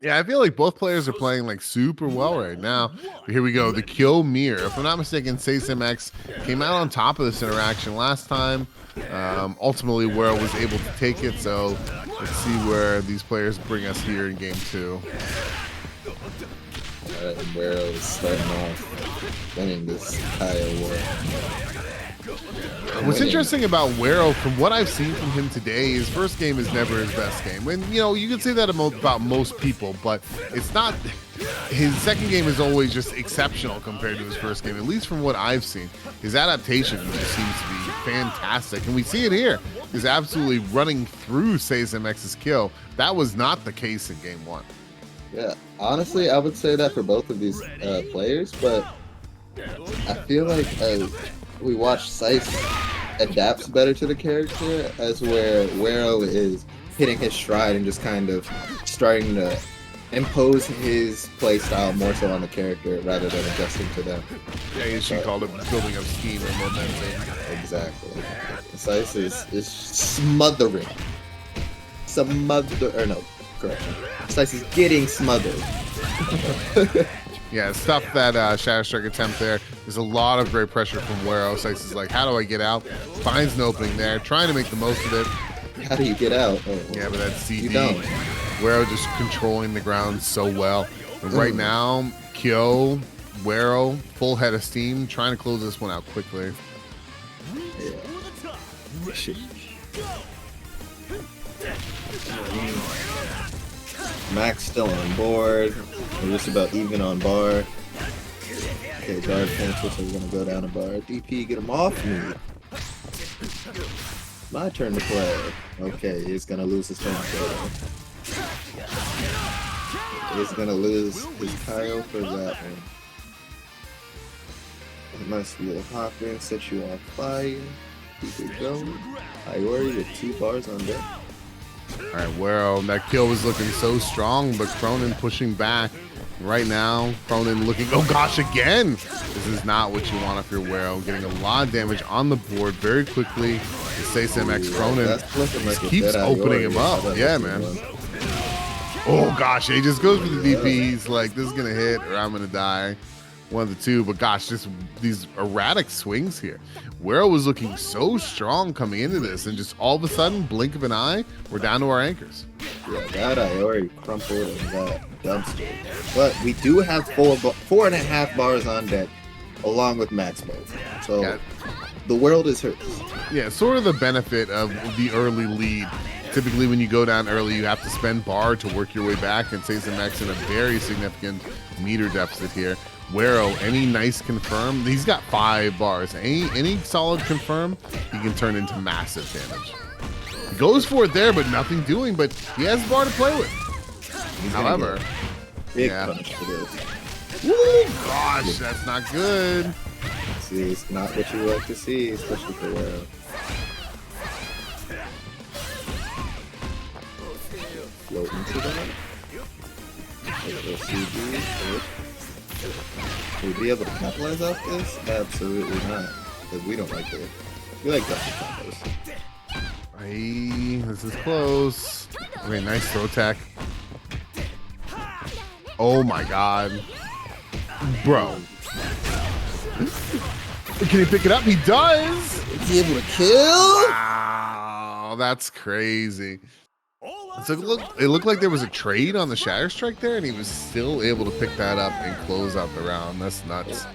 Yeah, I feel like both players are playing like super well right now. But here we go, the kill mirror. If I'm not mistaken, SaceMX came out on top of this interaction last time. Ultimately, Wero was able to take it, so let's see where these players bring us here in game 2. Wero is starting off winning this Kyle war. What's interesting about Wero, from what I've seen from him today, his first game is never his best game. And, you know, you can say that about most people, but it's not. His second game is always just exceptional compared to his first game, at least from what I've seen. His adaptation just seems to be fantastic. And we see it here. He's absolutely running through SaceMX's kill. That was not the case in game 1. Yeah, honestly, I would say that for both of these players, but I feel like we watch Sice adapts better to the character, as where Wero is hitting his stride and just kind of starting to impose his play style more so on the character rather than adjusting to them. Yeah, I guess you called it building up scheme and momentum. Exactly. Sice is smothering. Correction. Sice is getting smothered. Yeah, stuff that Shadow Strike attempt there. There's a lot of great pressure from Wero. Sice is like, how do I get out? Finds an opening there, trying to make the most of it. How do you get out? Yeah, but that CD. You don't. Wero just controlling the ground so well. And right now, Kyo, Wero, full head of steam, trying to close this one out quickly. Yeah. Max still on board. We're just about even on bar. Okay, guard cancel, so we're gonna go down a bar. DP, get him off me. My turn to play. Okay, he's gonna lose his turn to play. He's gonna lose his Kyle for that one. It must be a hop in, set you on fire. Keep it going. Iori with 2 bars on deck. All right, Wero, that kill was looking so strong, but Cronin pushing back. Right now, Cronin looking, oh gosh, again! This is not what you want if you're Wero. Getting a lot of damage on the board very quickly. The SaceMX Cronin just keeps opening him up. Yeah, man. Oh gosh, he just goes for the DP. He's like, this is gonna hit or I'm gonna die. One of the two, but gosh, just these erratic swings here. Wero was looking so strong coming into this, and just all of a sudden, blink of an eye, we're down to our anchors. Yeah, that I already crumpled in that dumpster. But we do have 4.5 bars on deck, along with max mode. So yeah. The world is hers. Yeah, sort of the benefit of the early lead. Typically, when you go down early, you have to spend bar to work your way back, and SaceMX in a very significant meter deficit here. Wero, any nice confirm? He's got 5 bars. Any solid confirm, he can turn into massive damage. He goes for it there, but nothing doing. But he has bar to play with. However, big yeah. punch for this. Woo, gosh, that's not good. See, it's not what you like to see, especially for Wero. go into that. Will we be able to capitalize off this? Absolutely not. Because we don't like it. We like double combos. Hey, this is close. Okay, nice throw attack. Oh my god. Bro. Can he pick it up? He does! Is he able to kill? Wow, that's crazy. So it looked like there was a trade on the Shatter Strike there, and he was still able to pick that up and close out the round. That's nuts.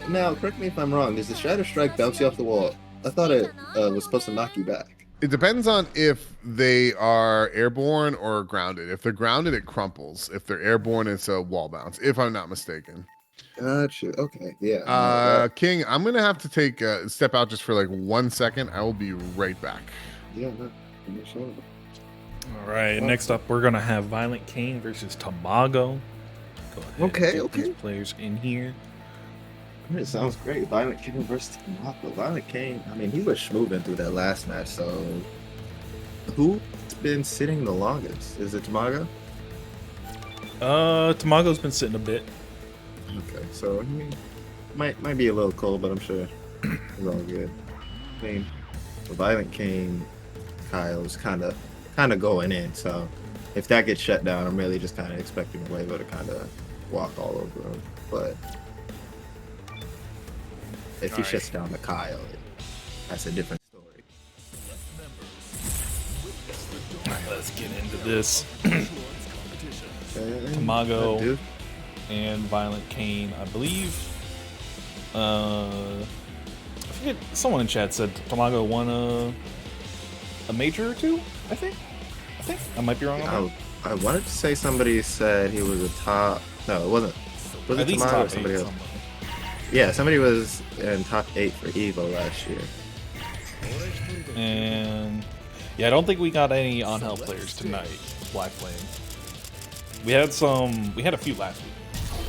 Now, correct me if I'm wrong. Does the Shatter Strike bounce you off the wall? I thought it was supposed to knock you back. It depends on if they are airborne or grounded. If they're grounded, it crumples. If they're airborne, it's a wall bounce, if I'm not mistaken. Gotcha. Okay. Yeah. King, I'm going to have to take a step out just for like 1 second. I will be right back. Yeah. No, sure. All right, next up, we're going to have Violent Kane versus Tamago. Go ahead. Okay. These players in here. It sounds great. Violent Kane versus Tamago. Violent Kane, I mean, he was schmoving through that last match, so who's been sitting the longest? Is it Tamago? Tamago's been sitting a bit. Okay, so he might be a little cold, but I'm sure it's all good. I mean, the Violent Kane Kyle's kind of going in, so if that gets shut down, I'm really just kind of expecting Huevo to kind of walk all over him, but if he shuts down the Kyle, that's a different story. Alright, let's get into this. Tamago and Violent Kane, I believe. I forget, someone in chat said Tamago won a major or two, I think. I might be wrong on that. I wanted to say somebody said he was a top. No, it wasn't. Was At it least Tamago top or somebody 8 else? somewhere. Yeah, somebody was in top 8 for Evo last year. And yeah, I don't think we got any on-hell players tonight. Black Flame. We had a few last week,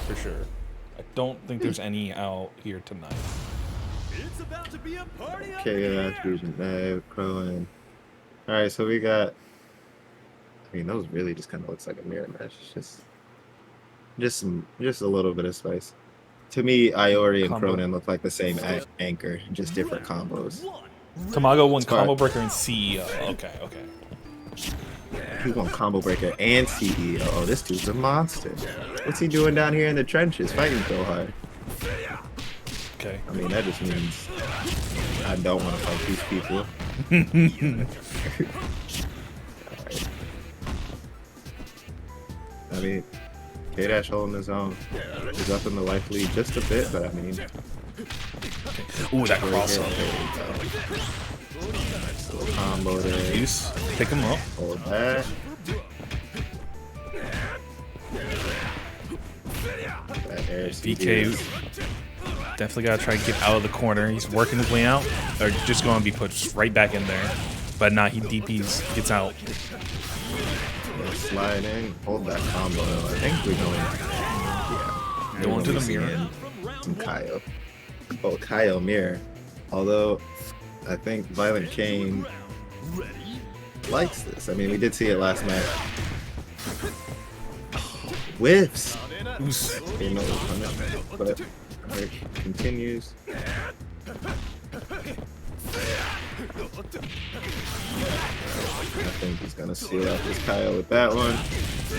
for sure. I don't think there's any out here tonight. It's about to be a party up Okay, in yeah, here. Fusion, Crow, and alright, so we got. I mean, those really just kind of looks like a mirror match. It's just a little bit of spice. To me, Iori and Combo. Cronin look like the same anchor, just different combos. Tamago won Sorry. Combo Breaker and CEO. Okay. He's on Combo Breaker and CEO. Oh, this dude's a monster. What's he doing down here in the trenches, fighting so hard? Okay. I mean, that just means I don't want to fight these people. Alright. I mean, K-Dash holding his own. He's up in the life lead just a bit, but I mean... Ooh, that Right cross here, up. there we go. Nice little combo there. Use. Pick him up. Hold that. That air BK definitely gotta try to get out of the corner. He's working his way out, or just gonna be put right back in there. But nah, he DPs, gets out. slide in, hold that combo. I think we're going. Yeah. Going to the We're mirror. seeing some Kaio. Oh, Kaio mirror. Although, I think Violent Kane likes this. I mean, we did see it last night. Whiffs. Oops. You know what's coming. But alright, continues. I think he's gonna seal out this Kaio with that one. He's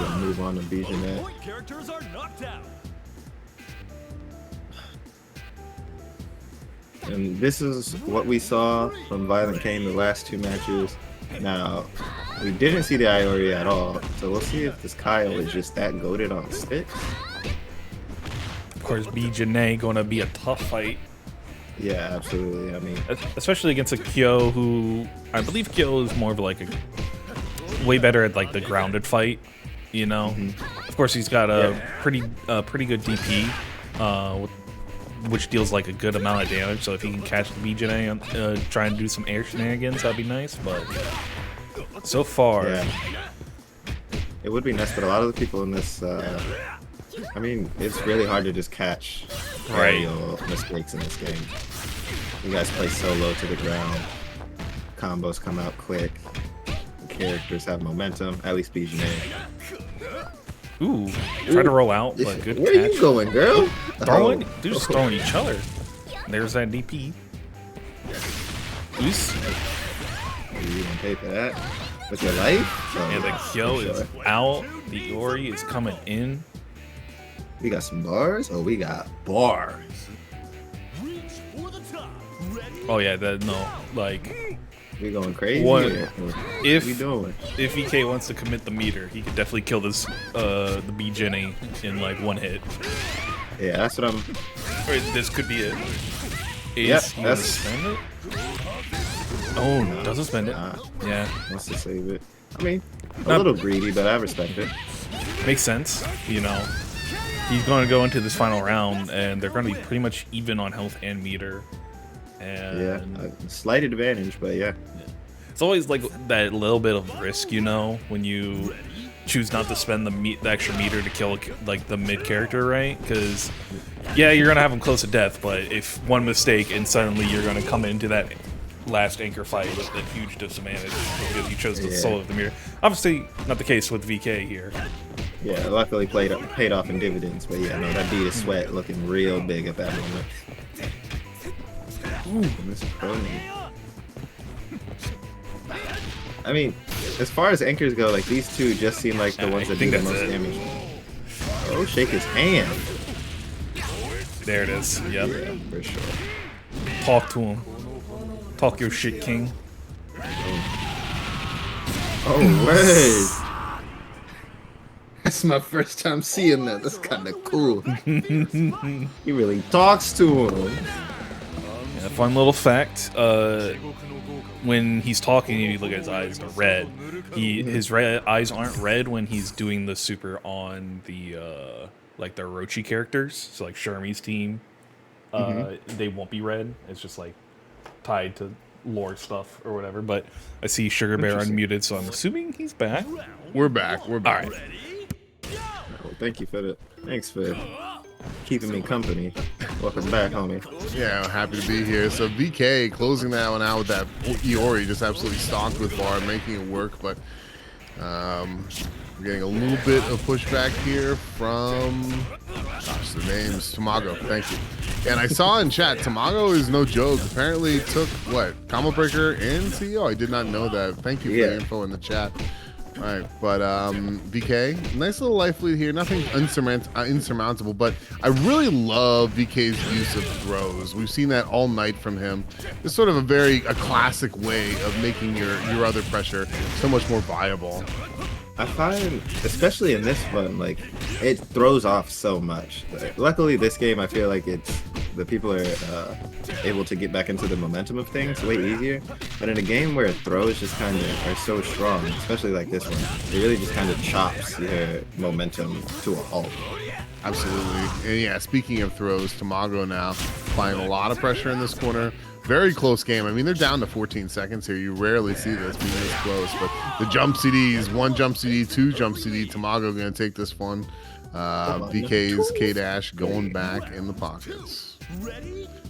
gonna move on to Bijanet. Point characters are knocked out. And this is what we saw from Violent Kane the last two matches. Now, we didn't see the Iori at all, so we'll see if this Kaio is just that goated on sticks. Of course, B. Janae gonna be a tough fight, Yeah, absolutely. I mean, especially against a Kyo who I believe Kyo is more of like a way better at like the grounded fight. You know, of course he's got a pretty good DP, which deals like a good amount of damage. So if he can catch the B. Janae and try and do some air shenanigans, that'd be nice. But so far, yeah, it would be nice, but a lot of the people in this, I mean, it's really hard to just catch aerial mistakes in this game. You guys play so low to the ground. Combos come out quick. characters have momentum. At least BGA. Ooh, try to roll out, but good Where catch. are you going, girl? Throwing, Oh. they're just throwing each other. There's that DP. Oops. You gonna pay for that with your life? Oh, And the yeah, kill for is sure. out. The Ori is coming in. We got some bars. Oh, we got bars. Reach for the top. Ready? Oh yeah, that no. Like We going crazy? What- here? What if we doing? if EK wants to commit the meter, he could definitely kill this the B Jenny in like one hit. Yeah, that's what I'm. Or this could be it. Is Yep, he gonna that's- spend it? Oh, no, doesn't spend it. Nah, Yeah, wants to save it. I mean, a Not- little greedy, but I respect it. makes sense. You know, he's going to go into this final round, and they're going to be pretty much even on health and meter. And Yeah, a slight advantage, but yeah. it's always like that little bit of risk, you know, when you choose not to spend the extra meter to kill like the mid character, right? Because yeah, you're gonna have him close to death, but if one mistake and suddenly you're gonna come into that last anchor fight with a huge disadvantage because you chose to Yeah. solo the meter. Obviously, not the case with VK here. Yeah, luckily paid off in dividends, but yeah, no, that beat is sweat looking real big at that moment. Ooh, Miss Crony. I mean, as far as anchors go, like these two just seem like the Yeah, ones I that do think the that's most it. damage. Oh, shake his hand. There it is. Yep. Yeah, for sure. Talk to him. Talk your shit, King. Oh, word. That's my first time seeing that. That's kind of cool. He really talks to him. Yeah, fun little fact. When he's talking, you look at his eyes; they're red. His eyes aren't red when he's doing the super on the like the Orochi characters. So like Shermie's team, they won't be red. It's just like tied to lore stuff or whatever. But I see Sugar Bear unmuted, so I'm assuming he's back. We're back. We're back. All right. Well, thank you for the. Thanks for keeping me company. Welcome back, homie. Yeah, I'm happy to be here. So VK closing that one out with that Iori just absolutely stomped with bar, making it work. But we're getting a little bit of pushback here from, gosh, the name's Tamago. Thank you. And I saw in chat, Tamago is no joke. Apparently took, what, Combo Breaker and CEO? I did not know that. Thank you for the info in the chat. All right, but VK, nice little life lead here. Nothing insurmountable, but I really love VK's use of throws. We've seen that all night from him. It's sort of a classic way of making your other pressure so much more viable. I find, especially in this one, like it throws off so much. Like, luckily, this game, I feel like the people are able to get back into the momentum of things way easier. But in a game where throws just kind of are so strong, especially like this one, it really just kind of chops your momentum to a halt. Absolutely. And yeah, speaking of throws, Tamago now applying a lot of pressure in this corner. Very close game. I mean, they're down to 14 seconds here. You rarely see this being this close. But the jump CDs, 1 jump CD, 2 jump CD. Tamago going to take this one. VK's K-Dash going back in the pockets.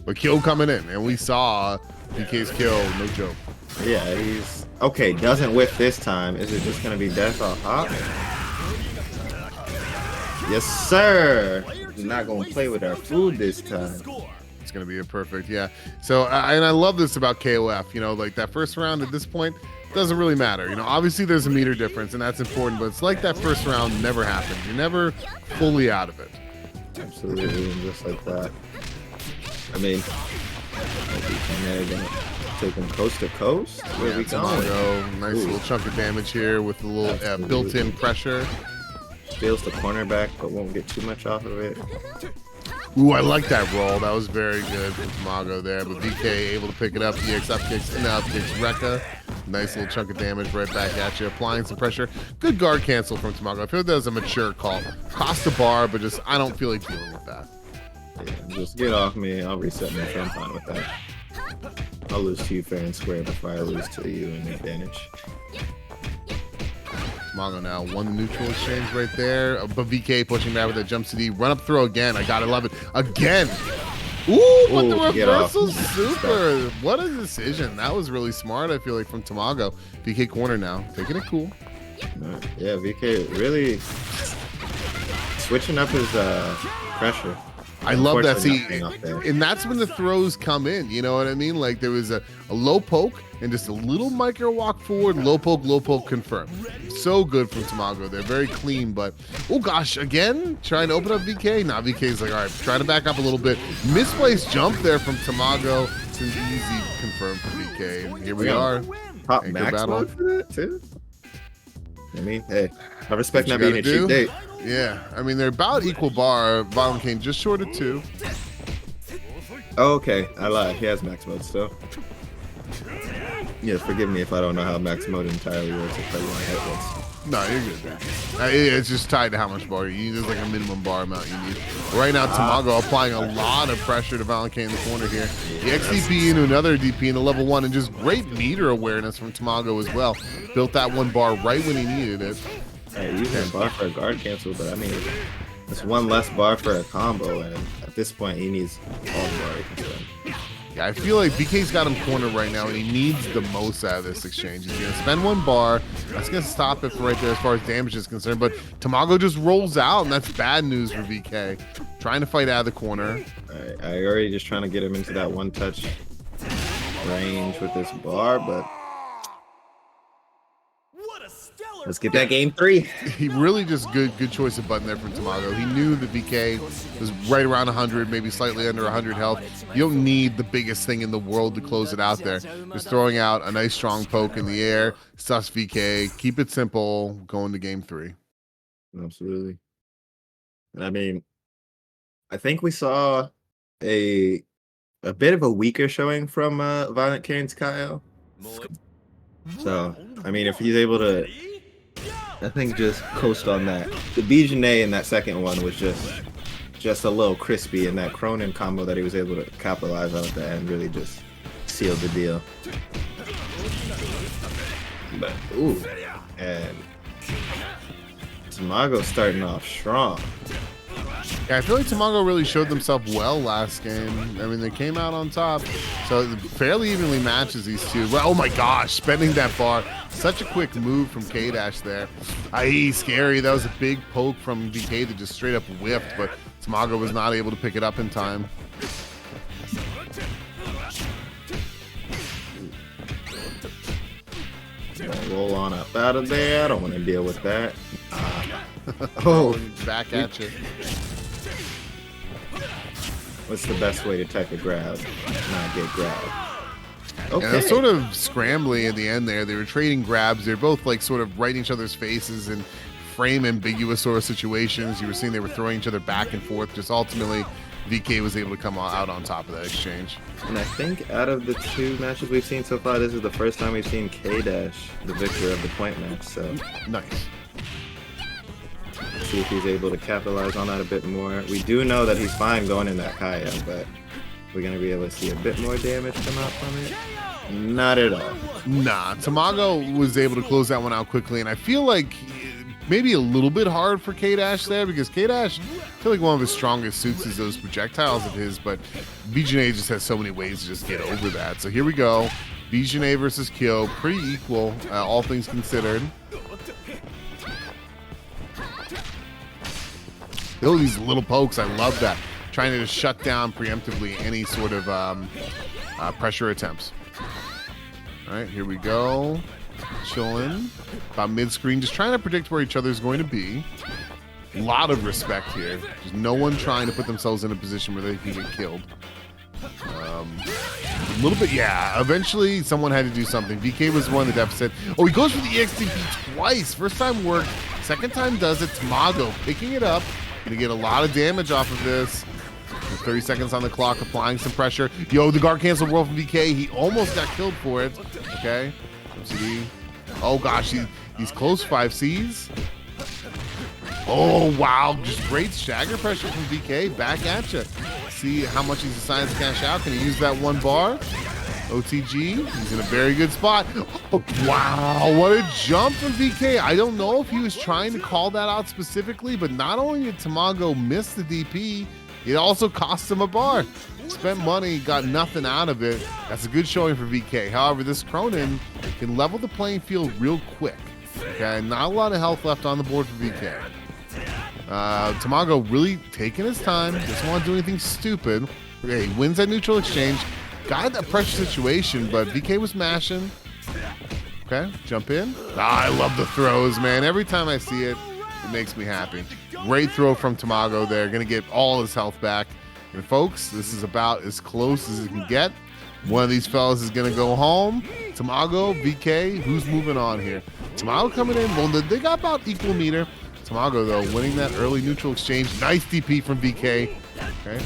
But kill coming in. And we saw VK's kill. No joke. Yeah, he's okay. Doesn't whiff this time. Is it just gonna be death off hop? Yes, sir. We're not gonna play with our food this time. It's going to be a perfect, yeah. So, and I love this about KOF, you know, like that first round at this point doesn't really matter. You know, obviously there's a meter difference and that's important, but it's like that first round never happened. You're never fully out of it. Absolutely, and just like that. I mean, they're gonna take him coast to coast. Where we going? Tamago, nice little chunk of damage here with a little built-in pressure. Feels the cornerback, but won't get too much off of it. Ooh, I like that roll. That was very good from Tamago there. But VK able to pick it up. EX up kicks, and up kicks Rekka. Nice little chunk of damage right back at you. Applying some pressure. Good guard cancel from Tamago. I feel like that was a mature call. Cost a bar, but just I don't feel like dealing with that. Yeah, just get off me. I'll reset my I'm fine with that. I'll lose to you fair and square before I lose to you in advantage. Tamago now won the neutral exchange right there. But VK pushing back with a jump CD. Run up throw again. I gotta love it. Again. Ooh, but the Ooh, get off. reversal super. What a decision. That was really smart, I feel like, from Tamago. VK corner now. Taking it cool. Yeah, VK really switching up his pressure. I love that. See, Unfortunately, nothing up there. and that's when the throws come in. You know what I mean? Like there was a low poke and just a little micro walk forward, low poke confirmed. So good from Tamago. They're very clean, but oh gosh, again, trying to open up VK. Now VK's like, all right, trying to back up a little bit. Misplaced jump there from Tamago. It's an easy confirm for VK. And here we are. Top Anchor max battle. mode for that too. I mean, hey, I respect What not you being a gotta cheap do. date. Yeah, I mean, they're about equal bar. Violent Kane just short of 2. Oh, okay, I lied. He has max mode still. Yeah, forgive me if I don't know how max mode entirely works. If I want headless. No, you're good, man. It's just tied to how much bar you need. There's like a minimum bar amount you need. Right now, Tamago applying a lot of pressure to Violent Kane in the corner here. The XDP into another DP into level 1, and just great meter awareness from Tamago as well. Built that 1 bar right when he needed it. Hey, using a bar for a guard cancel, but I mean, it's 1 less bar for a combo, and at this point, he needs all the bar he can. Yeah, I feel like BK's got him cornered right now, and he needs the most out of this exchange. He's going to spend 1 bar. That's going to stop it for right there as far as damage is concerned. But Tamago just rolls out, and that's bad news for VK. Trying to fight out of the corner. Alright, I already just trying to get him into that 1-touch range with this bar, but What a stellar let's get that game 3. He really just good choice of button there from Tamago. He knew that VK was right around 100, maybe slightly under 100 health. You don't need the biggest thing in the world to close it out there. Just throwing out a nice strong poke in the air, sus VK, keep it simple, going to game 3. Absolutely. And I mean, I think we saw a bit of a weaker showing from Violent Kane's Kyle. So, I mean, if he's able to, I think, just coast on that. The Bijane in that second one was just a little crispy, and that Cronin combo that he was able to capitalize on at the end really just sealed the deal. But, ooh, and Tamago starting off strong. Yeah, I feel like Tamago really showed themselves well last game. I mean, they came out on top. So it fairly evenly matches these two. Well, oh my gosh, spending that bar. Such a quick move from K-Dash there. Scary. That was a big poke from VK that just straight up whiffed, but Tamago was not able to pick it up in time. Roll on up out of there. I don't want to deal with that. Oh, Back at you. what's the best way to take a grab? Not get grabbed. Okay. Yeah, sort of scrambly in the end there. They were trading grabs. They're both like sort of right in each other's faces and frame ambiguous sort of situations. You were seeing they were throwing each other back and forth. Just ultimately, VK was able to come out on top of that exchange. And I think out of the 2 matches we've seen so far, this is the first time we've seen K-Dash, the victor of the point match. So Nice. let's see if he's able to capitalize on that a bit more. We do know that he's fine going in that Kaya, but we're going to be able to see a bit more damage come out from it. Not at all. Nah, Tamago was able to close that one out quickly, and I feel like maybe a little bit hard for K-Dash there, because K-Dash, I feel like one of his strongest suits is those projectiles of his, but Bijane just has so many ways to just get over that. So here we go. Bijane versus Kyo, pretty equal, all things considered. Oh, these little pokes, I love that. Trying to just shut down preemptively any sort of pressure attempts. All right, here we go. Chilling. About mid-screen, just trying to predict where each other's going to be. A lot of respect here. There's no one trying to put themselves in a position where they can get killed. A little bit, yeah. Eventually, someone had to do something. VK was one in the deficit. Oh, he goes for the EXTP twice. First time worked. Second time does it. Tamago picking it up. Gonna get a lot of damage off of this. 30 seconds on the clock, applying some pressure. Yo, the guard cancel roll from VK. He almost got killed for it. Okay. MCD. Oh gosh, he's close. 5Cs. Oh wow, just great stagger pressure from VK. Back at you. See how much he's decided to cash out. Can he use that 1 bar? OTG, he's in a very good spot. Oh, wow, what a jump from VK. I don't know if he was trying to call that out specifically, but not only did Tamago miss the DP, It also cost him a bar. Spent money, got nothing out of it. That's a good showing for VK. However, this Cronin can level the playing field real quick. Okay, not a lot of health left on the board for VK. Tamago really taking his time. Doesn't want to do anything stupid. Okay, he wins that neutral exchange. Got in that pressure situation, but VK was mashing. Okay, jump in. I love the throws, man. Every time I see it, it makes me happy. Great throw from Tamago there. Going to get all his health back. And folks, this is about as close as it can get. One of these fellas is going to go home. Tamago, VK, who's moving on here? Tamago coming in. Well, they got about equal meter. Tamago, though, winning that early neutral exchange. Nice DP from VK. Okay.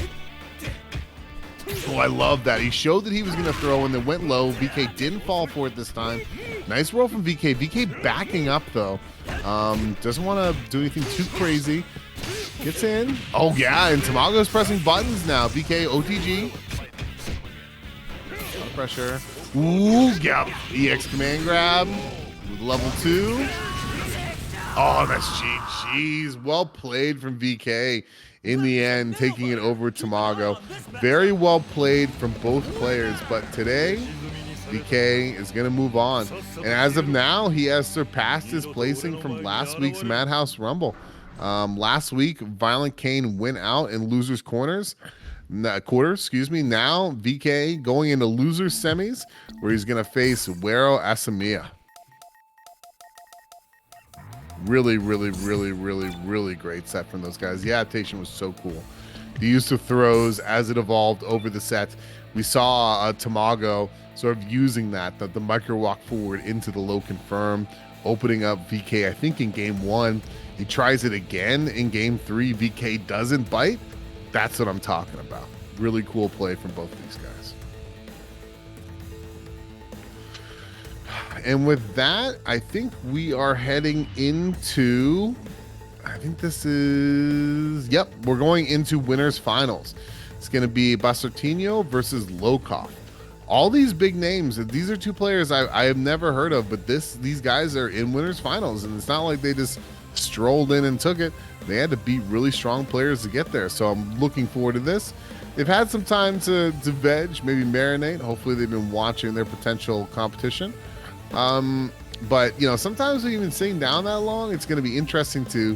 Oh, I love that. He showed that he was going to throw and then went low. VK didn't fall for it this time. Nice roll from VK. VK backing up, though. Doesn't want to do anything too crazy. Gets in. Oh, yeah, and Tamago's pressing buttons now. VK, OTG. A lot of pressure. Ooh, yeah. EX command grab with level 2. Oh, that's jeez. Well played from VK. In the end, taking it over Tamago. Very well played from both players, but today, VK is going to move on. And as of now, he has surpassed his placing from last week's Madhouse Rumble. Last week, Violent Kane went out in losers' quarters. Excuse me. Now, VK going into losers semis, where he's going to face Wero Asamiya. Really great set from those guys. The adaptation was so cool. The use of throws as it evolved over the set. We saw Tamago sort of using that, the micro walk forward into the low confirm, opening up VK, I think in game 1. He tries it again in game 3. VK doesn't bite. That's what I'm talking about. Really cool play from both of these guys. And with that, I think we are heading into, we're going into winners finals. It's going to be Basartino versus Lokov. All these big names, these are two players I have never heard of, but these guys are in winners finals, and it's not like they just strolled in and took it. They had to beat really strong players to get there, so I'm looking forward to this. They've had some time to veg, maybe marinate. Hopefully they've been watching their potential competition. But sometimes when you've been sitting down that long, it's going to be interesting to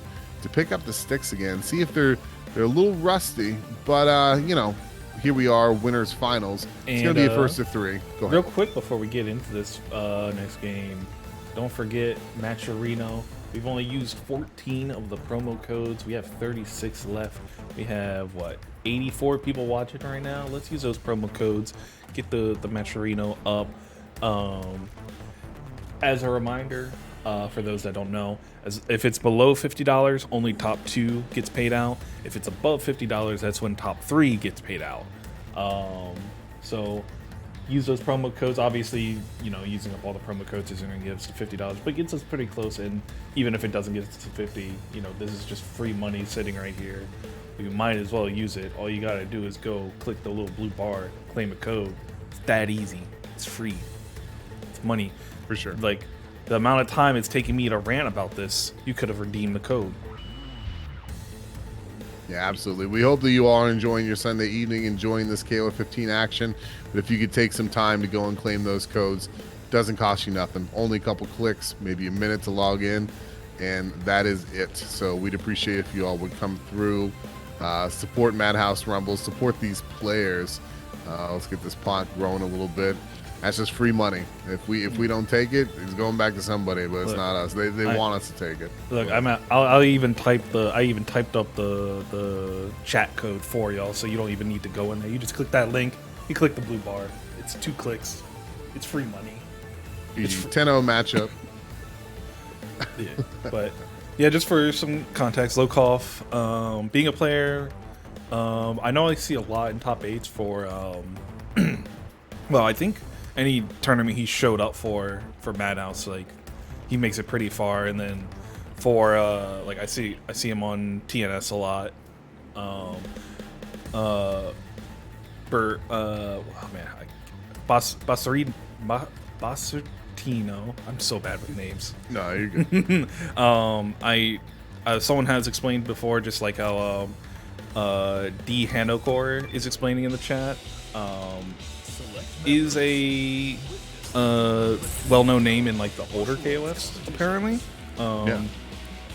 pick up the sticks again, see if they're a little rusty. But here we are, winners finals. It's going to be a first of 3. Go ahead. Real quick before we get into this next game, don't forget Matcherino. We've only used 14 of the promo codes. We have 36 left. We have 84 people watching right now. Let's use those promo codes. Get the Matcherino up. As a reminder, for those that don't know, if it's below $50, only top 2 gets paid out. If it's above $50, that's when top 3 gets paid out. So use those promo codes. Obviously, using up all the promo codes isn't going to give us $50, but gets us pretty close. And even if it doesn't get us to 50, this is just free money sitting right here. You might as well use it. All you got to do is go click the little blue bar, claim a code. It's that easy. It's free. It's money. For sure. Like, the amount of time it's taking me to rant about this, you could have redeemed the code. Yeah, absolutely. We hope that you all are enjoying your Sunday evening, enjoying this KOF 15 action. But if you could take some time to go and claim those codes, doesn't cost you nothing. Only a couple clicks, maybe a minute to log in, and that is it. So we'd appreciate if you all would come through, support Madhouse Rumble, support these players. Let's get this pot growing a little bit. That's just free money. If we don't take it, it's going back to somebody, but it's not us. They want us to take it. Look, I even typed up the chat code for y'all, so you don't even need to go in there. You just click that link. You click the blue bar. It's 2 clicks. It's free money. It's 10-0 matchup. Yeah, but yeah, just for some context, Lokov, being a player, I know I see a lot in top 8s for well, I think any tournament he showed up for Madhouse, like, he makes it pretty far. And then for I see him on TNS a lot. Basartino. I'm so bad with names. No, you're good. Someone has explained before, just like how D Hanokor is explaining in the chat, is a well-known name in like the older KOFs apparently. Yeah.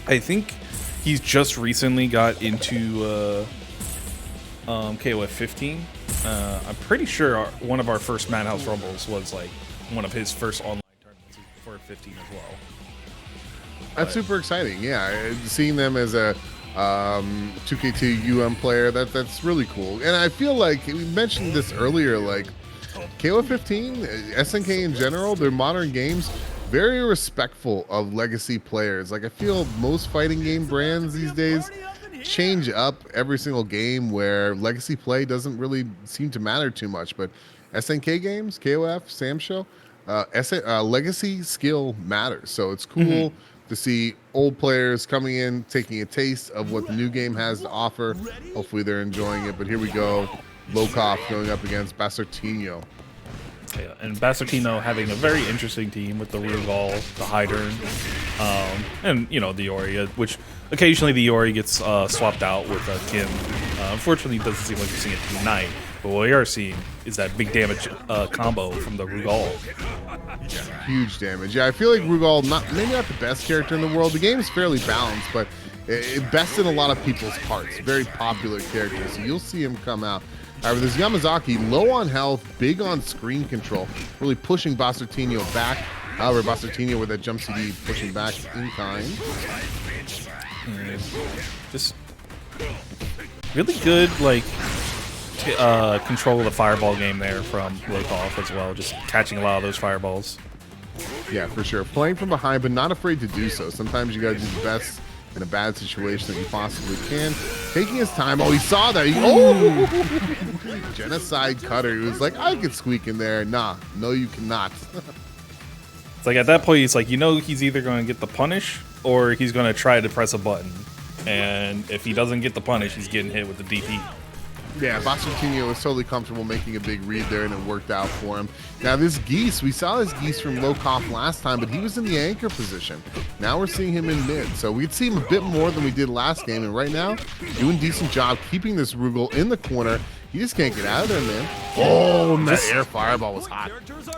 I think he's just recently got into KOF 15. I'm pretty sure one of our first Madhouse Rumbles was like one of his first online tournaments for 15 as well. That's super exciting. Yeah, seeing them as a 2K2 player, that's really cool. And I feel like we mentioned this earlier, like KOF 15, SNK in general, their modern games, very respectful of legacy players. Like I feel most fighting game brands these days change up every single game where legacy play doesn't really seem to matter too much. But SNK games, KOF, Samsho, legacy skill matters. So it's cool to see old players coming in, taking a taste of what the new game has to offer. Hopefully they're enjoying it. But here we go. Lokov going up against Basartino. Yeah, and Basartino having a very interesting team with the Rugal, the Hydern, and you know the Ori, which occasionally the Ori gets swapped out with Kim. Unfortunately, it doesn't seem like we're seeing it tonight. But what we are seeing is that big damage combo from the Rugal. Huge damage. Yeah, I feel like Rugal, maybe not the best character in the world. The game is fairly balanced, but it best in a lot of people's hearts. Very popular character, so you'll see him come out. However, there's Yamazaki, low on health, big on screen control, really pushing Basartino back. However, Basartino with that jump CD pushing back in kind. Just really good, like, control of the fireball game there from Lokov as well, just catching a lot of those fireballs. Yeah, for sure. Playing from behind, but not afraid to do so. Sometimes you gotta do the best in a bad situation that you possibly can. Taking his time. Oh, he saw that. Genocide cutter. He was like, I could squeak in there. Nah, no, you cannot. It's like at that point, he's like, you know, he's either going to get the punish or he's going to try to press a button. And if he doesn't get the punish, he's getting hit with the DP. Yeah, Basartino was totally comfortable making a big read there, and it worked out for him. Now, this Geese, we saw this Geese from Lokov last time, but he was in the anchor position. Now we're seeing him in mid, so we'd see him a bit more than we did last game, and right now, doing a decent job keeping this Rugal in the corner. He just can't get out of there, man. Oh, and that air fireball was hot.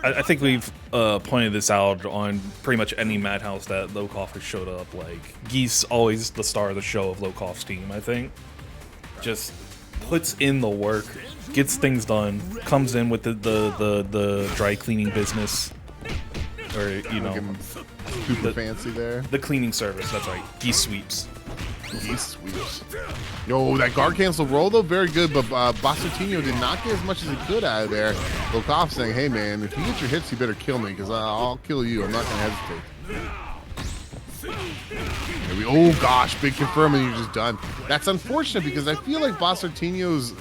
I think we've pointed this out on pretty much any Madhouse that Lokov has showed up. Like, Geese always the star of the show of Lokov's team, I think. Just puts in the work, gets things done, comes in with the dry cleaning business, or you know, super fancy there. The cleaning service. That's right. Geese sweeps. Geese sweeps. Yo, that guard cancel roll though, very good. But Basartino did not get as much as he could out of there. Lokov saying, "Hey man, if you get your hits, you better kill me because I'll kill you. I'm not gonna hesitate." Oh gosh, big confirm and you're just done. That's unfortunate because I feel like Basartino's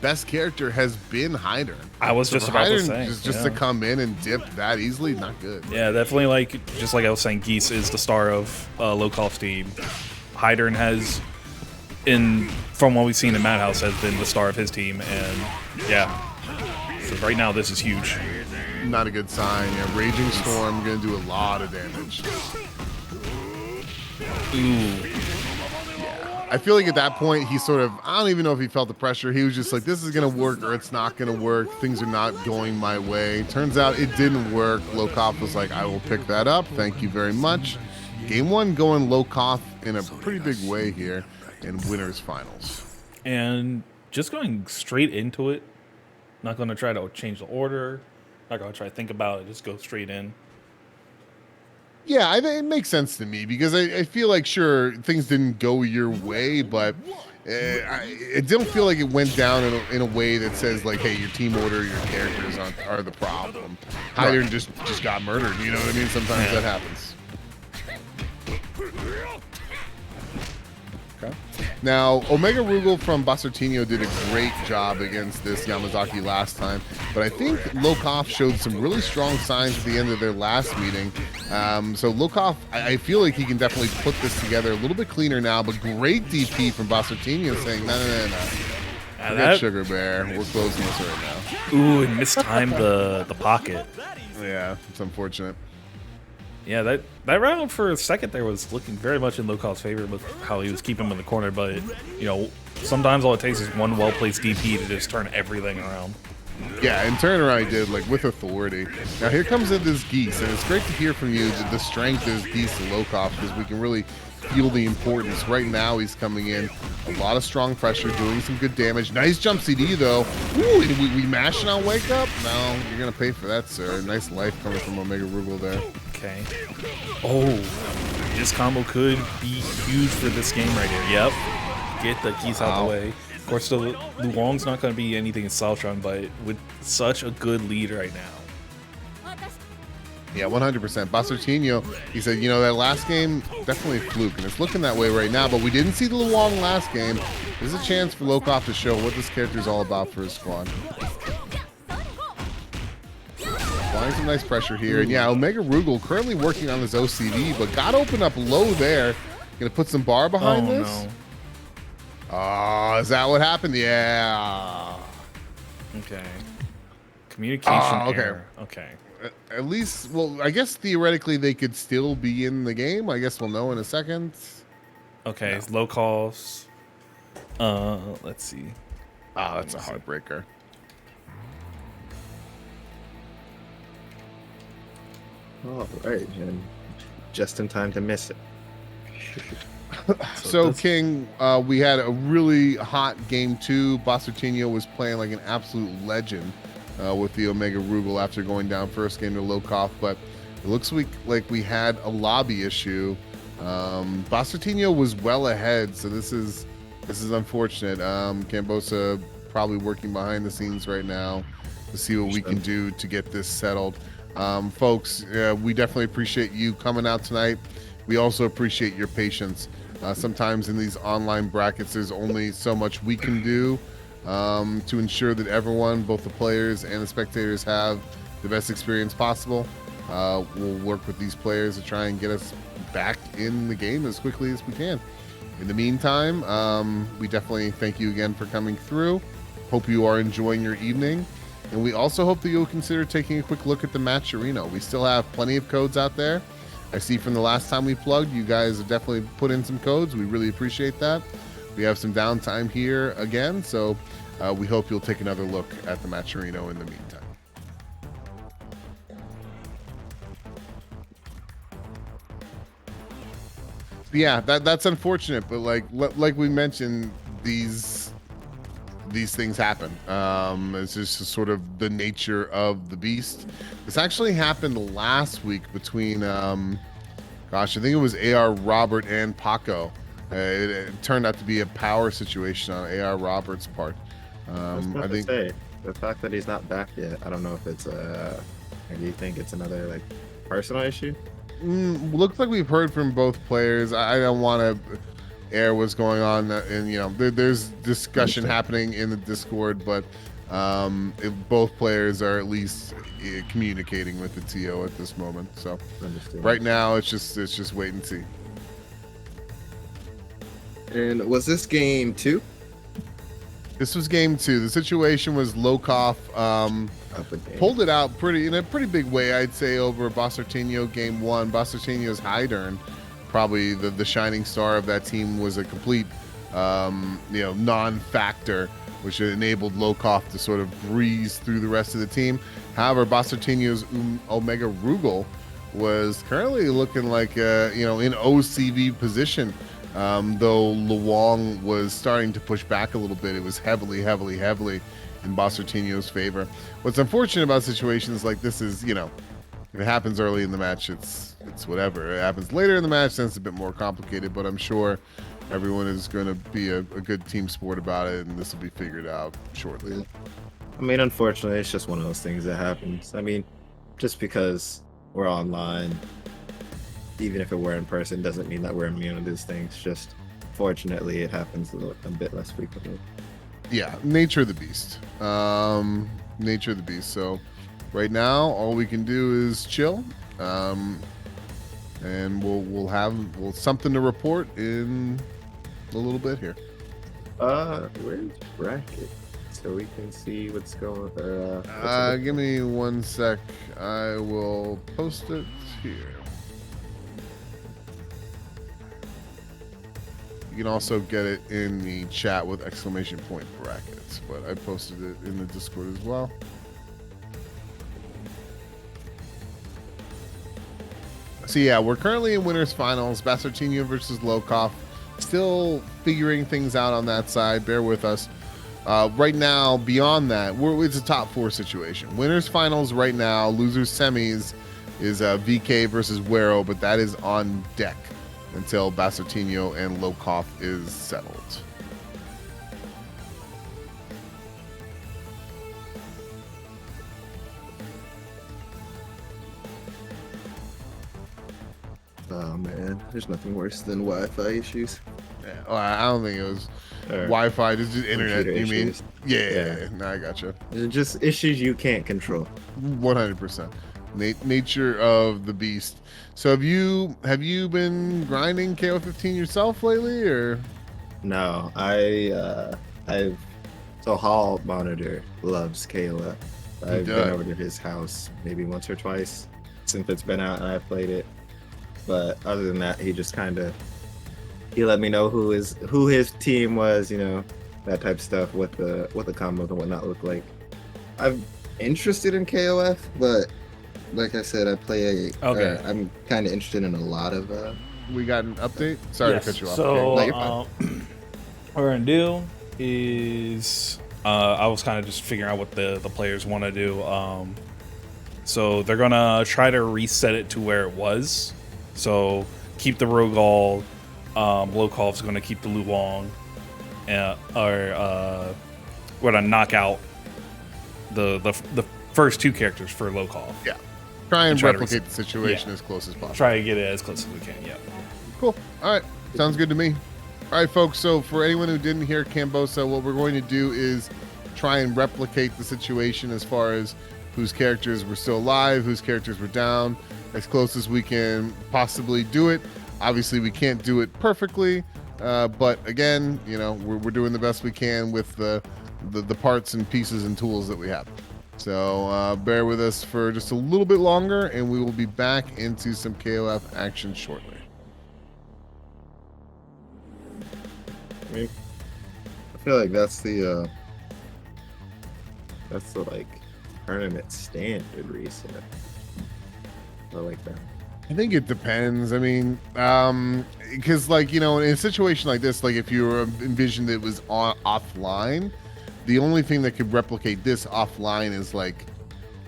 best character has been Hydern. I was just about to say. Just to come in and dip that easily, not good. Yeah, definitely just like I was saying, Geese is the star of Lokov's team. Hydern has, from what we've seen in Madhouse, has been the star of his team, and yeah. So right now this is huge. Not a good sign. Yeah, Raging Storm gonna do a lot of damage. Ooh. Yeah. I feel like at that point, he sort of, I don't even know if he felt the pressure. He was just like, this is going to work or it's not going to work. Things are not going my way. Turns out it didn't work. Lokov was like, I will pick that up. Thank you very much. Game one going Lokov in a pretty big way here in winners finals. And just going straight into it. Not going to try to change the order. Not going to try to think about it. Just go straight in. Yeah, it makes sense to me because I feel like, sure, things didn't go your way, but it didn't feel like it went down in a way that says, like, hey, your team order, your characters are the problem. Hydern just got murdered, you know what I mean? Sometimes that happens. Okay. Now, Omega Rugal from Basartino did a great job against this Yamazaki last time, but I think Lokov showed some really strong signs at the end of their last meeting. So Lokov, I feel like he can definitely put this together a little bit cleaner now, but great DP from Basartino saying, no. Forget Sugar Bear. We're closing this right now. Ooh, and mistimed the pocket. Yeah, it's unfortunate. Yeah, that round for a second there was looking very much in Local's favor with how he was keeping him in the corner, but you know, sometimes all it takes is one well-placed DP to just turn everything around. Yeah, and turnaround he did, like, with authority. Now here comes in this Geese, and it's great to hear from you the strength is Geese to Lokov, because we can really feel the importance. Right now he's coming in, a lot of strong pressure, doing some good damage. Nice jump CD, though. Ooh, we mashing on Wake Up? No, you're going to pay for that, sir. Nice life coming from Omega Rugal there. Okay. Oh, this combo could be huge for this game right here. Yep. Get the Geese out the way. Of course, the Luong's not going to be anything in South Run, but with such a good lead right now. Yeah, 100%. Basartino, he said, you know, that last game, definitely a fluke, and it's looking that way right now, but we didn't see the Luong last game. There's a chance for Lokov to show what this character is all about for his squad. Applying some nice pressure here, and yeah, Omega Rugal currently working on his OCD, but got opened up low there. Gonna put some bar behind this? No. Oh, is that what happened? Yeah. Okay. Communication okay. error. Okay. At least, well, I guess theoretically they could still be in the game. I guess we'll know in a second. Okay, no. Low calls. Let's see. Oh, that's a heartbreaker. All right, and just in time to miss it. So King, we had a really hot game 2. Basartino was playing like an absolute legend with the Omega Rugal after going down first game to Lokov, but it looks like we had a lobby issue. Basartino was well ahead, so this is unfortunate. Cambosa probably working behind the scenes right now to see what we can do to get this settled. Folks, we definitely appreciate you coming out tonight. We also appreciate your patience. Sometimes in these online brackets, there's only so much we can do to ensure that everyone, both the players and the spectators, have the best experience possible. We'll work with these players to try and get us back in the game as quickly as we can. In the meantime, we definitely thank you again for coming through. Hope you are enjoying your evening. And we also hope that you'll consider taking a quick look at the Match Arena. We still have plenty of codes out there. I see from the last time we plugged, you guys have definitely put in some codes. We really appreciate that. We have some downtime here again, so we hope you'll take another look at the Match Arena in the meantime. Yeah, that's unfortunate, but like we mentioned, these things happen. It's just sort of the nature of the beast. This actually happened last week between, gosh, I think it was AR Robert and Paco. It turned out to be a power situation on AR Robert's part. I think the fact that he's not back yet, I don't know if it's do you think it's another like personal issue? Looks like we've heard from both players. I don't want to air what's going on, and you know, there's discussion happening in the Discord, but if both players are at least communicating with the TO at this moment. So right now it's just wait and see. And was this game 2? This was game 2. The situation was Lokov pulled it out in a pretty big way, I'd say, over Basartino game 1. Basartino's Hydern, probably the shining star of that team, was a complete non-factor, which enabled Lokov to sort of breeze through the rest of the team. However, Basartino's Omega Rugal was currently looking like in OCV position, though Luong was starting to push back a little bit. It was heavily in Basartino's favor. What's unfortunate about situations like this is, if it happens early in the match, it's whatever. It happens later in the match, then it's a bit more complicated, but I'm sure everyone is going to be a good team sport about it, and this will be figured out shortly. I mean, unfortunately, it's just one of those things that happens. I mean, just because we're online, even if it were in person, doesn't mean that we're immune to these things. Just fortunately, it happens a bit less frequently. Yeah, nature of the beast. Nature of the beast. So right now, all we can do is chill, and we'll have something to report in a little bit here. Where's bracket? So we can see what's going on. Give me one sec. I will post it here. You can also get it in the chat with exclamation point brackets, but I posted it in the Discord as well. So yeah, we're currently in winners finals. Bastartino versus Lokoff. Still figuring things out on that side. Bear with us. Right now, beyond that, it's a top 4 situation. Winners finals right now. Losers semis is VK versus Wero, but that is on deck until Bastartino and Lokoff is settled. Oh man, there's nothing worse than Wi-Fi issues. Yeah, well, I don't think it was Or Wi-Fi, just internet. computer You mean? issues. Yeah. No, I gotcha. They're just issues you can't control. 100%. Nature of the beast. So have you been grinding KO 15 yourself lately, or? No, so Hall Monitor loves KOF. I've been over to his house maybe once or twice since it's been out and I've played it. But other than that, he just he let me know who his team was, that type of stuff, what the combos and whatnot look like. I'm interested in KOF, but like I said, I'm kind of interested in a lot of. We got an update. Sorry to cut you off. So No, you're fine. what we're gonna do is I was kind of just figuring out what the players want to do. So they're gonna try to reset it to where it was. So keep the Rogal. Lokoff's going to keep the Luong, we're going to knock out the first 2 characters for Lokoff. Yeah. Try and replicate the situation as close as possible. Try to get it as close as we can. Yeah. Cool. All right. Sounds good to me. All right, folks. So for anyone who didn't hear Cambosa, what we're going to do is try and replicate the situation as far as whose characters were still alive, whose characters were down, as close as we can possibly do it. Obviously, we can't do it perfectly, but again, we're doing the best we can with the parts and pieces and tools that we have. So bear with us for just a little bit longer, and we will be back into some KOF action shortly. I feel like that's the tournament standard reset. I like that. I think it depends. I mean, because in a situation like this, like if you envisioned it was offline, the only thing that could replicate this offline is like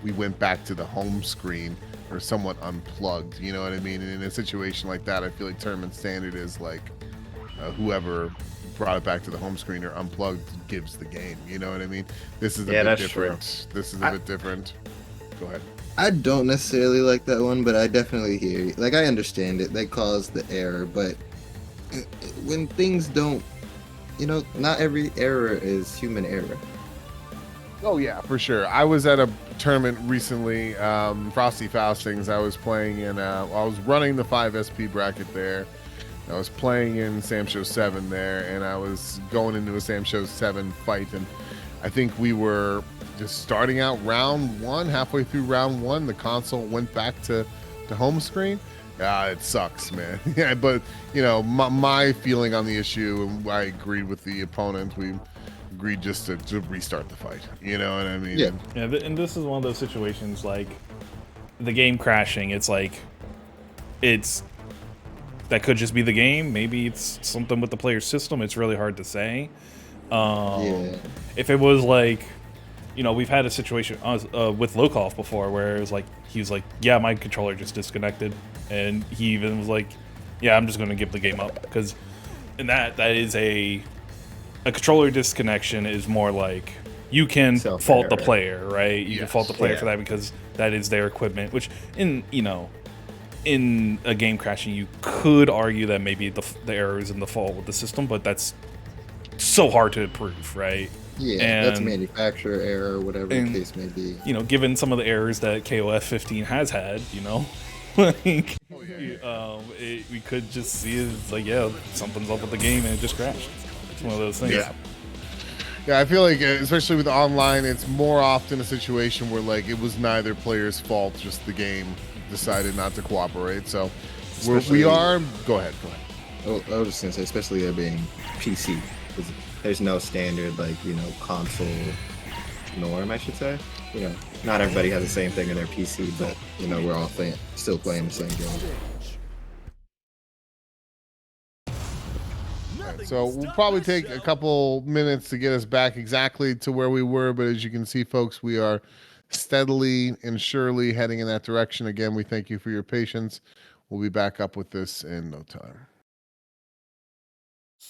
we went back to the home screen or somewhat unplugged. You know what I mean? And in a situation like that, I feel like tournament standard is like whoever brought it back to the home screen or unplugged gives the game. You know what I mean? This is a bit different. This is a bit different. Go ahead. I don't necessarily like that one, but I definitely hear you. Like, I understand it. They caused the error, but when things don't, not every error is human error. Oh, yeah, for sure. I was at a tournament recently, Frosty Faustings. I was playing in, I was running the 5 SP bracket there. I was playing in Sam Show 7 there, and I was going into a Sam Show 7 fight, and I think we were just starting out round 1. Halfway through round 1, the console went back to home screen. It sucks, man. Yeah, but my feeling on the issue, and I agreed with the opponent. We agreed just to restart the fight. You know what I mean? Yeah. And this is one of those situations like the game crashing. It's like that could just be the game. Maybe it's something with the player's system. It's really hard to say. If it was like, we've had a situation with Lokoff before where it was like, he was like, yeah, my controller just disconnected. And he even was like, yeah, I'm just going to give the game up. Because that is a controller disconnection is more like you can fault the player, right? You can fault the player for that because that is their equipment, which in a game crashing, you could argue that maybe the error is in the fault with the system, but that's so hard to prove, right? Yeah, that's manufacturer error, whatever the case may be. Given some of the errors that KOF 15 has had, like, we could just see it as like, something's up with the game and it just crashed. It's one of those things. Yeah, I feel like, especially with online, it's more often a situation where like it was neither player's fault, just the game decided not to cooperate. So we are. Go ahead. I was just gonna say, especially there being PC, 'cause there's no standard like console norm, I should say. Not everybody has the same thing in their PC, but we're all still playing the same game. So we'll probably take a couple minutes to get us back exactly to where we were, but as you can see, folks, we are steadily and surely heading in that direction. Again, we thank you for your patience. We'll be back up with this in no time.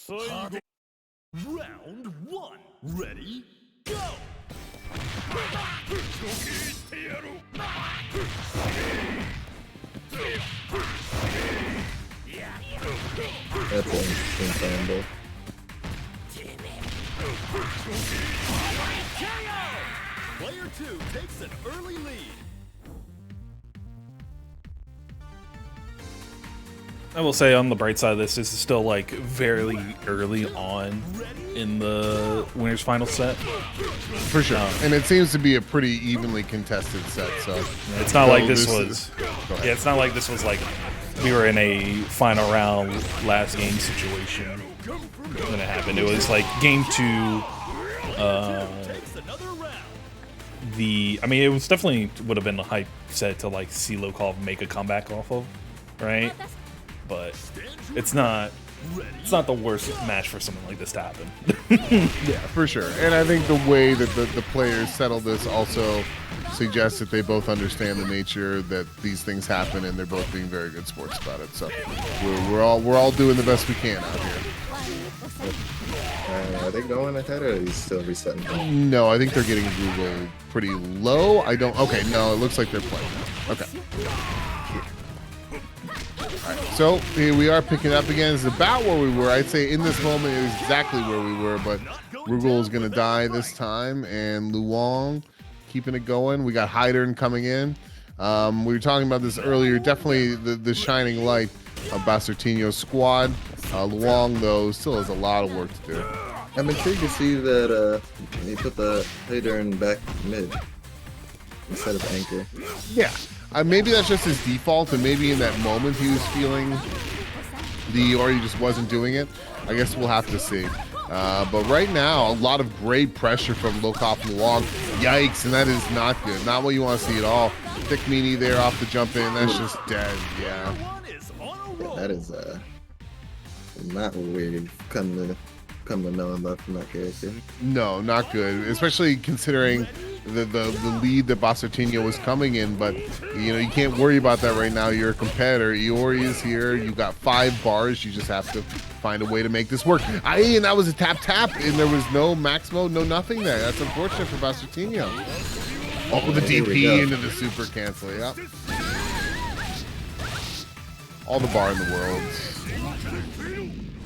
Round 1. Ready? Go! That's an interesting combo. Player 2 takes an early lead. I will say on the bright side of this is still like very early on in the winners final set. For sure. And it seems to be a pretty evenly contested set. So it's not like this was. Yeah, it's not like this was like we were in a final round last game situation when it happened. It was like game 2. I mean, it was definitely would have been a hype set to like see Lokov make a comeback off of, right? But it's not the worst match for something like this to happen. Yeah, for sure. And I think the way that the players settle this also suggests that they both understand the nature that these things happen, and they're both being very good sports about it. So we're all doing the best we can out here. Are they going ahead, or are they still resetting? No, I think they're getting Google pretty low. Okay, no, it looks like they're playing. Okay. All right, so here we are picking up again. It's about where we were. I'd say in this moment it is exactly where we were, but Rugal is going to die this time, and Luong keeping it going. We got Hydern coming in. We were talking about this earlier. Definitely the shining light of Bastartino's squad. Luong, though, still has a lot of work to do. I'm intrigued to see that he put the Hydern back mid instead of anchor. Yeah. Maybe that's just his default, and maybe in that moment he was feeling or he just wasn't doing it. I guess we'll have to see. But right now, a lot of great pressure from Lokov and Luong. Yikes, and that is not good. Not what you want to see at all. Thick meanie there off the jump in. That's just dead, yeah. That is not what we've come to know about from that character. No, not good, especially considering the lead that Bastartino was coming in. But you can't worry about that right now. You're a competitor. Iori is here. You got 5 bars. You just have to find a way to make this work. And that was a tap, and there was no max mode, no nothing there. That's unfortunate for Bastartino. Oh, the DP into the super cancel. Yeah. All the bar in the world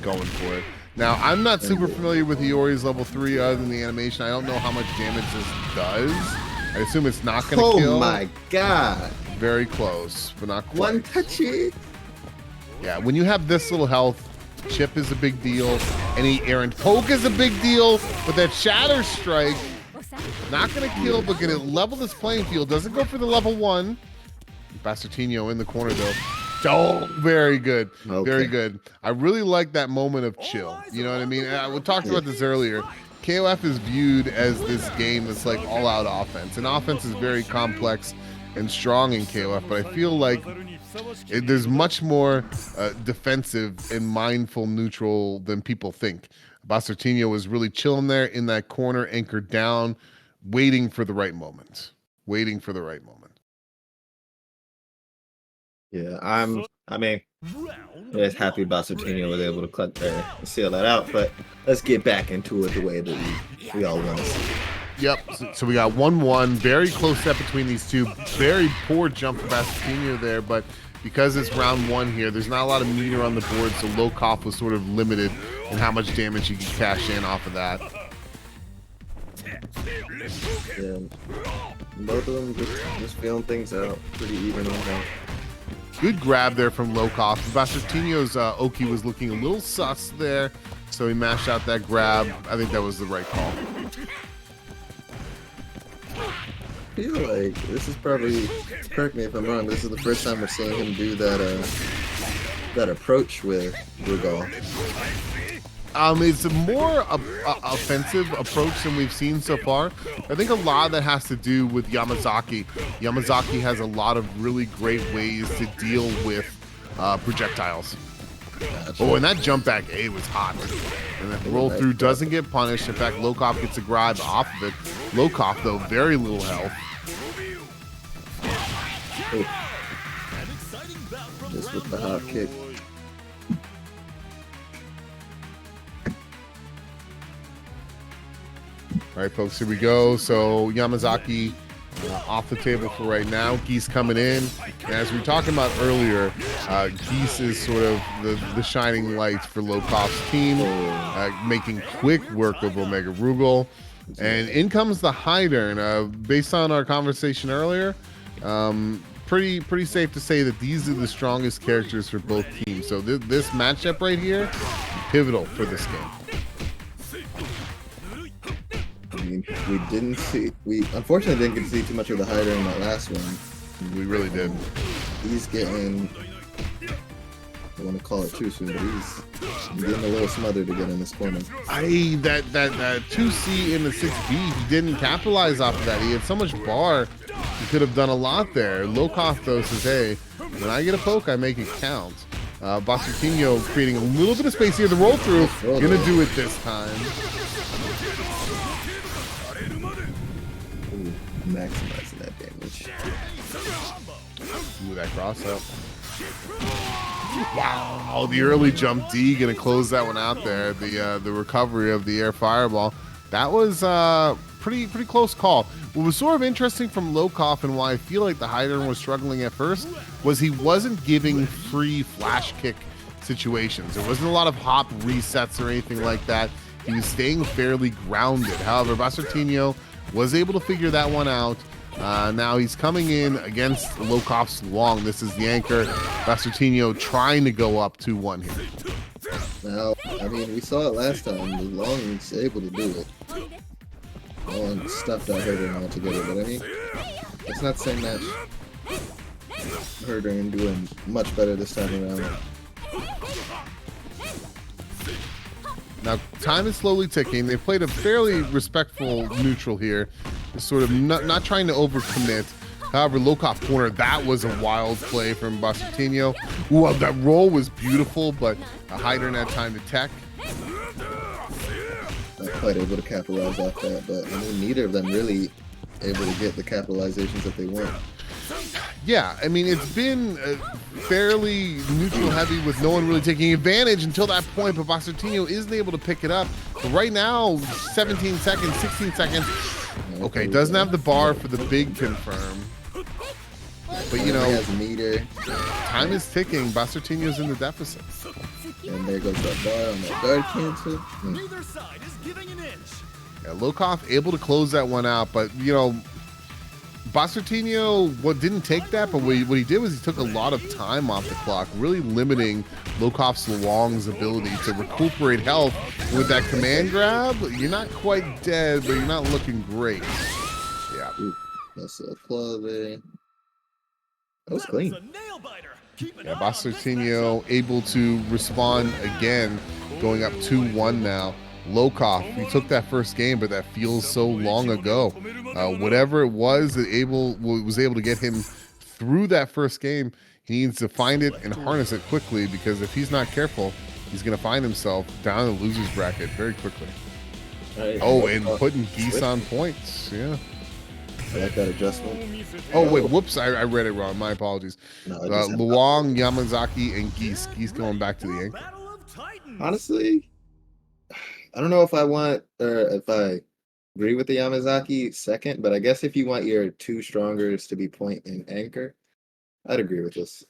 going for it. Now, I'm not super familiar with Iori's level 3 other than the animation. I don't know how much damage this does. I assume it's not going to kill. Oh my god. Very close, but not quite. One touchy. Yeah, when you have this little health, chip is a big deal. Any errant poke is a big deal. But that shatter strike, not going to kill, but going to level this playing field. Doesn't go for the level 1. Bastartino in the corner, though. Oh, very good. Okay. Very good. I really like that moment of chill. You know what I mean? We talked about this earlier. KOF is viewed as this game that's like all-out offense. And offense is very complex and strong in KOF, but I feel like there's much more defensive and mindful neutral than people think. Bastartino was really chilling there in that corner, anchored down, waiting for the right moment. Waiting for the right moment. Yeah, I'm just happy Bastartino was able to seal that out, but let's get back into it the way that we all want to see. Yep, so we got 1-1, very close set between these two. Very poor jump for Bastartino there, but because it's round 1 here, there's not a lot of meter on the board, so Lokov was sort of limited in how much damage he could cash in off of that. Yeah, both of them just feeling things out pretty even on that. Good grab there from Lokov. Bastartino's Oki was looking a little sus there, so he mashed out that grab. I think that was the right call. I feel like this is probably, correct me if I'm wrong, this is the first time we're seeing him do that that approach with Rugal? It's a more offensive approach than we've seen so far. I think a lot of that has to do with Yamazaki. Yamazaki has a lot of really great ways to deal with projectiles. Oh, and that jump back A was hot. And that roll through doesn't get punished. In fact, Lokov gets a grab off of it. Lokov, though, very little health. Just with the hot kick. All right, folks, here we go. So Yamazaki off the table for right now. Geese coming in. And as we were talking about earlier, Geese is sort of the shining light for Lokov's team, making quick work of Omega Rugal. And in comes the Hydern. Based on our conversation earlier, pretty safe to say that these are the strongest characters for both teams. So this matchup right here, pivotal for this game. I mean, we unfortunately didn't get to see too much of the Hyder in that last one. We really did. He's getting, I want to call it too soon, but he's getting a little smothered to get in this corner. That 2C in the 6B, he didn't capitalize off of that. He had so much bar, he could have done a lot there. Lokov though says, hey, when I get a poke, I make it count. Bastartino creating a little bit of space here. The roll through, gonna do it this time. Ooh, maximizing that damage. Ooh, that cross up. Wow, the early jump D gonna close that one out there. The recovery of the air fireball. That was pretty close call. What was sort of interesting from Lokov and why I feel like the Hydern was struggling at first was he wasn't giving free flash kick situations. There wasn't a lot of hop resets or anything like that. He was staying fairly grounded. However, Bastartino was able to figure that one out. Now he's coming in against Lokov's Luong. This is the anchor. Bastartino trying to go up 2-1 here. Now, I mean, we saw it last time. Luong's able to do it. Luong stuffed that Herder altogether, but I mean, it's not the same match. Herder doing much better this time around. Now, time is slowly ticking. They played a fairly respectful neutral here. Just sort of not trying to overcommit. However, Lokov corner, that was a wild play from Bastartino. Ooh, that roll was beautiful, but a Hydern had time to tech. Not quite able to capitalize off that, but I mean, neither of them really able to get the capitalizations that they want. Yeah, I mean, it's been fairly neutral heavy with no one really taking advantage until that point, but Bastartino isn't able to pick it up. But right now, 17 seconds, 16 seconds. Okay, doesn't have the bar for the big confirm. But, you know, time is ticking. Bastartino's in the deficit. And there goes that bar on that guard cancel. Neither side is giving an inch. Yeah, Lokov able to close that one out, but, you know, Bastartino didn't take that, but what he did was he took a lot of time off the clock, really limiting Lokov's Luong's ability to recuperate health. With that command grab, you're not quite dead, but you're not looking great. Yeah. Ooh, that's a claw there. That was clean. Yeah, Bastartino able to respond again, going up 2-1 now. Lokov, he took that first game, but that feels so long ago. Whatever it was that was able to get him through that first game, he needs to find it and harness it quickly, because if he's not careful, he's going to find himself down in the loser's bracket very quickly. Oh, and putting Geese on points. Yeah. I like that adjustment. Oh, wait, whoops, I read it wrong. My apologies. No, Luong, Yamazaki, and Geese. Geese going back to the anchor. Honestly, I don't know if I want, or if I agree with the Yamazaki second, but I guess if you want your two strongers to be point and anchor, I'd agree with this,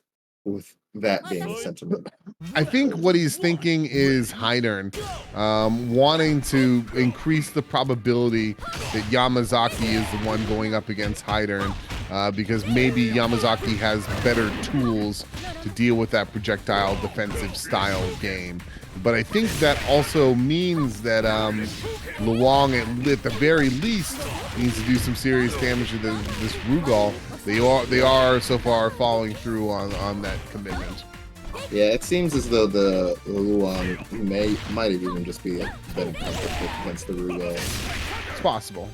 with that being the sentiment. I think what he's thinking is Hydern, wanting to increase the probability that Yamazaki is the one going up against Hydern, because maybe Yamazaki has better tools to deal with that projectile defensive style game. But I think that also means that Luong, at the very least, needs to do some serious damage to this Rugal. They are so far following through on that commitment. Yeah, it seems as though the Luong might even just be a better conflict against the Rugal. It's possible.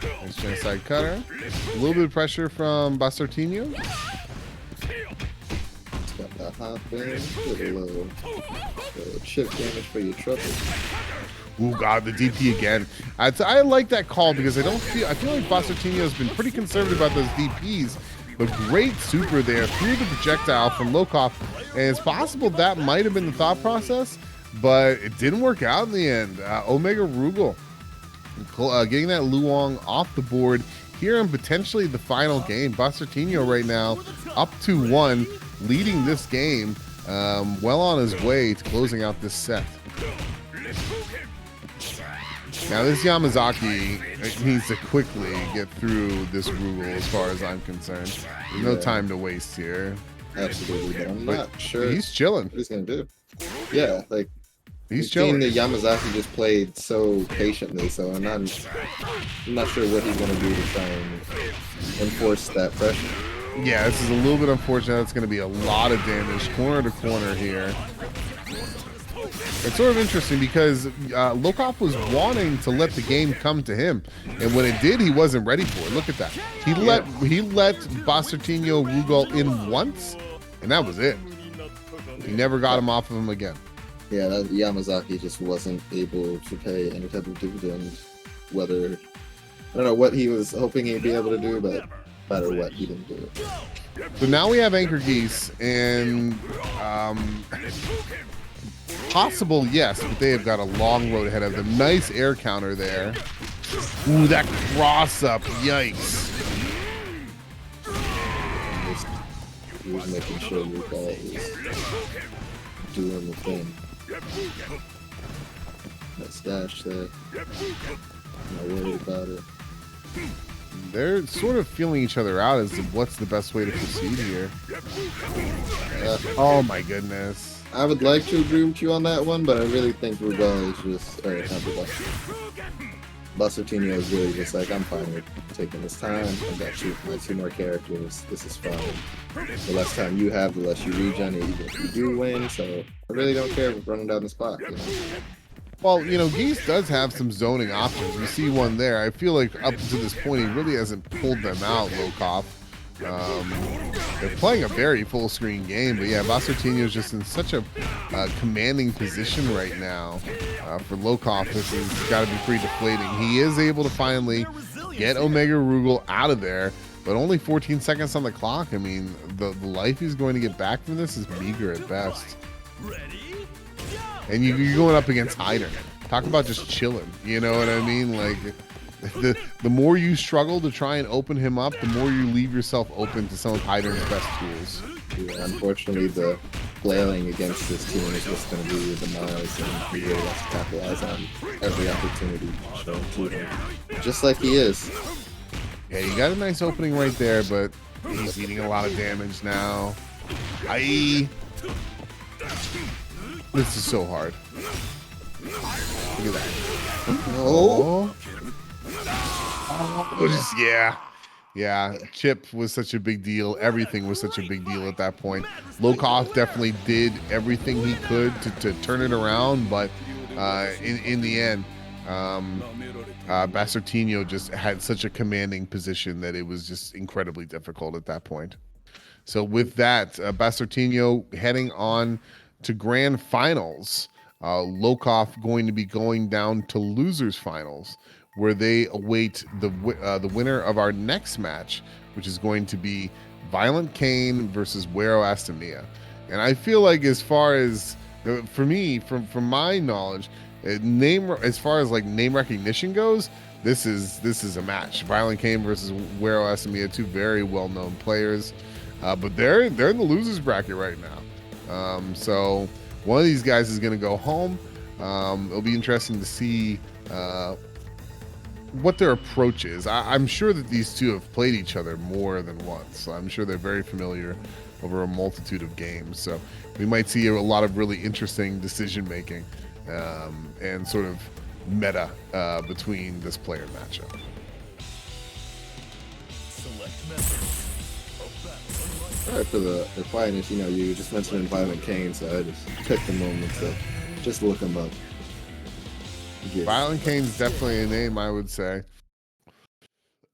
Nice genocide cutter. A little bit of pressure from Bastartino. It's got that hop in. Get a little chip damage for your trouble. Ooh, God, the DP again. I like that call because I feel like Bastartino has been pretty conservative about those DPs, but great super there through the projectile from Lokov, and it's possible that might have been the thought process, but it didn't work out in the end. Omega Rugal getting that Luong off the board here in potentially the final game. Bastartino right now up 2-1, leading this game, well on his way to closing out this set. Now this Yamazaki needs to quickly get through this Rugal as far as I'm concerned. There's no time to waste here. Absolutely, but I'm not sure He's chilling. what he's gonna do. Yeah, like He's seeing chilling. the Yamazaki just played so patiently, so I'm not sure what he's gonna do to try and enforce that pressure. Yeah, this is a little bit unfortunate. It's going to be a lot of damage corner to corner here. It's sort of interesting because Lokov was wanting to let the game come to him, and when it did, he wasn't ready for it. Look at that. He let Bastartino Rugal in once, and that was it. He never got him off of him again. Yeah, that Yamazaki just wasn't able to pay any type of dividend. Whether I don't know what he was hoping he'd be able to do, but no matter what, he didn't do it. So now we have Anchor Geese, and possible, yes, but they have got a long road ahead of them. Nice air counter there. Ooh, that cross up, yikes. He was making sure Luca was doing the thing. That dash there. Not worried about it. They're sort of feeling each other out as to what's the best way to proceed here. Oh my goodness. I would like to agree with you on that one, but I really think Rugal is just, or not Rugal. Bastartino is really just like, I'm fine with taking this time. I've got my two more characters. This is fine. The less time you have, the less you regen, even if you do win. So I really don't care if running down the spot. You know? Well, you know, Geese does have some zoning options. We see one there. I feel like up to this point, he really hasn't pulled them out, Lokov. They're playing a very full screen game, but yeah, Bastartino is just in such a commanding position right now. For Lokov, this has got to be pretty deflating. He is able to finally get Omega Rugal out of there, but only 14 seconds on the clock. I mean, the life he's going to get back from this is meager at best. And you're going up against Hyder. Talk about just chilling. You know what I mean? Like, the more you struggle to try and open him up, the more you leave yourself open to some of Hyder's best tools. Yeah, unfortunately, the flailing against this team is just going to be the miles, and he really has to capitalize on every opportunity to show to him. Just like he is. Yeah, you got a nice opening right there, but he's eating a lot of damage now. This is so hard. Look at that. Oh, Yeah. Chip was such a big deal. Everything was such a big deal at that point. Lokov definitely did everything he could to turn it around, but in the end, Bastartino just had such a commanding position that it was just incredibly difficult at that point. So with that, Bastartino heading on to grand finals. Lokov going to be going down to losers finals, where they await the winner of our next match, which is going to be Violent Kane versus Wero Astamia. And I feel like, as far as for me, from my knowledge, as far as like name recognition goes, this is a match. Violent Kane versus Wero Astamia, two very well-known players, but they're in the losers bracket right now. So one of these guys is going to go home. It'll be interesting to see what their approach is. I'm sure that these two have played each other more than once. I'm sure they're very familiar over a multitude of games. So we might see a lot of really interesting decision making and sort of meta between this player matchup. Sorry for the quietness. You know, you just mentioned Violent Kane, so I just took the moment to just look him up. Yeah. Violent Kane's definitely a name, I would say.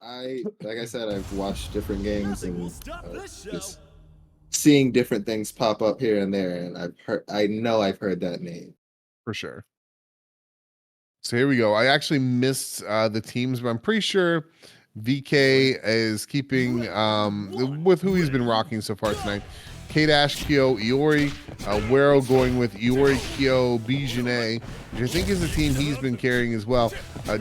Like I said, I've watched different games and just seeing different things pop up here and there, and I know I've heard that name. For sure. So here we go. I actually missed the teams, but I'm pretty sure VK is keeping with who he's been rocking so far tonight. K-Dash, Kyo, Iori, Wero going with Iori, Kyo, Bijane, which I think is the team he's been carrying as well.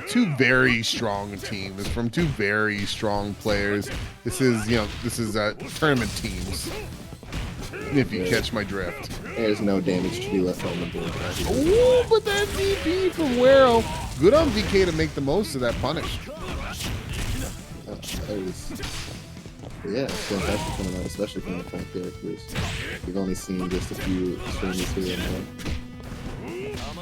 Two very strong teams from two very strong players. This is tournament teams, if you catch my drift. There's no damage to be left on the board. Oh, but that DP from Wero. Good on VK to make the most of that punish. Yeah, fantastic coming out, especially from the front characters. We've only seen just a few streamers here and there.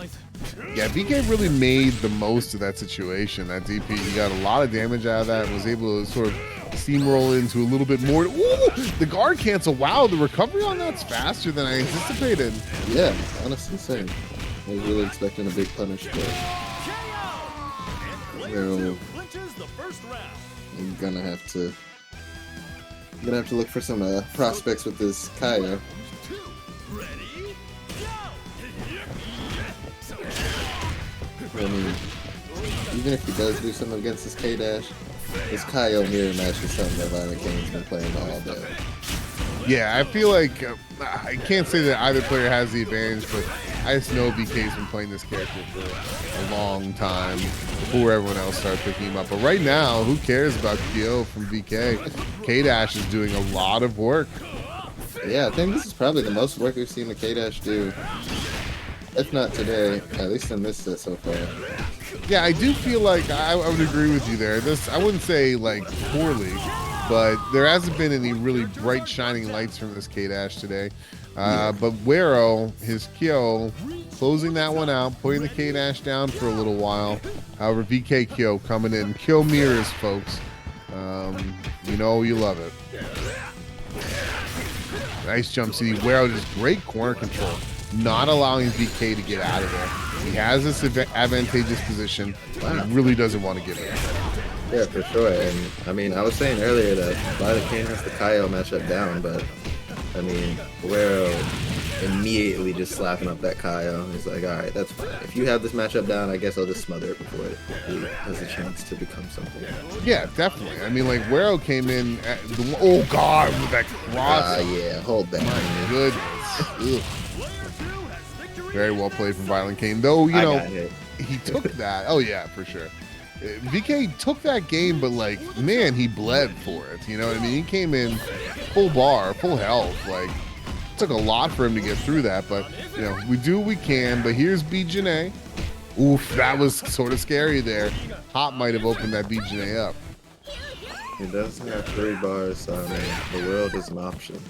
Yeah, VK really made the most of that situation. That DP, he got a lot of damage out of that and was able to sort of steamroll into a little bit more. Ooh, the guard cancel. Wow, the recovery on that's faster than I anticipated. Yeah, honestly saying. I was really expecting a big punish, but I'm gonna have to look for some prospects with this Kaya. I mean, even if he does do something against this K-Dash, this Kaio mirror match is something that Violent Kane's been playing all day. Yeah, I feel like I can't say that either player has the advantage, but I just know VK's been playing this character for a long time before everyone else started picking him up. But right now, who cares about Kyo from VK? K-Dash is doing a lot of work. Yeah, I think this is probably the most work we've seen the K-Dash do. If not today, at least in this set so far. Yeah, I do feel like I would agree with you there. I wouldn't say like poorly, but there hasn't been any really bright shining lights from this K-Dash today. But Wero, his Kyo, closing that one out, putting the K-Dash down for a little while. However, VK Kyo coming in. Kyo mirrors, folks. You know you love it. Nice jump CD. Wero just great corner control, not allowing VK to get out of there. He has this advantageous position. Wow. He really doesn't want to give it. Yeah, for sure. And I mean, I was saying earlier that Violent Kane has the Kaio matchup down, but I mean, Wero immediately just slapping up that Kaio. He's like, all right, that's fine. If you have this matchup down, I guess I'll just smother it before it has a chance to become something. Yeah, definitely. I mean, like, Wero came in at oh, God, with that cross. Yeah, hold that. My goodness. Very well played from Violent Kane. Though, you know, he took that. Oh, yeah, for sure. VK took that game, but, like, man, he bled for it. You know what I mean? He came in full bar, full health. Like, it took a lot for him to get through that. But, you know, we do what we can. But here's Bijane. Oof, that was sort of scary there. Hop might have opened that Bijane up. He doesn't have 3 bars, so I mean, the world is an option.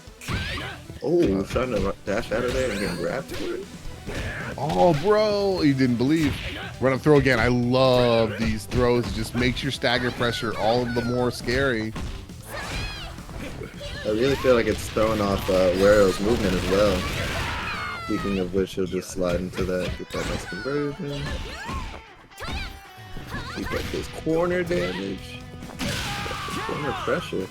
Oh, trying to dash out of there and get grabbed for it. Oh, bro, you didn't believe. Run up throw again. I love these throws. It just makes your stagger pressure all the more scary. I really feel like it's throwing off Wero's movement as well. Speaking of which, he'll just slide into that, get that nice conversion. Keep up his corner damage. Corner pressure.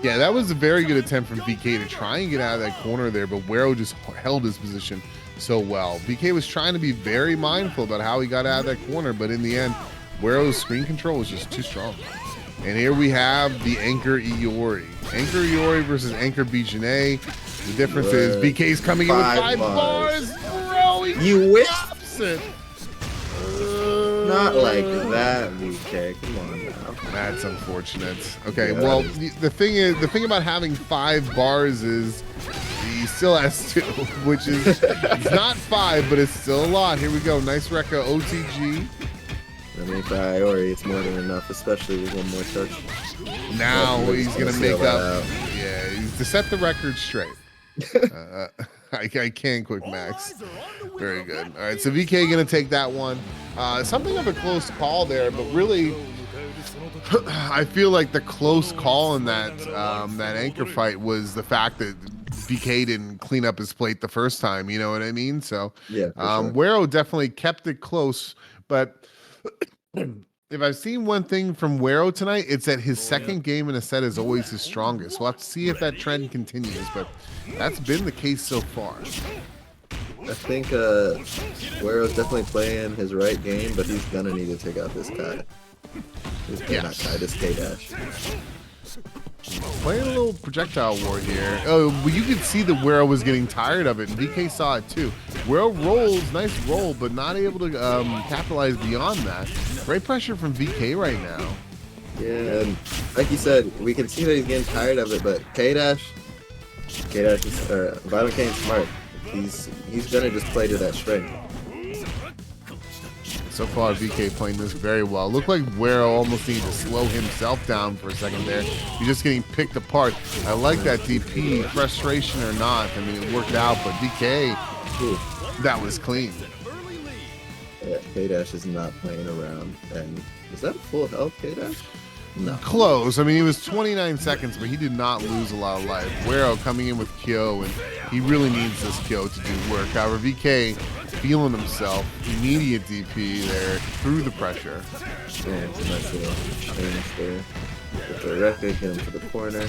Yeah, that was a very good attempt from VK to try and get out of that corner there, but Wero just held his position so well. VK was trying to be very mindful about how he got out of that corner, but in the end, Wero's screen control was just too strong. And here we have the Anchor Iori. Anchor Iori versus Anchor Bijane. The difference is VK's coming in with 5 bars. Bro, you wish it. Not like that, VK. Come on now. That's unfortunate. Okay, well, the thing about having 5 bars is he still has 2, which is it's not 5, but it's still a lot. Here we go. Nice Rekka OTG. I mean, for Iori, it's more than enough, especially with 1 more touch. Now he's gonna make up. Yeah, he's to set the record straight. I can't quick max. Very good. All right, so VK gonna take that one. Something of a close call there, but really, I feel like the close call in that that anchor fight was the fact that BK didn't clean up his plate the first time. You know what I mean? So Yeah, for sure. Wero definitely kept it close, but if I've seen one thing from Wero tonight, it's that his second game in a set is always his strongest. We'll have to see if that trend continues, but that's been the case so far. I think Guero's definitely playing his right game, but he's gonna need to take out this Kai. Not Kai, this K-Dash. Playing a little projectile war here. Oh, well, you could see that Wero was getting tired of it, and VK saw it too. Wero rolls, nice roll, but not able to capitalize beyond that. Great pressure from VK right now. Yeah, and like you said, we can see that he's getting tired of it, but K-Dash is, Violent Kane's smart. He's gonna just play to that strength. So far, VK playing this very well. Looked like Wero almost needed to slow himself down for a second there. He's just getting picked apart. I like that DP, frustration or not. I mean, it worked out, but VK, that was clean. Yeah, K-Dash is not playing around. And is that a full health K-Dash? No. Close. I mean, he was 29 seconds, but he did not lose a lot of life. Wero coming in with Kyo, and he really needs this Kyo to do work. However, VK feeling himself. Immediate DP there through the pressure. Yeah, it's a nice little change there. With the record, get him to the corner.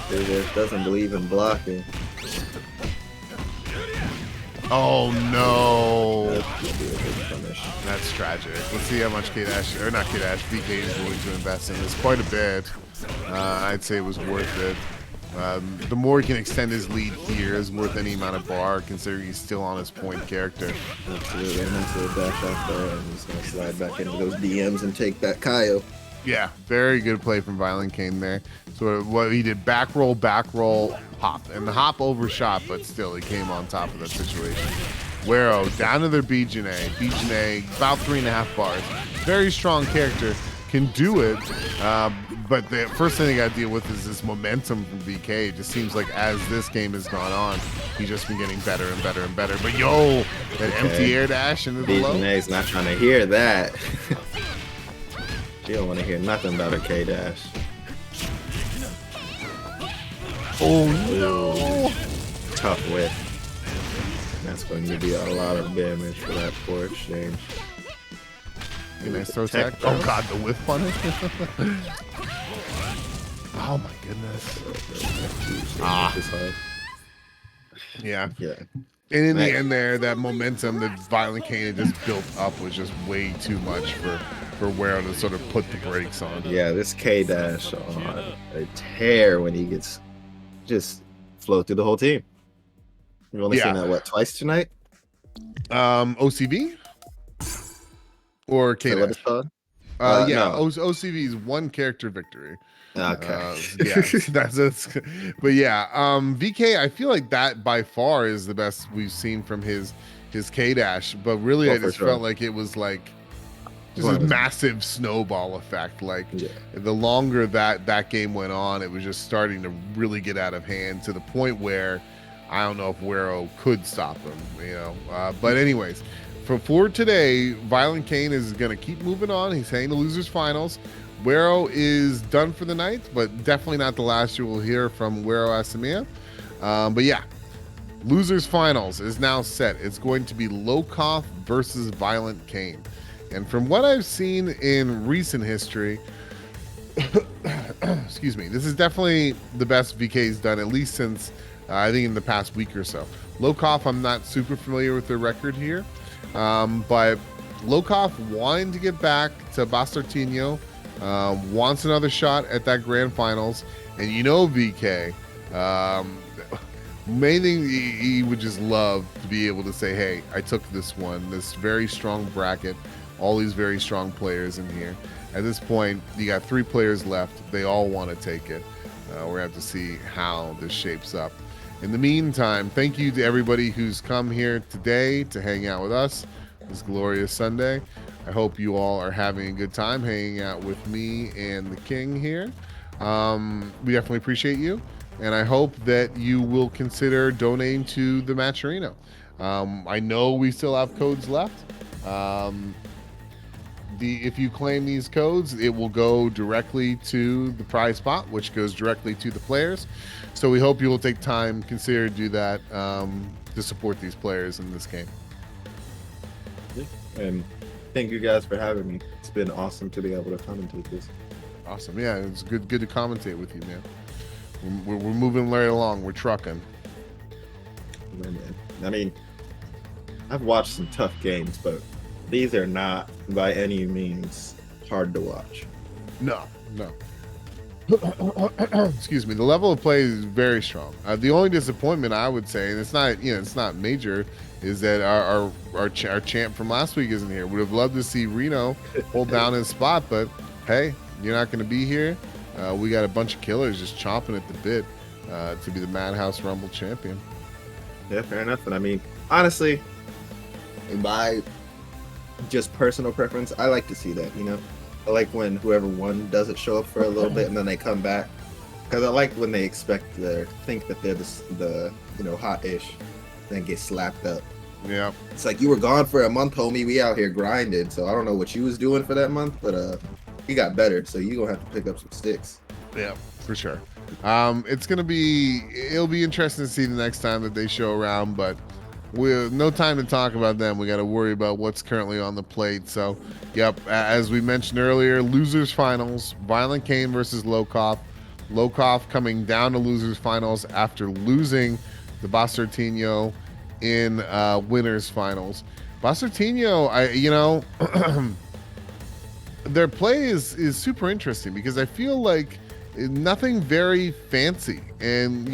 K-Dash doesn't believe in blocking. Oh no. That's gonna be a big punish. That's tragic. Let's see how much K-Dash, or not K-Dash, VK is willing to invest in this. Quite a bit. I'd say it was worth it. The more he can extend his lead here is worth any amount of bar, considering he's still on his point character. Absolutely, and that's a dash off there, and he's gonna slide back into those DMs and take that Kaio. Yeah, very good play from Violent Kane there. So what he did, back roll, hop. And the hop overshot, but still he came on top of that situation. Wero down to their Bijane. Bijane about 3.5 bars. Very strong character, can do it. But the first thing they got to deal with is this momentum from VK. It just seems like as this game has gone on, he's just been getting better and better and better. But yo, that empty air dash into the low. Bijane's not trying to hear that. She don't want to hear nothing about a K-Dash. Oh no! Tough whiff. That's going to be a lot of damage for that poor exchange. Nice throw tech. Oh god, the whiff punish. Oh my goodness. Yeah. Yeah. And in the end there, that momentum that Violent Kane had just built up was just way too much for Wero to sort of put the brakes on. Yeah, this K-Dash on a tear when he gets just flow through the whole team. You've only seen that, what, twice tonight? OCV? Or K-Dash? What it's called? Yeah, no. OCV is one character victory. Okay. Yeah, that's but yeah, VK, I feel like that by far is the best we've seen from his K-Dash, but really I just felt like it was like just a massive snowball effect. Like the longer that game went on, it was just starting to really get out of hand to the point where I don't know if Wero could stop him, you know. But anyways, for today, Violent Kane is going to keep moving on. He's heading to losers finals. Wero is done for the night, but definitely not the last you will hear from Wero Asamiya. But yeah, losers finals is now set. It's going to be Lokoff versus Violent Kane. And from what I've seen in recent history, excuse me, this is definitely the best VK's done, at least since I think in the past week or so. Lokoff, I'm not super familiar with their record here, but Lokoff wanting to get back to Bastartino, wants another shot at that grand finals, and you know VK, main thing he would just love to be able to say, hey, I took this one, this very strong bracket, all these very strong players in here. At this point, you got 3 players left. They all want to take it. We're going to have to see how this shapes up. In the meantime, thank you to everybody who's come here today to hang out with us this glorious Sunday. I hope you all are having a good time hanging out with me and the King here. We definitely appreciate you, and I hope that you will consider donating to the Matcherino. I know we still have codes left, if you claim these codes, it will go directly to the prize pot, which goes directly to the players. So we hope you will take time, consider do that to support these players in this game. And thank you guys for having me. It's been awesome to be able to commentate this. Awesome. Yeah, it's good to commentate with you, man. We're moving right along. We're trucking. Yeah, man. I mean, I've watched some tough games, but these are not by any means hard to watch. No. Excuse me. The level of play is very strong. The only disappointment I would say, and it's not major, is that our champ from last week isn't here. Would have loved to see Reno hold down his spot, but hey, you're not going to be here. We got a bunch of killers just chomping at the bit to be the Madhouse Rumble champion. Yeah, fair enough. And I mean, honestly, by just personal preference, I like to see that, you know? I like when whoever won doesn't show up for a little bit and then they come back. Because I like when they think that they're the hot-ish, then get slapped up. Yeah. It's like, you were gone for a month, homie. We out here grinding. So I don't know what you was doing for that month, but you got better. So you gonna have to pick up some sticks. Yeah, for sure. It'll be interesting to see the next time that they show around, but we've no time to talk about them. We got to worry about what's currently on the plate. So, yep, as we mentioned earlier, losers finals, Violent Kane versus Lokoff. Lokoff coming down to losers finals after losing the Bastartino in winners finals. Bastartino, their play is super interesting because I feel like nothing very fancy and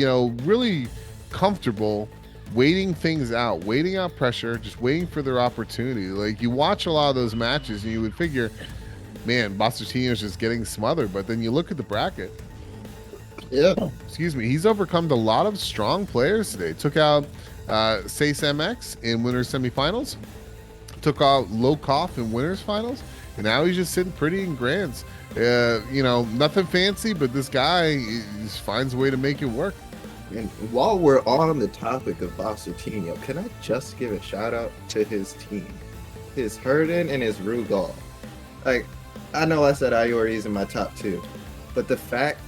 really comfortable waiting things out, waiting out pressure, just waiting for their opportunity. Like, you watch a lot of those matches and you would figure, man, Bastartino's just getting smothered, but then you look at the bracket. Yeah. Excuse me. He's overcome a lot of strong players today. Took out Sace MX in winners semifinals. Took out Lokoff in winners finals. And now he's just sitting pretty in grands. Nothing fancy, but this guy finds a way to make it work. And while we're on the topic of Bastartino, can I just give a shout out to his team? His Herden and his Rugal. Like, I know I said Iori's in my top 2, but the fact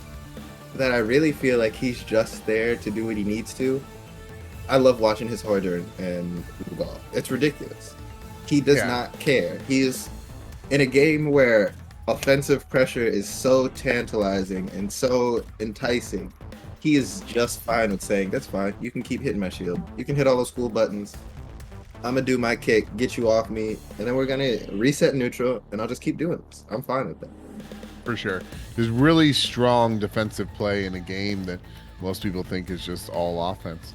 that I really feel like he's just there to do what he needs to, I love watching his Herden and Rugal. It's ridiculous. He does not care. He is in a game where offensive pressure is so tantalizing and so enticing. He is just fine with saying, that's fine, you can keep hitting my shield. You can hit all those cool buttons. I'm gonna do my kick, get you off me, and then we're gonna reset neutral, and I'll just keep doing this. I'm fine with that. For sure. There's really strong defensive play in a game that most people think is just all offense.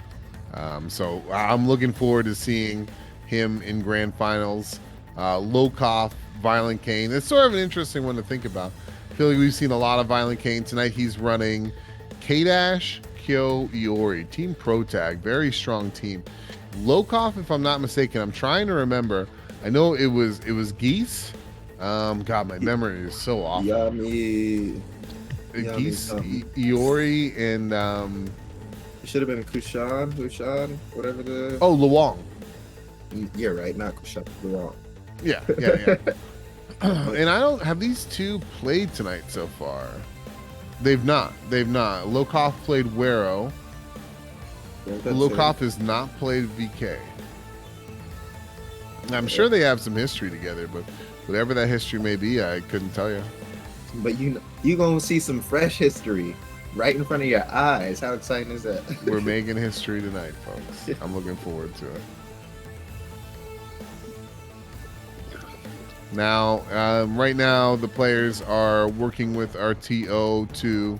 So I'm looking forward to seeing him in grand finals. Lokoff, Violent Kane. It's sort of an interesting one to think about. I feel like we've seen a lot of Violent Kane. Tonight he's running K-Dash, Kyo, Iori. Team Pro Tag. Very strong team. Lokoff, if I'm not mistaken, I'm trying to remember. I know it was Geese. God, my memory is so off. Yummy. Geese, Iori, and It should have been Kushan, whatever the... oh, Luong. You're right, not Kushan, Luong. Yeah. And I don't have these two played tonight so far. They've not. Lokoff played Wero. Lokoff has not played VK. I'm sure they have some history together, but whatever that history may be, I couldn't tell you. But you gonna see some fresh history right in front of your eyes. How exciting is that? We're making history tonight, folks. I'm looking forward to it. Now, right now, the players are working with RTO to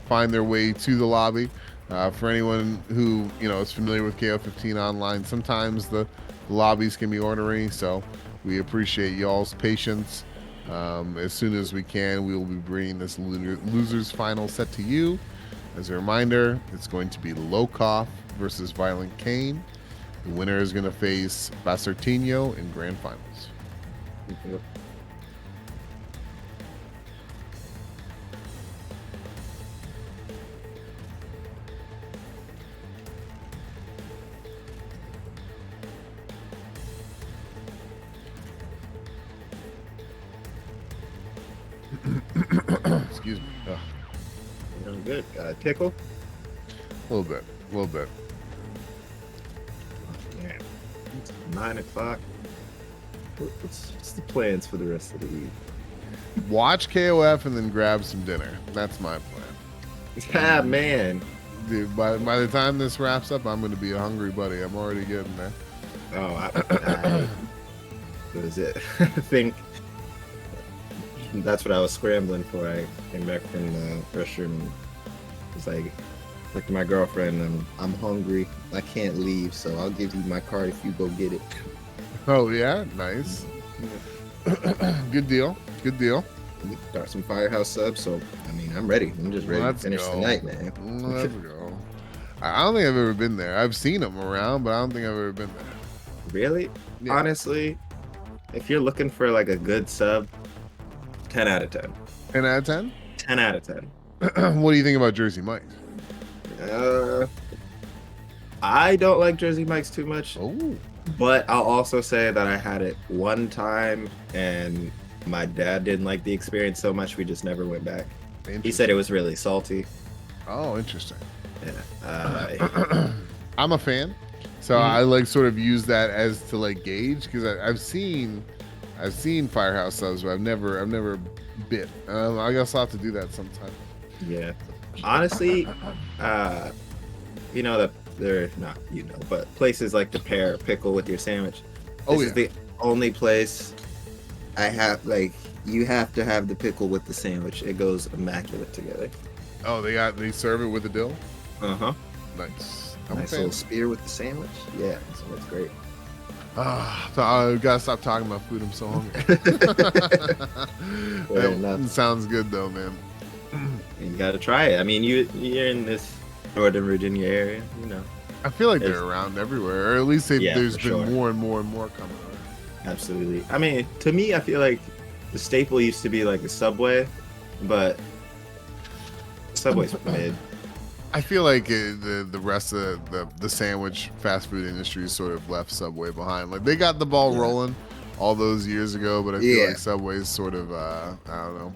find their way to the lobby. For anyone who is familiar with KO15 online, sometimes the lobbies can be ornery, so we appreciate y'all's patience. As soon as we can, we will be bringing this losers final set to you. As a reminder, it's going to be Lokoff versus Violent Kane. The winner is going to face Bastartino in grand finals. Yep. Excuse me. Ugh. You know, good. Got a tickle? A little bit. A little bit. Man, it's 9 o'clock. What's the plans for the rest of the week? Watch KOF and then grab some dinner. That's my plan. Ah, man. Dude, by the time this wraps up, I'm going to be a hungry buddy. I'm already getting there. Oh, what is it? I think that's what I was scrambling for. I came back from the restroom and was like to my girlfriend, I'm hungry. I can't leave, so I'll give you my card if you go get it. Oh, yeah? Nice. Good deal. Good deal. We got some Firehouse subs, so I mean, I'm ready. I'm just ready to finish the night, man. Let's go. I don't think I've ever been there. I've seen them around, but I don't think I've ever been there. Really? Yeah. Honestly, if you're looking for like a good sub, 10 out of 10. 10 out of 10? 10 out of 10. What do you think about Jersey Mike's? I don't like Jersey Mike's too much, Oh. but I'll also say that I had it one time and my dad didn't like the experience so much we just never went back. He said it was really salty. Oh, interesting. Yeah. I'm a fan, so I like sort of use that as to like gauge because I've seen Firehouse subs, but I've never bit. I guess I'll have to do that sometime. Yeah. Honestly, you know that they're not, but places like to pair a pickle with your sandwich. This is the only place I have, like, you have to have the pickle with the sandwich. It goes immaculate together. Oh, they serve it with the dill? Uh-huh. Nice. I'm a Nice fan. little spear with the sandwich. Yeah, so that's great. So I gotta stop talking about food. I'm so hungry. Fair enough. Sounds good though, man. You gotta try it. I mean, you're in this Northern Virginia area, I feel like they're around everywhere, or at least there's been sure. more and more and more coming around. Absolutely. I mean, to me, I feel like the staple used to be like the Subway, but Subway's mid. I feel like the rest of the sandwich fast food industry sort of left Subway behind. Like they got the ball rolling all those years ago, but I feel like Subway's sort of I don't know.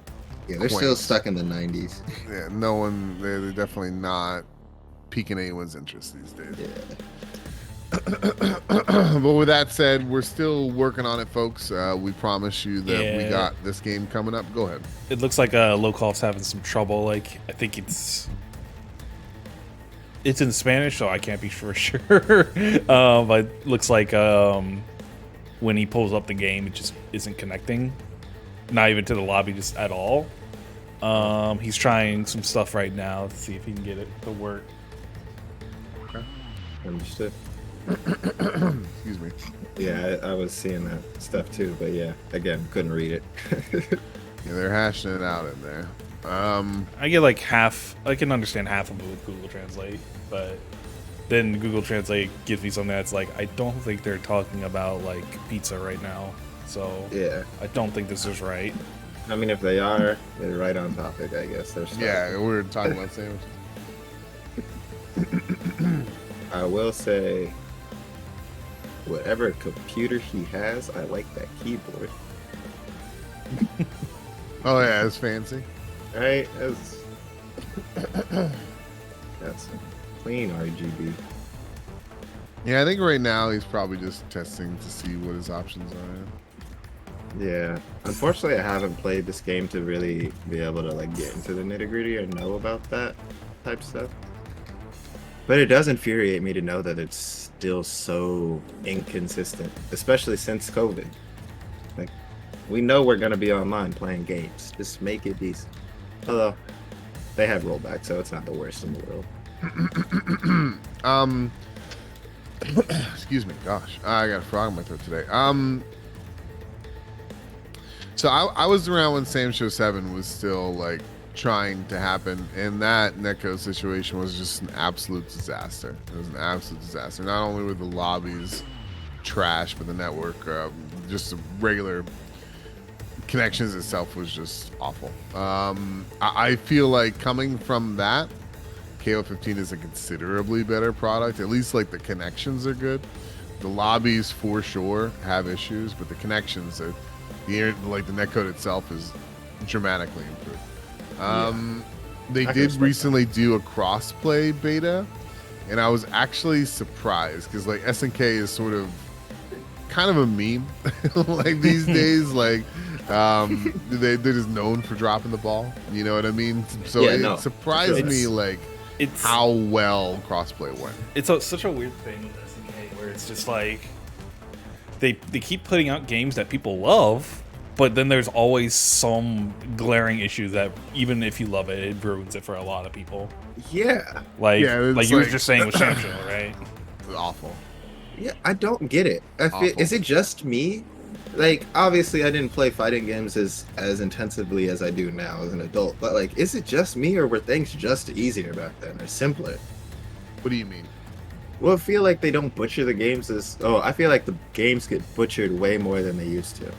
Yeah, they're still stuck in the 90s. Yeah, they're definitely not piquing anyone's interest these days. Yeah. But with that said, we're still working on it, folks. We promise you that we got this game coming up. Go ahead. It looks like Local's having some trouble. Like, I think it's in Spanish, so I can't be for sure. But it looks like when he pulls up the game, it just isn't connecting. Not even to the lobby, just at all. He's trying some stuff right now to see if he can get it to work. Okay. Understood. Excuse me. Yeah, I was seeing that stuff too, but yeah, again, couldn't read it. Yeah, they're hashing it out in there. I get like half. I can understand half of it with Google Translate, but then Google Translate gives me something that's like, I don't think they're talking about like pizza right now. So Yeah. I don't think this is right. I mean, if they are, they're right on topic, I guess. They're stuck. Yeah, we're talking about sandwiches. I will say, whatever computer he has, I like that keyboard. Oh yeah, it's fancy. Right? That's clean RGB. Yeah, I think right now he's probably just testing to see what his options are. Yeah. Unfortunately, I haven't played this game to really be able to like get into the nitty gritty or know about that type of stuff. But it does infuriate me to know that it's still so inconsistent, especially since COVID. Like, we know we're gonna be online playing games. Just make it decent. Although they have rollback, so it's not the worst in the world. Excuse me. Gosh, I got a frog in my throat today. So I was around when Sam Show 7 was still like trying to happen, and that netcode situation was just an absolute disaster. It was an absolute disaster. Not only were the lobbies trash, but the network, just the regular connections itself was just awful. I feel like coming from that, KO15 is a considerably better product. At least like the connections are good. The lobbies for sure have issues, but the connections are, like the netcode itself is dramatically improved. They did recently do a crossplay beta, and I was actually surprised because like SNK is sort of kind of a meme like these days. Like they're just known for dropping the ball. You know what I mean? So it surprised me like how well crossplay went. It's such a weird thing with SNK where it's just like they keep putting out games that people love, but then there's always some glaring issue that even if you love it, it ruins it for a lot of people. Yeah. Like you were just saying with Shamshel, right? It's awful. Yeah, I don't get it. Is it just me? Like, obviously, I didn't play fighting games as intensively as I do now as an adult. But like, is it just me, or were things just easier back then, or simpler? What do you mean? Well, I feel like they don't butcher the games I feel like the games get butchered way more than they used to.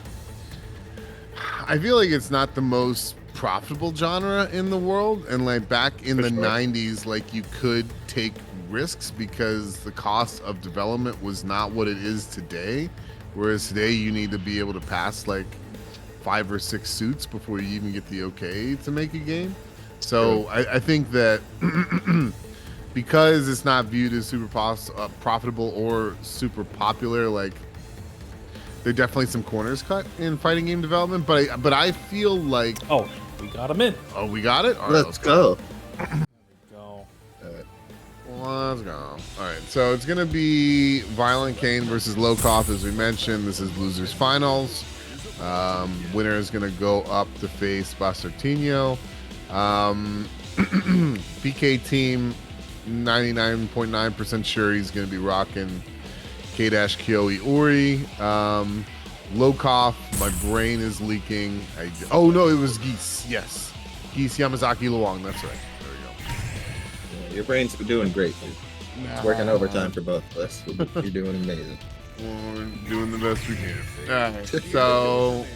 I feel like it's not the most profitable genre in the world, and like back in the 90s, like you could take risks because the cost of development was not what it is today, whereas today you need to be able to pass like 5 or 6 suits before you even get the okay to make a game. So I think that because it's not viewed as super profitable or super popular, like there are definitely some corners cut in fighting game development, but I feel like We got him in. Oh, we got it? All right, Let's go. Let's go. All right, so it's going to be Violent Kane versus Lokoff, as we mentioned. This is losers finals. Winner is going to go up to face Bastartino. PK team, 99.9% sure he's going to be rocking K-Dash Kyoe Ori. Lokoff, my brain is leaking. Oh, no, it was Geese. Yes. Geese Yamazaki Luong. That's right. There we go. Yeah, your brain's doing great, dude. It's working overtime for both of us. You're doing amazing. We're doing the best we can. All right. So,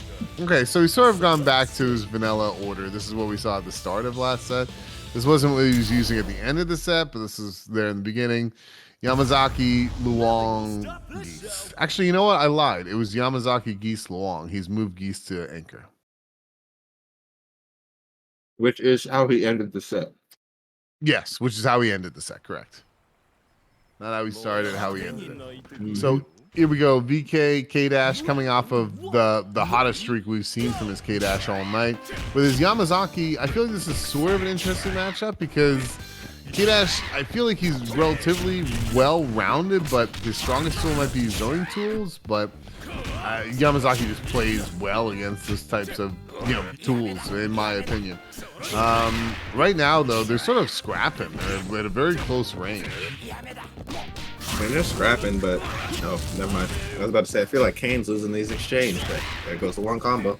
okay, so we've sort of gone back to his vanilla order. This is what we saw at the start of last set. This wasn't what he was using at the end of the set, but this is there in the beginning. Yamazaki, Luong, Geese. Actually, you know what? I lied. It was Yamazaki, Geese, Luong. He's moved Geese to Anchor. Which is how he ended the set. Yes, which is how he ended the set, correct. Not how he started, how he ended it. Mm-hmm. So here we go. VK, K-Dash coming off of the hottest streak we've seen from his K-Dash all night. With his Yamazaki, I feel like this is sort of an interesting matchup because K-Dash, I feel like he's relatively well-rounded, but his strongest tool might be his zoning tools, but Yamazaki just plays well against those types of tools, in my opinion. Right now, though, they're sort of scrapping. They're at a very close range. I mean, they're scrapping, but no, never mind. I was about to say, I feel like Kane's losing these exchange, but there goes the one combo.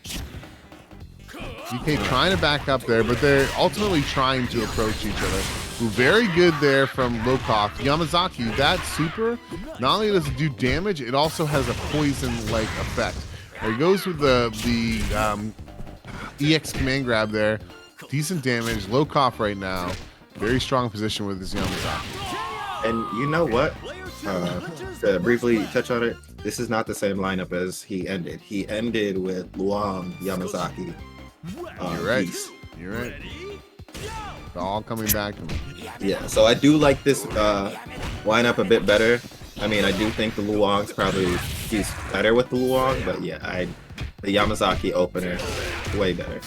DK trying to back up there, but they're ultimately trying to approach each other. Very good there from Lokoff. Yamazaki, that super, not only does it do damage, it also has a poison-like effect. There he goes with the EX command grab there. Decent damage. Lokoff right now. Very strong position with his Yamazaki. And you know what? To briefly touch on it, this is not the same lineup as he ended. He ended with Luong, Yamazaki. You're right. Geese. You're right. It's all coming back to me. Yeah, so I do like this lineup a bit better. I mean, I do think the Luong's he's better with the Luong, but yeah, the Yamazaki opener, way better.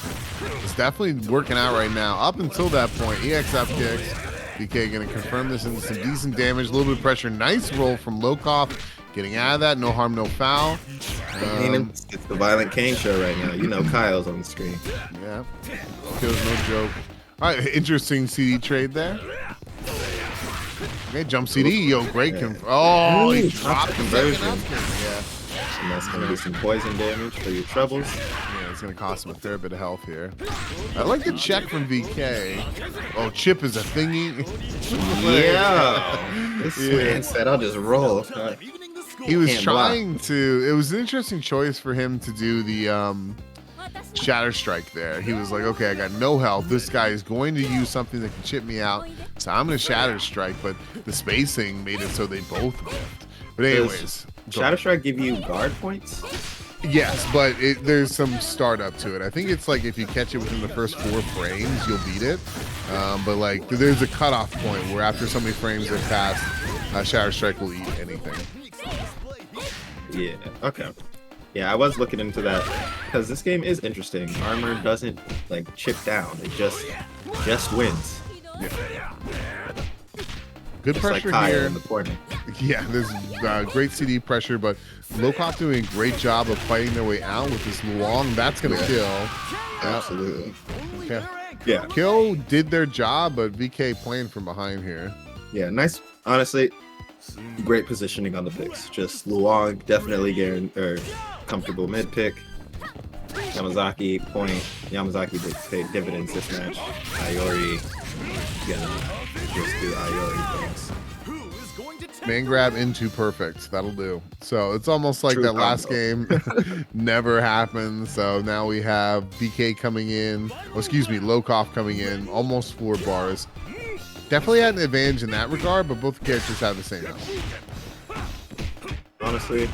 It's definitely working out right now. Up until that point, EX up kicks. DK going to confirm this into some decent damage, a little bit of pressure. Nice roll from Lokoff. Getting out of that, no harm, no foul. It's the Violent Kane show right now. You know Kyle's on the screen. Yeah, kills no joke. All right, interesting CD trade there. Okay, jump CD, yo, great. Oh, he dropped the conversion. Yeah. And that's going to be some poison damage for your troubles. Yeah, it's going to cost him a fair bit of health here. I like the check from VK. Oh, chip is a thingy. Yeah. This man said, I'll just roll. He was trying to, it was an interesting choice for him to do the Shatter Strike there. He was like, okay, I got no health. This guy is going to use something that can chip me out. So I'm going to Shatter Strike, but the spacing made it so they both lived. But anyways. Shatter Strike give you guard points? Yes, but there's some startup to it. I think it's like if you catch it within the first 4 frames, you'll beat it. But like there's a cutoff point where after so many frames have passed, Shatter Strike will eat anything. Yeah. Okay. Yeah, I was looking into that because this game is interesting. Armor doesn't like chip down; it just wins. Yeah. Good Just pressure like Kaya here. in the corner. Yeah, there's great CD pressure, but Lokop doing a great job of fighting their way out with this Luong. That's gonna kill. Absolutely. Okay. Yeah. Kill did their job, but VK playing from behind here. Yeah. Nice. Honestly, great positioning on the picks. Just Luong definitely getting comfortable mid pick. Yamazaki point. Yamazaki did pay dividends this match. Iori gonna just do Iori things. Man grab into perfect. That'll do. So it's almost like True that last combo. game never happened. So now we have BK coming in. Oh, excuse me, Lokop coming in. Almost 4 bars. Definitely had an advantage in that regard, but both characters have the same health. Honestly,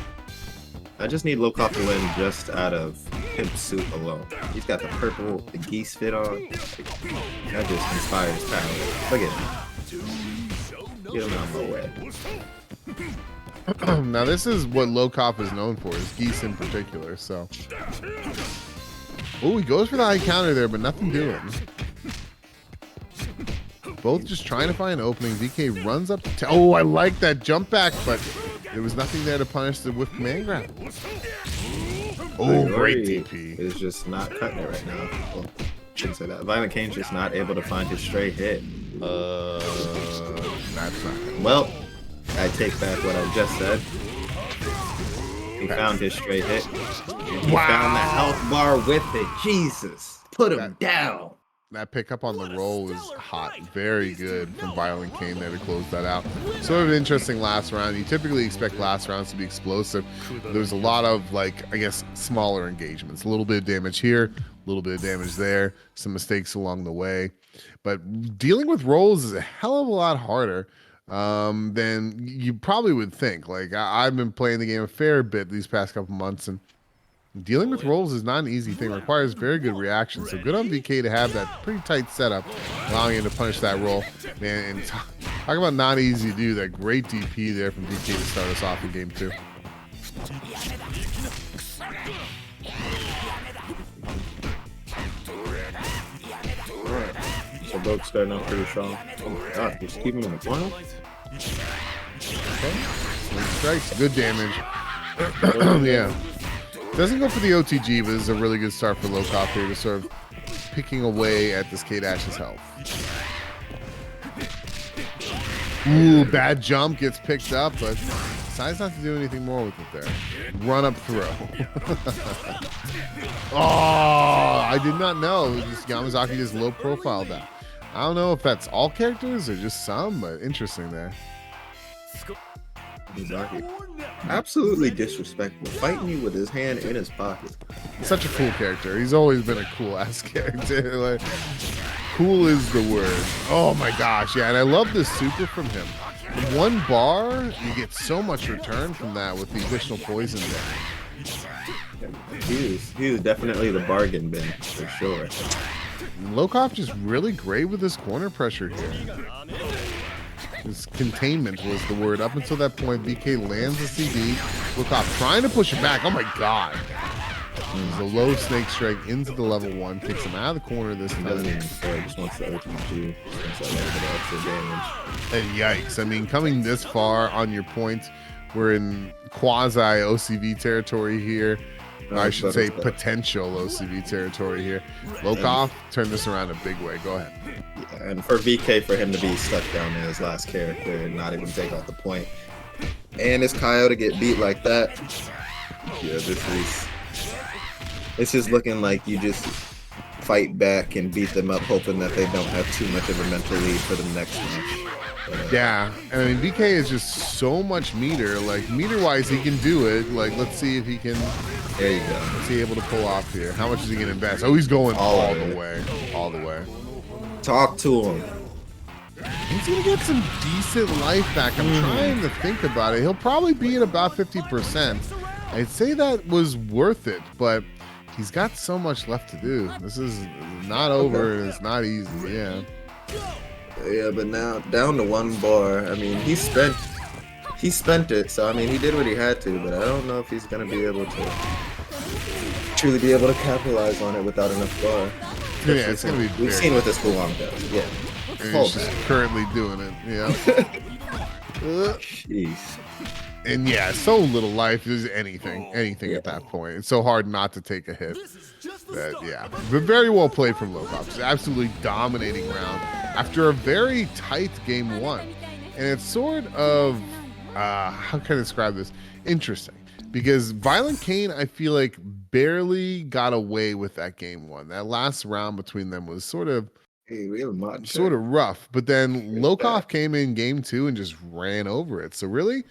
I just need Lokop to win just out of Pimp Suit alone. He's got the purple, the geese fit on. That just inspires power. Look at him. Get him out of my way. Now this is what Lokop is known for, is geese in particular. So, oh, he goes for the high counter there, but nothing doing. Both just trying to find an opening. VK runs up. Oh, I like that jump back, but there was nothing there to punish the whip command grab. Oh, great DP. Is just not cutting it right now. Well, shouldn't say that. Violent Kane's just not able to find his straight hit. That's not good. Well, I take back what I just said. He found his straight hit. And he found the health bar with it. Jesus. Put him down. That pickup on the roll was hot. Very good from Violent Kane there to close that out. Sort of an interesting last round. You typically expect last rounds to be explosive. There's a lot of, like, I guess, smaller engagements. A little bit of damage here, a little bit of damage there, some mistakes along the way. But dealing with rolls is a hell of a lot harder than you probably would think. Like, I've been playing the game a fair bit these past couple months, and dealing with rolls is not an easy thing. It requires very good reaction. So good on VK to have that pretty tight setup, allowing him to punish that roll. Man, and talk about not easy to do. That great DP there from VK to start us off in game 2. So both starting off pretty strong. Oh my god, just keep him in the corner. Okay. Strikes, good damage. Yeah. Doesn't go for the OTG, but this is a really good start for Lokop here to sort of picking away at this K-Dash's health. Ooh, bad jump, gets picked up, but decides not to do anything more with it there. Run up throw. Oh, I did not know. Just Yamazaki just low profiled that. I don't know if that's all characters or just some, but interesting there. Mizaki. Absolutely disrespectful. Fighting you with his hand in his pocket. Such a cool character. He's always been a cool ass character. Like, cool is the word. Oh my gosh, yeah, and I love this super from him. In 1 bar, you get so much return from that with the additional poison there. He was definitely the bargain bin for sure. Lokop just really great with his corner pressure here. His containment was the word. Up until that point, VK lands the CD. Lokop trying to push it back. Oh my god. There's a low snake strike into the level 1. Kicks him out of the corner this time. Just wants the OTG. Just wants that little bit of extra damage. And yikes. I mean, coming this far on your point, we're in quasi OCV territory here. I should say potential OCV territory here. Lokop turned this around a big way. Go ahead. Yeah, and for VK, for him to be stuck down in his last character and not even take off the point, and his Kyle to get beat like that, yeah, this is looking like you just fight back and beat them up, hoping that they don't have too much of a mental lead for the next match. Yeah, and I mean VK is just so much meter. Like meter wise, he can do it. Like let's see if he can. There you go. What's he able to pull off here? How much is he gonna invest? Oh, he's going all the way, all the way. Talk to him. He's gonna get some decent life back. I'm trying to think about it. He'll probably be at about 50%. I'd say that was worth it, but he's got so much left to do. This is not over, and it's not easy. Yeah. Yeah, but now down to 1 bar. I mean, he spent it. So I mean, he did what he had to, but I don't know if he's gonna be able to truly be able to capitalize on it without enough bar. Yeah, it's gonna be. We've seen what this Oolong does. Yeah. And he's just currently doing it. Yeah. Jeez. And yeah, so little life is anything at that point. It's so hard not to take a hit. Yeah, but very well played from Lokop. Just absolutely dominating round after a very tight game 1. And it's sort of, how can I describe this? Interesting. Because Violent Kane, I feel like, barely got away with that game 1. That last round between them was sort of rough. But then Lokop came in game 2 and just ran over it. So really,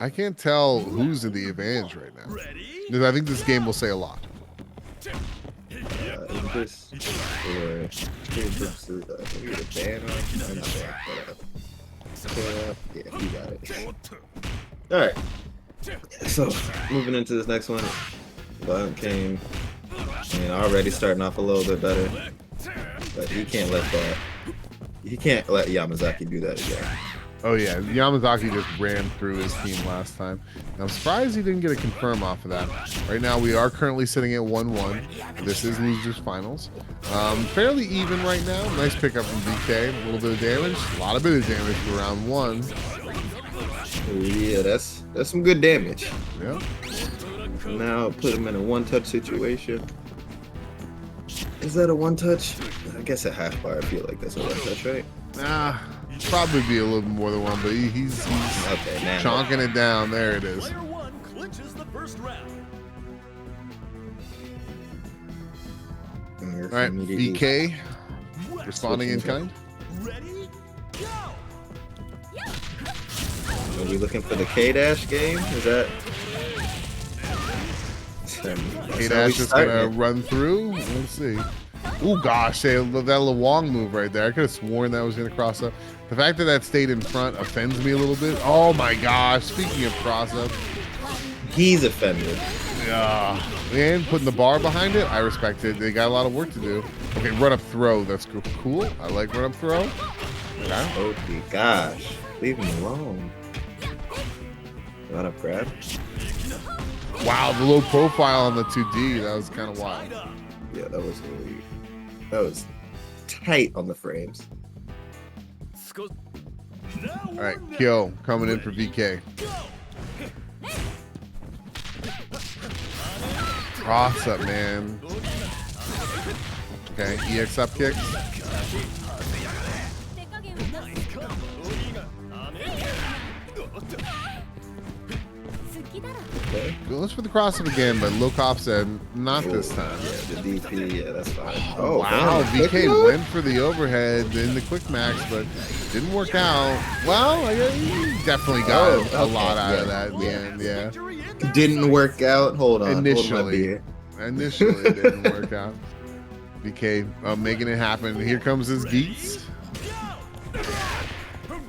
I can't tell who's in the advantage right now. Because I think this game will say a lot. Just for purposes, we need a ban on. I'm not banned, but yeah, you got it. All right. So moving into this next one, Violent Kane. I mean, already starting off a little bit better, but he can't let that. He can't let Yamazaki do that again. Oh yeah, Yamazaki just ran through his team last time. And I'm surprised he didn't get a confirm off of that. Right now we are currently sitting at 1-1. This is losers finals. Fairly even right now. Nice pickup from VK. A little bit of damage. A lot of bit of damage for round 1. Yeah, that's some good damage. Yeah. Now put him in a 1-touch situation. Is that a 1-touch? I guess a half bar. I feel like that's a 1-touch, right? Nah, probably be a little more than 1, but he's okay, man. chonking it down. There it is. Player 1 clinches the first round. All right, VK responding in kind. Ready? Go! Are we looking for the K-Dash game? Is that... K-Dash is gonna run through. Let's see. Oh gosh, that little Wong move right there. I could have sworn that was gonna cross up. The fact that that stayed in front offends me a little bit. Oh my gosh, speaking of cross up. He's offended. Yeah. And putting the bar behind it, I respect it. They got a lot of work to do. Okay, run up throw. That's cool. I like run up throw. Okay. Oh my gosh. Leave him alone. Run up grab. Wow, the low profile on the 2D. That was kind of wild. Yeah, that was tight on the frames. All right, Kyo coming in for VK. Cross up, man. Okay, EX up kicks. Okay. Goes for the cross up again, but Lokop said not this time. Yeah, the DP, yeah, that's fine. Oh, wow. Damn. VK went for the overhead in the quick max, but didn't work out. Well, he definitely got a lot out of that in the end, yeah. Didn't work out. Hold on. Initially it didn't work out. VK making it happen. Here comes his geese.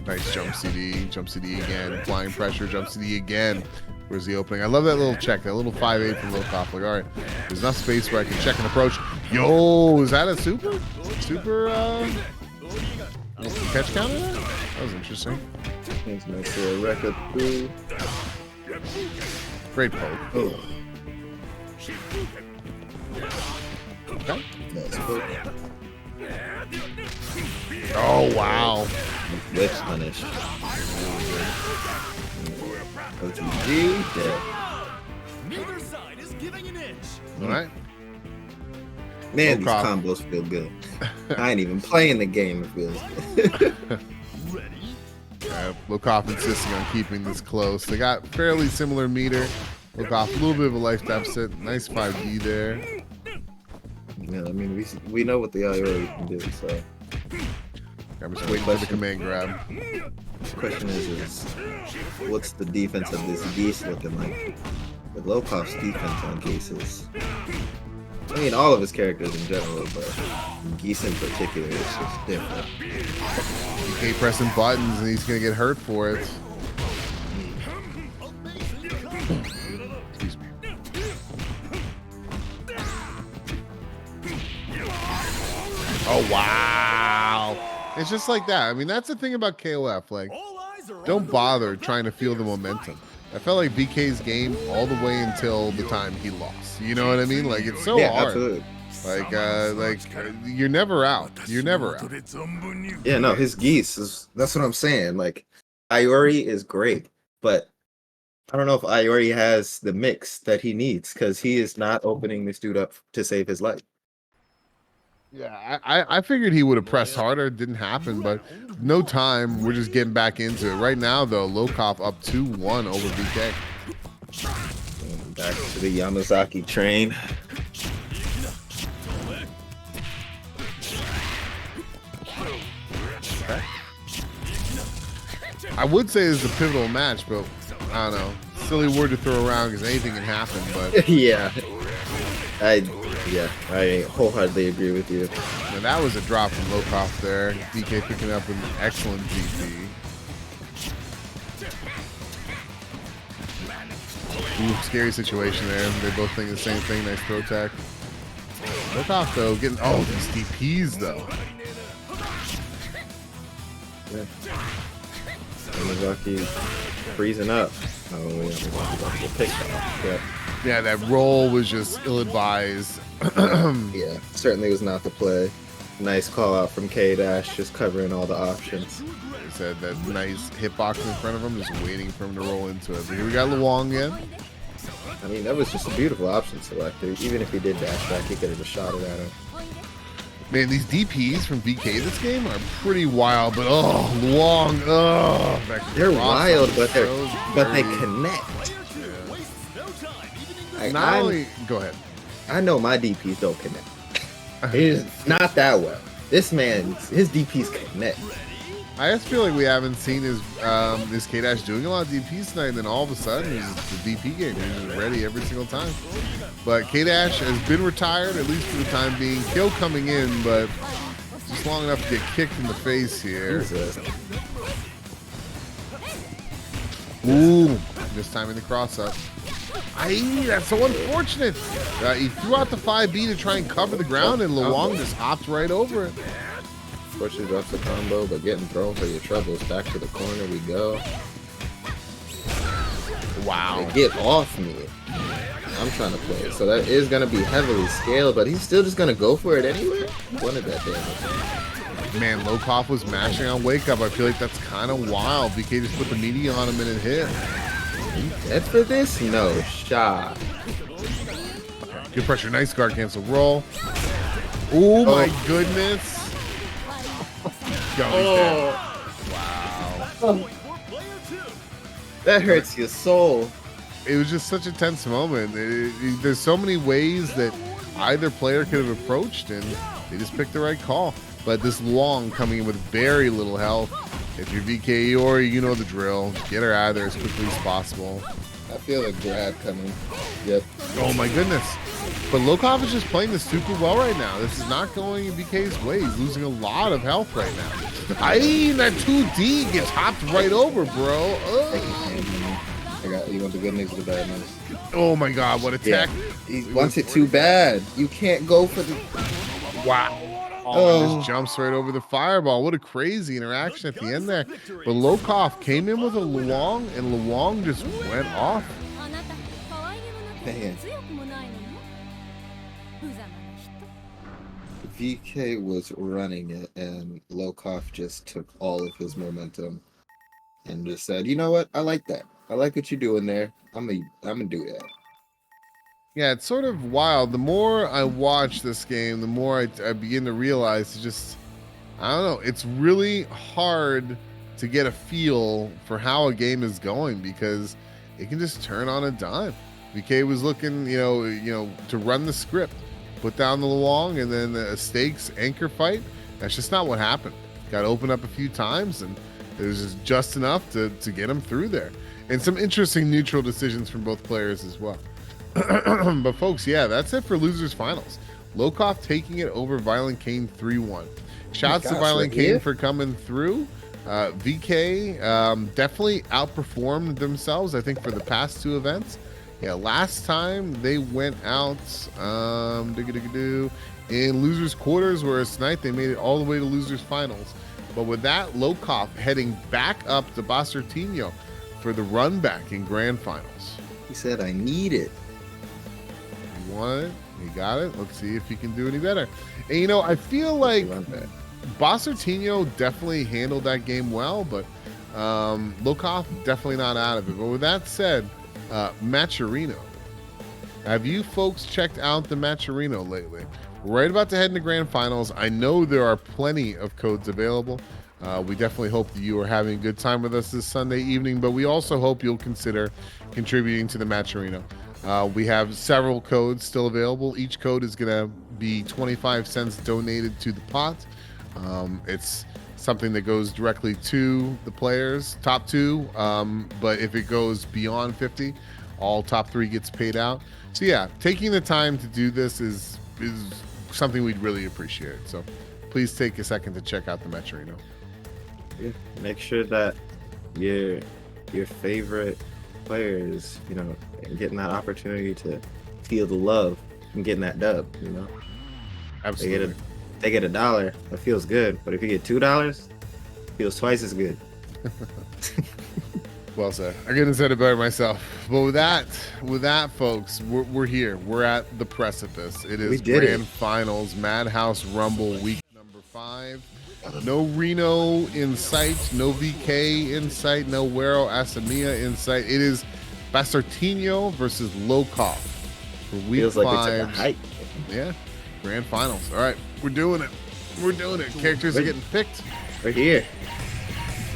Nice jump CD again. Flying pressure, jump CD again. Where's the opening? I love that little check, that little 5-8 from Lokop. Like, all right, there's enough space where I can check and approach. Yo, is that a super catch counter? That was interesting. Thanks, man. So record through. Great poke. Oh. Okay. Nice poke. Oh, wow. Which punish. OTG, dead. Neither side is giving an inch. All right. Man, these Lokop. combos feel good. I ain't even playing the game, it feels good. Ready? Lokop insisting on keeping this close. They got fairly similar meter. Lokop, a little bit of a life deficit. Nice 5D there. Yeah, I mean, we know what the IO can do, so. I'm just waiting for the command grab. The question is what's the defense of this Geese looking like? The Lokop's defense on Geese is, I mean, all of his characters in general, but Geese in particular is just different. DK pressing buttons and he's gonna get hurt for it. Oh, wow. It's just like that. I mean, that's the thing about KOF. Like, All eyes are on don't the bother winner trying to from feel the Fierce momentum. Fight. I felt like VK's game all the way until the time he lost. You know what I mean? Like, it's so Yeah, hard. absolutely. You're never out. You're never out. Yeah, no, his geese is that's what I'm saying. Like Iori is great, but I don't know if Iori has the mix that he needs because he is not opening this dude up to save his life. Yeah, I figured he would have pressed harder. It didn't happen, but no time. We're just getting back into it. Right now, though, Lokov up 2-1 over VK. And back to the Yamazaki train. I would say it's a pivotal match, but I don't know. Silly word to throw around because anything can happen. But Yeah. I wholeheartedly agree with you. man, that was a drop from Lokov there. VK picking up an excellent DP. Ooh, scary situation there. They both think the same thing. Nice throw tech. Lokov though getting these DPs though. Yamazaki freezing up. Oh, Yamazaki picked off. Yeah. Yeah, that roll was just ill-advised. Yeah, certainly was not the play. Nice call out from K-Dash, just covering all the options. He said that nice hitbox in front of him, just waiting for him to roll into it. But here we got Luong again. I mean, that was just a beautiful option selector. Even if he did dash back, he could have just shot it at him. Man, these DPs from VK this game are pretty wild, but Luong, They're wild, but they dirty. connect. Go ahead. I know my DPs don't connect. It's not that well. This his DPs connect. I just feel like we haven't seen his K-Dash doing a lot of DPs tonight, and then all of a sudden, he's the DP game. He's just ready every single time. But K-Dash has been retired, at least for the time being. Kill coming in, but just long enough to get kicked in the face here. Jesus. Ooh, just timing the cross up. That's so unfortunate. He threw out the 5B to try and cover the ground, and Luong just hopped right over it. Fortunately drops the combo, but getting thrown for your troubles. Back to the corner we go. Wow. Get off me. I'm trying to play it. So that is going to be heavily scaled, but he's still just going to go for it anyway? Wanted that damage. Man, Lokov was mashing on Wake Up. I feel like that's kind of wild. BK just put the media on him and it hit. Dead for this? No shot. Good pressure. Nice guard cancel roll. Oh my goodness. Go, he's dead. Wow. That hurts your soul. It was just such a tense moment. There's so many ways that either player could have approached, and they just picked the right call. But this Luong coming in with very little health. If you're VK or you know the drill, get her out of there as quickly as possible. I feel a grab coming. Yep. Oh my goodness. But Lokov is just playing this super well right now. This is not going in VK's way. He's losing a lot of health right now. That 2D gets hopped right over, bro. You want the good news or the bad news? Oh my god, what a tech. He wants it too bad. You can't go for the... Wow. Oh, just jumps right over the fireball. What a crazy interaction at the end there. But Lokov came in with a Luong, and Luong just went off. Man. VK was running it, and Lokov just took all of his momentum and just said, you know what? I like that. I like what you're doing there. I'm gonna do that. Yeah, it's sort of wild. The more I watch this game, the more I begin to realize it's just, I don't know, it's really hard to get a feel for how a game is going because it can just turn on a dime. VK was looking, to run the script, put down the Luong, and then a stakes anchor fight. That's just not what happened. Got opened up a few times, and it was just enough to get him through there. And some interesting neutral decisions from both players as well. But folks, yeah, that's it for Losers Finals. Lokov taking it over Violent Kane 3-1. Shouts to Violent Kane for coming through. VK definitely outperformed themselves, I think, for the past two events. Yeah, last time they went out in losers quarters, whereas tonight they made it all the way to losers finals. But with that, Lokov heading back up to Basartino for the run back in grand finals. He said, I need it. You want it? You got it. Let's see if he can do any better. And you know, I feel like Basartino definitely handled that game well, but Lokov definitely not out of it. But with that said, Matcherino. Have you folks checked out the Matcherino lately? We're right about to head into grand finals. I know there are plenty of codes available. We definitely hope that you are having a good time with us this Sunday evening, but we also hope you'll consider contributing to the Matcherino. We have several codes still available. Each code is going to be 25 cents donated to the pot. It's something that goes directly to the players, top two. But if it goes beyond 50, all top three gets paid out. So yeah, taking the time to do this is something we'd really appreciate. So please take a second to check out the Matcherino. Yeah, make sure that your favorite players, getting that opportunity to feel the love and getting that dub, Absolutely. They get $1, it feels good. But if you get $2, it feels twice as good. Well said. I couldn't have said it better myself. But with that, folks, we're here. We're at the precipice. It is grand finals, Madhouse Rumble week number 5. No Reno in sight, no VK in sight, no Wero Asamia in sight. It is Basartino versus Lokov for week 5. Feels like they took a hike. Yeah, grand finals. All right, we're doing it. We're doing it. Characters are getting picked. We're here.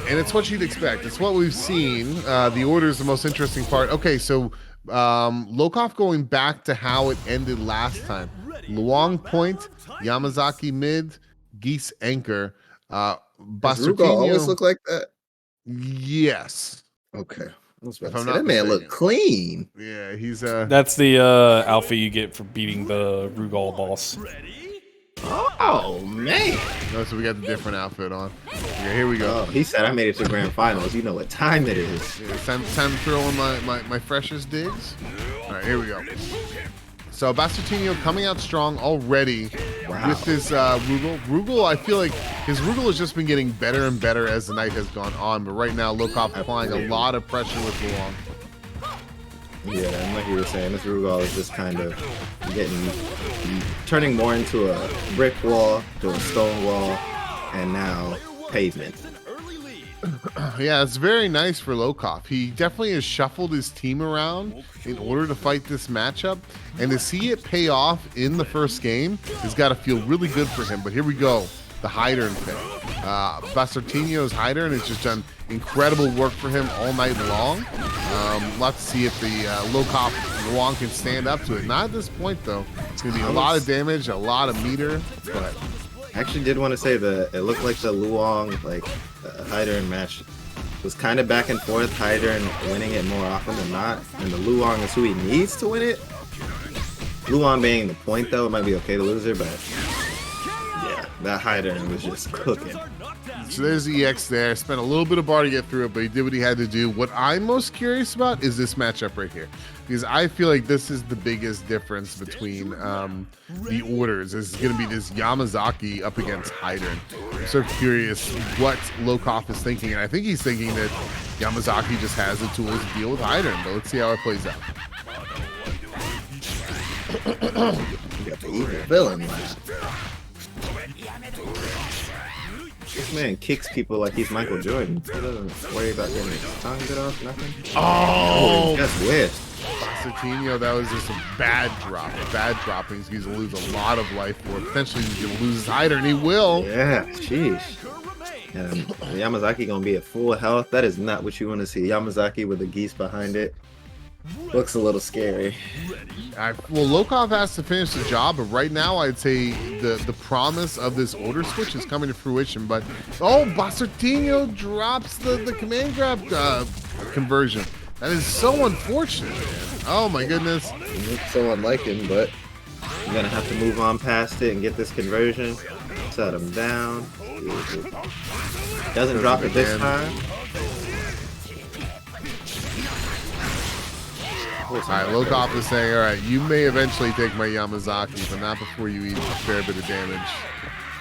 And it's what you'd expect. It's what we've seen. The order is the most interesting part. Okay, so Lokov going back to how it ended last time. Luong point, Yamazaki mid, Geese anchor. Does Rugal always look like that? Yes. Okay. That man look clean. Yeah, he's That's the outfit you get for beating the Rugal boss. Oh man! No, so we got the different outfit on. Okay, here we go. Oh, he said I made it to grand finals. You know what time it is. Yeah, time to throw in my freshest digs. All right, here we go. So Basartino coming out strong already with this Rugal. Rugal, I feel like his Rugal has just been getting better and better as the night has gone on. But right now, Lokov applying a lot of pressure with Luong. Yeah, and like you were saying, this Rugal is just kind of turning more into a brick wall to a stone wall, and now pavement. Yeah, it's very nice for Lokov. He definitely has shuffled his team around in order to fight this matchup, and to see it pay off in the first game has got to feel really good for him. But here we go, the Hydern pick. Basartino's Hydern has just done incredible work for him all night long. Let's see if the Lokov Luong can stand up to it. Not at this point, though. It's going to be a lot of damage, a lot of meter, but... I actually did want to say that it looked like the Luong, Hydern match was kind of back and forth. Hydern winning it more often than not, and the Luong is who he needs to win it. Luong being the point, though, it might be okay to lose her, but yeah, that Hydern was just cooking. So there's the EX there. Spent a little bit of bar to get through it, but he did what he had to do. What I'm most curious about is this matchup right here, because I feel like this is the biggest difference between the orders. This is going to be this Yamazaki up against Hydern. I'm so curious what Lokov is thinking, and I think he's thinking that Yamazaki just has the tools to deal with Hydern, but let's see how it plays out. You got the evil villain. This man kicks people like he's Michael Jordan. He doesn't worry about getting his tongue bit off, nothing. Oh, that's weird. Basartino, that was just a bad drop. Bad droppings. He's going to lose a lot of life for it. Potentially he's going to lose his Hydern, and he will. Yeah, sheesh. Yamazaki going to be at full health. That is not what you want to see. Yamazaki with the geese behind it. Looks a little scary. Well, Lokov has to finish the job, but right now I'd say the promise of this order switch is coming to fruition. But Basartino drops the command grab conversion. That is so unfortunate, man. Oh my goodness. It's so unlike him, but you're gonna have to move on past it and get this conversion. Set him down. Doesn't drop it this time. All right, Lokop is saying, all right, you may eventually take my Yamazaki, but not before you eat a fair bit of damage.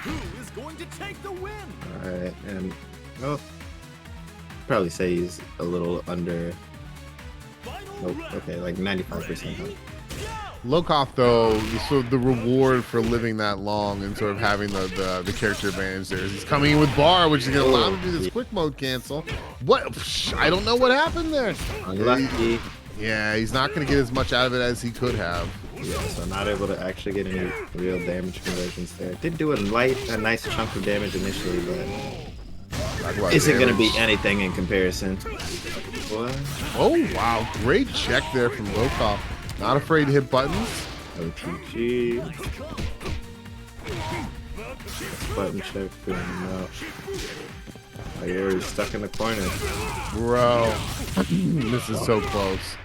Who is going to take the win? All right, and well, probably say he's a little under. Nope, okay, like 95% health. Lokop, though, so the reward for living that long and sort of having the character advantage there is he's coming in with bar, which is going to allow him to do this quick mode cancel. What? I don't know what happened there. Unlucky. Yeah, he's not going to get as much out of it as he could have. Yeah, so not able to actually get any real damage conversions there. Did do a nice chunk of damage initially, but is it going to be anything in comparison? What? Oh, wow. Great check there from Lokop. Not afraid to hit buttons. OTG. Button check. No. Oh, you're already stuck in the corner. Bro. This is so close.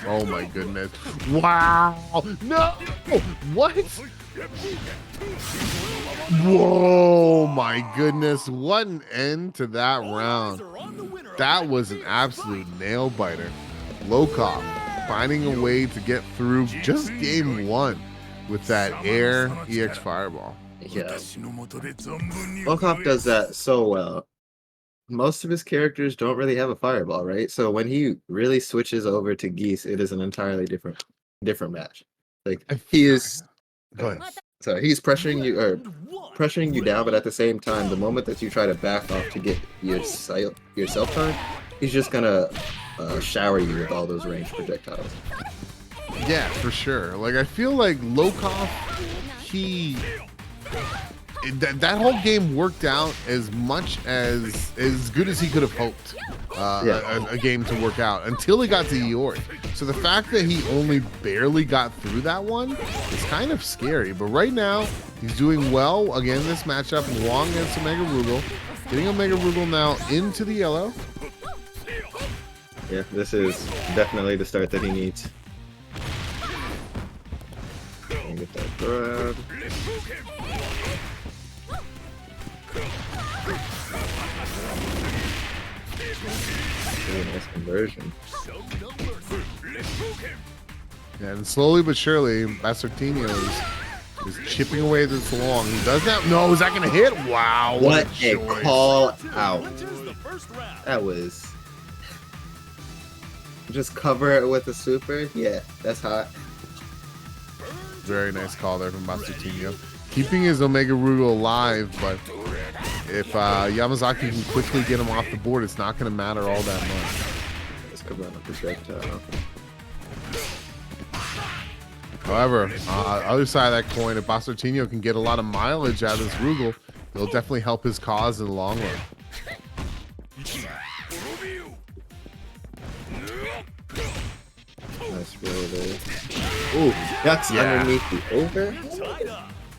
Oh my goodness. Wow. No. What? Whoa, my goodness. What an end to that round. That was an absolute nail biter. Lokop finding a way to get through just game one with that air EX fireball. Yeah. Lokop does that so well. Most of his characters don't really have a fireball, right? So when he really switches over to Geese, it is an entirely different match. Like he is Go ahead. so he's pressuring you down, but at the same time, the moment that you try to back off to get yourself time, he's just gonna shower you with all those ranged projectiles. Yeah, for sure. Like I feel like Lokop, that whole game worked out as good as he could have hoped a game to work out until he got to Eeyore. So the fact that he only barely got through that one is kind of scary. But right now, he's doing well. Again, this matchup, Wong against Omega Rugal. Getting Omega Rugal now into the yellow. Yeah, this is definitely the start that he needs. Get that grab. Really nice conversion. And slowly but surely, Bastartino is chipping away this long. He does that. No, is that going to hit? Wow. What a call out. That was... Just cover it with a super? Yeah, that's hot. Very nice call there from Bastartino. Keeping his Omega Rugal alive, but if Yamazaki can quickly get him off the board, it's not going to matter all that much. Let's come on a projectile. However, other side of that coin, if Bastartino can get a lot of mileage out of this Rugal, it'll definitely help his cause in the long run. Nice roll there. Ooh, ducks underneath the over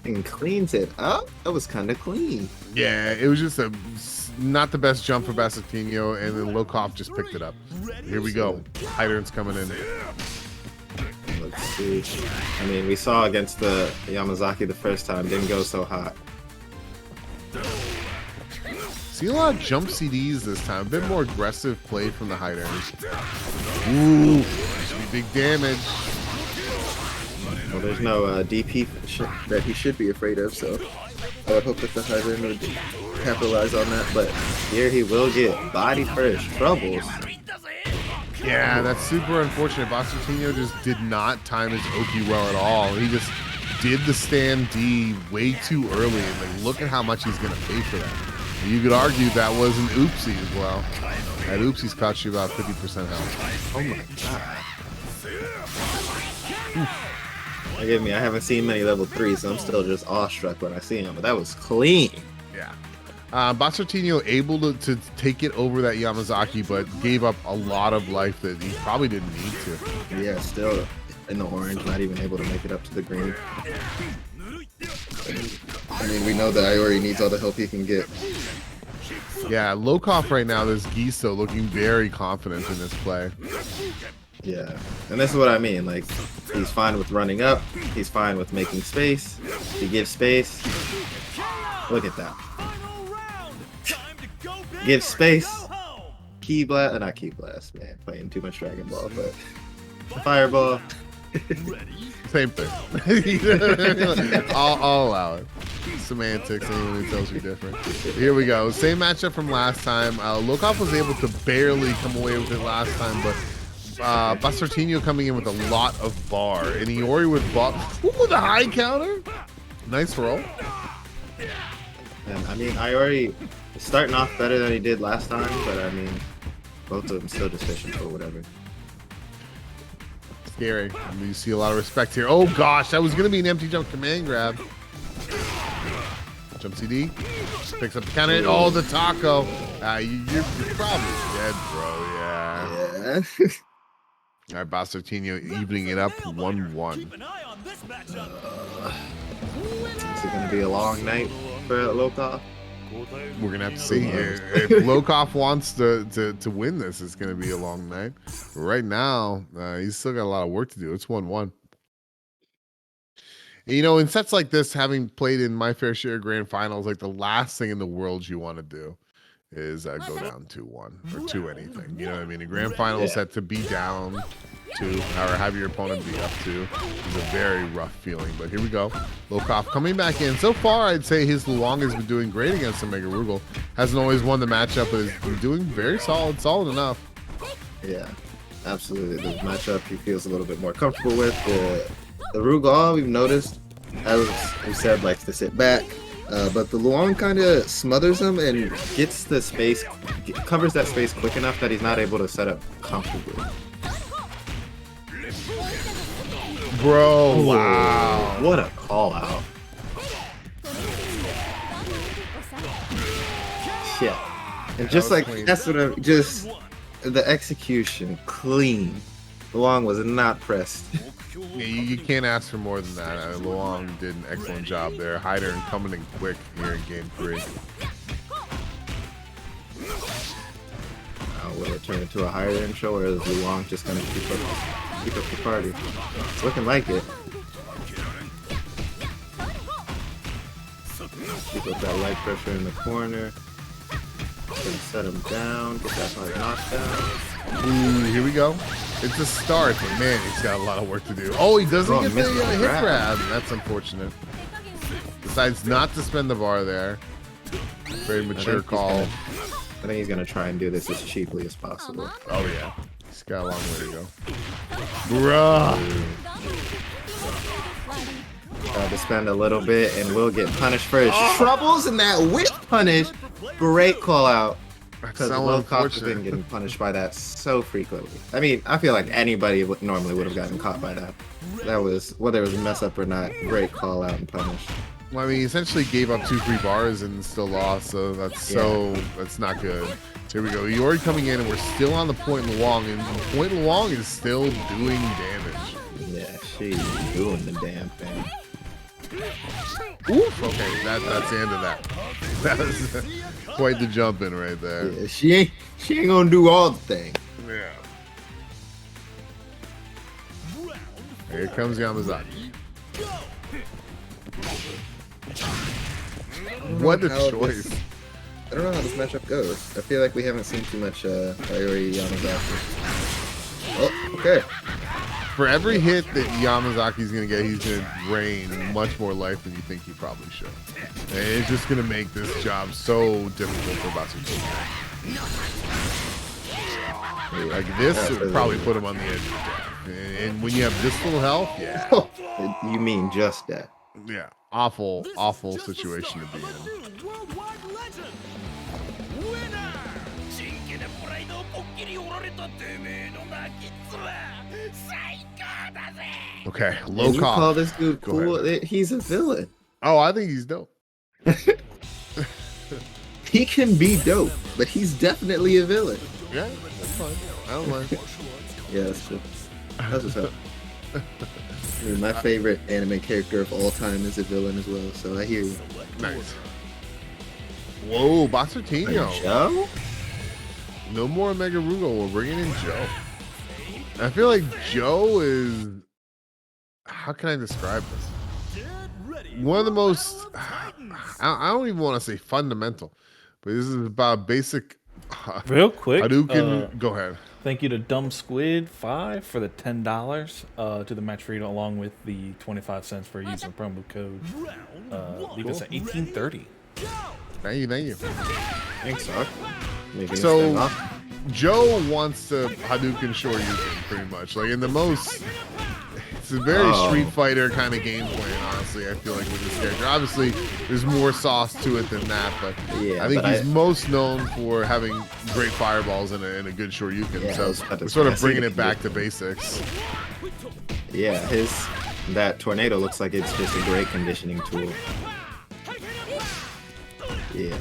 and cleans it up. That was kind of clean. Yeah, it was just not the best jump for Bastartino, and then Lokop just picked it up. Here we go. Hydrant's coming in. Let's see. I mean, we saw against the Yamazaki the first time, didn't go so hot. See a lot of jump CDs this time. A bit more aggressive play from the Hydrant. Ooh, should be big damage. Well, there's no DP that he should be afraid of, so I would hope that the Hydrant would capitalize on that. But here he will get body first troubles. Yeah, that's super unfortunate. Bastartino just did not time his Oki well at all. He just did the stand D way too early, and like, look at how much he's going to pay for that. You could argue that was an oopsie as well. That oopsie's cost you about 50% health. Oh my god. Forgive me, I haven't seen many level 3, so I'm still just awestruck when I see him, but that was clean. Yeah. Bastartino able to take it over that Yamazaki, but gave up a lot of life that he probably didn't need to. Yeah, still in the orange, not even able to make it up to the green. I mean, we know that Iori needs all the help he can get. Yeah, Lokop right now, there's Giso looking very confident in this play. Yeah, and this is what I mean. Like, he's fine with running up. He's fine with making space. He gives space. Look at that. Give space. Key Blast, not Key Blast, man. Playing too much Dragon Ball, but Fireball. Same thing. I'll allow it. Semantics, anyone who tells you different. Here we go. Same matchup from last time. Lokov was able to barely come away with it last time, but Bastartino coming in with a lot of bar. And Iori with Bob. Ooh, the high counter. Nice roll. And I mean, Iori is starting off better than he did last time, but I mean, both of them still deficient or whatever. Scary. I mean, you see a lot of respect here. Oh gosh, that was gonna be an empty jump command grab. Jump CD. Picks up the counter. Oh, the taco. You're probably dead, bro. Yeah. Yeah. All right, Bastartino evening it up 1-1. Keep an eye on this matchup. Is it going to be a long night for Lokov? We're gonna have to see. If Lokov wants to win this, it's gonna be a long night. Right now, he's still got a lot of work to do. It's 1-1. You know, in sets like this, having played in my fair share of grand finals, like the last thing in the world you want to do is go down 2-1 or 2 anything. You know what I mean? A grand final set to be down 2 or have your opponent be up 2 is a very rough feeling. But here we go. Lokov coming back in. So far, I'd say his Luong has been doing great against Omega Rugal. Hasn't always won the matchup, but has been doing very solid enough. Yeah, absolutely. The matchup he feels a little bit more comfortable with. The Rugal, we've noticed, as we said, likes to sit back. But the Luong kind of smothers him and gets the space, covers that space quick enough that he's not able to set up comfortably. Bro, wow. What a call out. Yeah. And just like, clean. that's what I'm, just the execution, clean. Luong was not pressed. Yeah, you can't ask for more than that. Luong did an excellent job there. Hyder and coming in quick here in game 3. Will it turn into a higher intro, or is Luong just gonna keep up the party? It's looking like it. Keep up that light pressure in the corner. Gonna set him down, get that hard knockdown. Ooh, here we go. It's a start, but man, he's got a lot of work to do. Oh, he doesn't get the hit grab. That's unfortunate. Decides not to spend the bar there. Very mature call. I think he's gonna try and do this as cheaply as possible. Oh yeah, he's got a long way to go. Bruh. Tried to spend a little bit and will get punished for his troubles, and that whip punish. Great call out. Because Lokov has been getting punished by that so frequently. I mean, I feel like anybody normally would have gotten caught by that. That was, whether it was a mess up or not, great call out and punish. Well, I mean, he essentially gave up 2 free bars and still lost, so that's not good. Here we go. Iori coming in, and we're still on the point Luong, and point Luong is still doing damage. Yeah, she's doing the damn thing. Oof. Okay, that's the end of that. That was quite the jump in right there. Yeah, she ain't gonna do all the thing. Yeah. Here comes Yamazaki. What a choice. I don't know how this matchup goes. I feel like we haven't seen too much Iori Yamazaki. Oh, okay. For every hit that Yamazaki's going to get, he's going to drain much more life than you think he probably should. And it's just going to make this job so difficult for Bastartino. Like this would probably put him on the edge of death. And when you have this little health, yeah. You mean just that? Yeah. Awful, awful situation to be in. Worldwide legend. Winner. Okay, And low you cost. call this dude Go cool? ahead. He's a villain. Oh, I think he's dope. He can be dope, but he's definitely a villain. Yeah, that's fine. I don't mind. Yeah, that's cool. That's what's up. I mean, my favorite anime character of all time is a villain as well, so I hear you. Nice. Whoa, Bastartino. Joe? No more Mega Rugal. We're bringing in Joe. I feel like Joe is. How can I describe this? One of the most. I don't even want to say fundamental, but this is about basic Real quick, Hadouken, go ahead. thank you to Dumb Squid 5 for the $10 to the match freedom, along with the 25 cents for using the promo code. Leave us at 1830. Thank you. Thanks, Doc. Making So- this thing up. Joe wants to Hadouken Shoryuken pretty much. Like in the most, it's a very Street Fighter kind of game plan. Honestly, I feel like with this character. Obviously, there's more sauce to it than that, but Yeah, I think but he's most known for having great fireballs and a good Shoryuken. Yeah, I was so about to we're sort say, of bringing I it see back the- to basics. Yeah, that tornado looks like it's just a great conditioning tool. Yeah.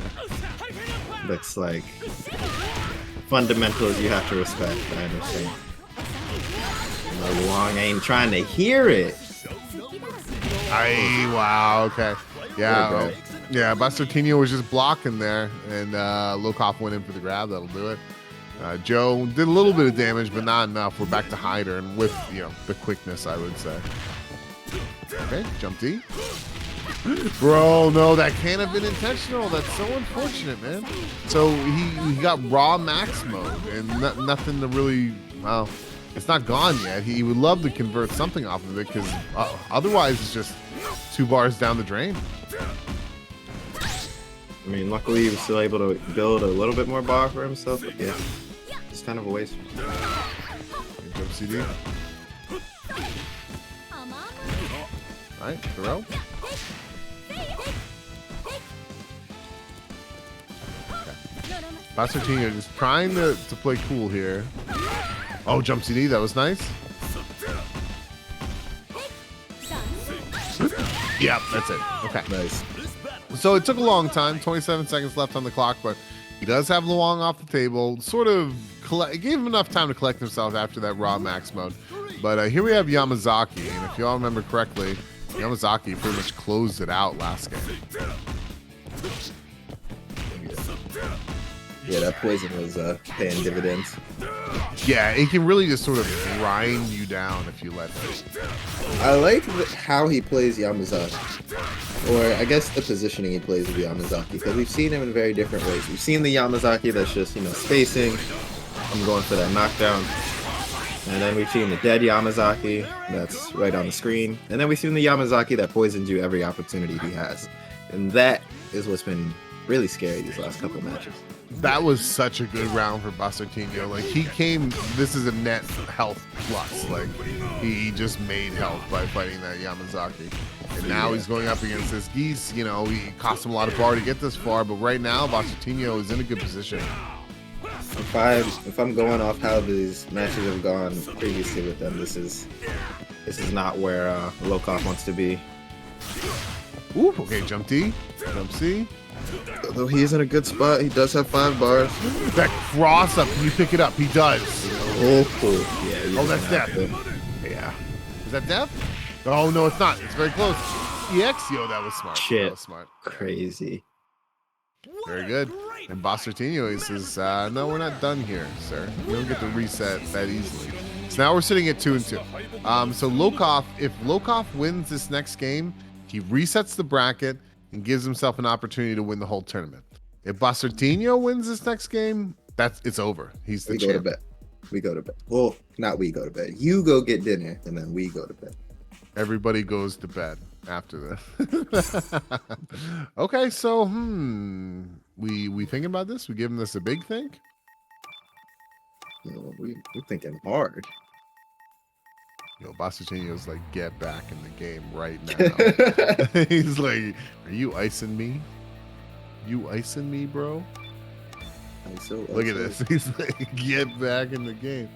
Looks like fundamentals you have to respect, I understand. No, Luong ain't trying to hear it. Wow, okay. Yeah, There you yeah, Buster Tino was just blocking there, and Lokoff went in for the grab. That'll do it. Joe did a little bit of damage, but not enough. We're back to Hyder, and with, the quickness, I would say. Okay, jump D. Bro, no, that can't have been intentional. That's so unfortunate, man. So he got raw max mode, and nothing to really, well, it's not gone yet. He would love to convert something off of it, because otherwise it's just 2 bars down the drain. I mean, luckily he was still able to build a little bit more bar for himself, but yeah, it's kind of a waste. Jump CD. Right, throw. Bastartino just trying to play cool here. Oh, jump CD, that was nice. Yeah, that's it. Okay. Nice. So it took a long time, 27 seconds left on the clock, but he does have Luong off the table. Sort of it gave him enough time to collect himself after that raw max mode. But here we have Yamazaki, and if you all remember correctly, Yamazaki pretty much closed it out last game. Yeah, that poison was paying dividends. Yeah, it can really just sort of grind you down if you let it. I like how he plays Yamazaki. Or I guess the positioning he plays with Yamazaki, because we've seen him in very different ways. We've seen the Yamazaki that's just, spacing. I'm going for that knockdown. And then we've seen the dead Yamazaki that's right on the screen. And then we've seen the Yamazaki that poisons you every opportunity he has. And that is what's been really scary these last couple matches. That was such a good round for Bastartino. Like, he came, this is a net health plus. Like, he just made health by fighting that Yamazaki. And now he's going up against this Geese. He cost him a lot of bar to get this far, but right now Bastartino is in a good position. If I'm going off how these matches have gone previously with them, this is not where Lokoff wants to be. Ooh, okay, jump D, jump C. Although he is in a good spot, he does have 5 bars. That cross up, can you pick it up? He does. Oh, cool. Yeah. Oh, that's death. Yeah. Is that death? Oh, no, it's not. It's very close. EX? Yo, that was smart. Shit. That was smart. Crazy. Very good. And Bastartino says, no, we're not done here, sir. You don't get to reset that easily. So now we're sitting at 2-2. So Lokoff, if Lokoff wins this next game, he resets the bracket and gives himself an opportunity to win the whole tournament. If Bastartino wins this next game, it's over. He's the champ. We go to bed. Well, not we go to bed. You go get dinner, and then we go to bed. Everybody goes to bed after this. Okay, so we thinking about this? We giving this a big think? We're thinking hard. Bastartino's like, get back in the game right now. He's like, are you icing me? You icing me, bro? Look at this. He's like, get back in the game.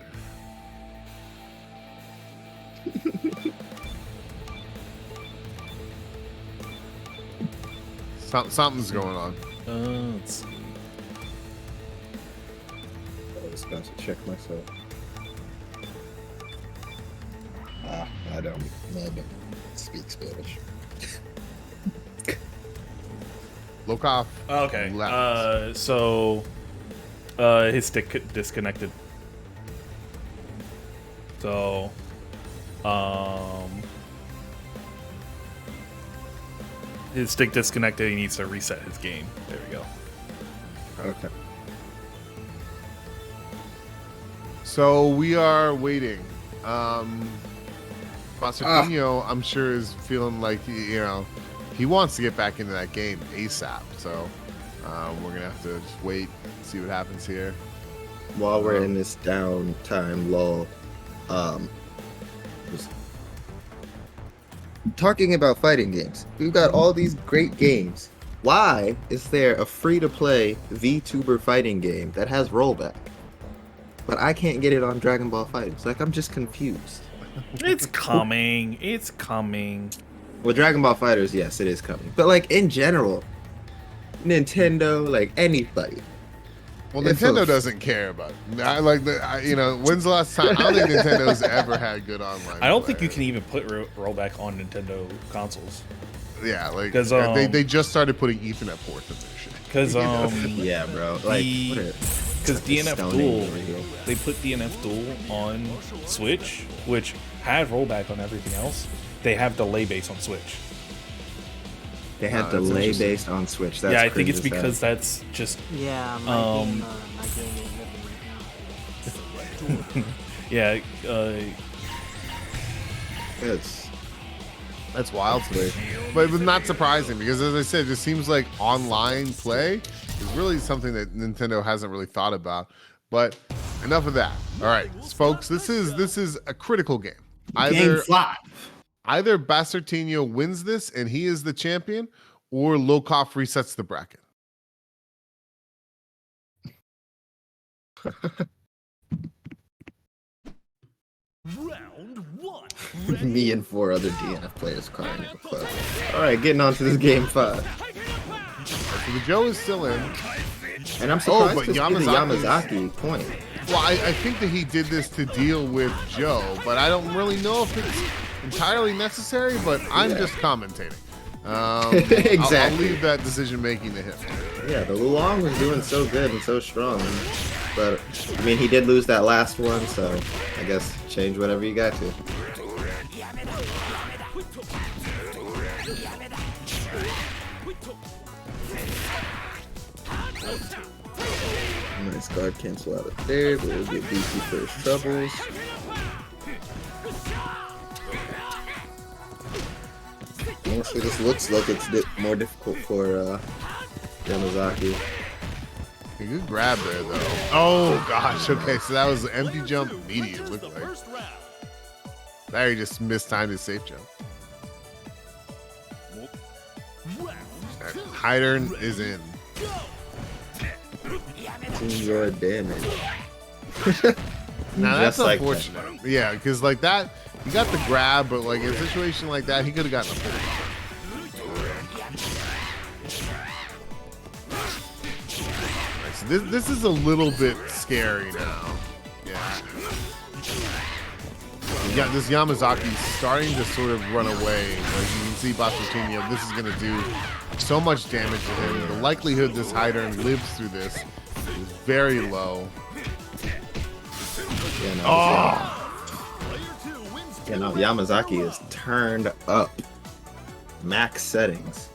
Something's going on. Let's see. I was about to check myself. I don't speak Spanish. Lokoff. Okay. left. So his stick disconnected. So his stick disconnected. He needs to reset his game. There we go. Okay. So we are waiting. Bastartino, I'm sure, is feeling like he wants to get back into that game ASAP. So we're gonna have to just wait, see what happens here. While we're in this downtime lull, just talking about fighting games. We've got all these great games. Why is there a free-to-play VTuber fighting game that has rollback, but I can't get it on Dragon Ball FighterZ? Like, I'm just confused. It's coming. It's coming. Well, Dragon Ball FighterZ, yes, it is coming. But like in general, Nintendo, like anybody. Well, Nintendo doesn't care about it. When's the last time? I don't think Nintendo's ever had good online. I don't think you can even put rollback on Nintendo consoles. Yeah, like 'Cause, they just started putting Ethernet ports in their shit. Because Yeah, bro. Like, because DNF Duel, they put DNF Duel on Switch, which had rollback on everything else. They have delay base on Switch. They had delay based on Switch. That's yeah, I think cringe it's as because hell. that's just Yeah, my game ain't living right now. yeah. That's wild to me. But it was not surprising because, as I said, it seems like online play is really something that Nintendo hasn't really thought about. But enough of that. All right, folks, this is a critical game. Game 5. Either Bastartino wins this and he is the champion, or Lokov resets the bracket. Round 1. Me and 4 other DNF players crying in the club. All right, getting on to this game 5. So the Joe is still in. And I'm surprised but to see the Yamazaki point. Well, I think that he did this to deal with Joe, but I don't really know if it's entirely necessary, but I'm just commentating. Exactly. I'll leave that decision making to him. Yeah, the Lulong was doing so good and so strong. But, I mean, he did lose that last one, so I guess change whatever you got to. Nice guard cancel out of there, but we'll get DC for his troubles. Honestly, this looks like it's more difficult for Yamazaki. A good grab there, though. Oh, gosh. Okay, so that was an empty jump medium, looked like. There he just mistimed his safe jump. Hydern is in. Your damage. Now that's Just like unfortunate. Yeah, because like that, he got the grab, but like in a situation like that, he could have gotten a pull. So this is a little bit scary now. Yeah. Yeah, this Yamazaki's starting to sort of run away. Like you can see Bastartino, this is going to do so much damage to him. The likelihood this Hydern lives through this is very low. Yeah, no, yeah, no, Yamazaki is turned up. Max settings.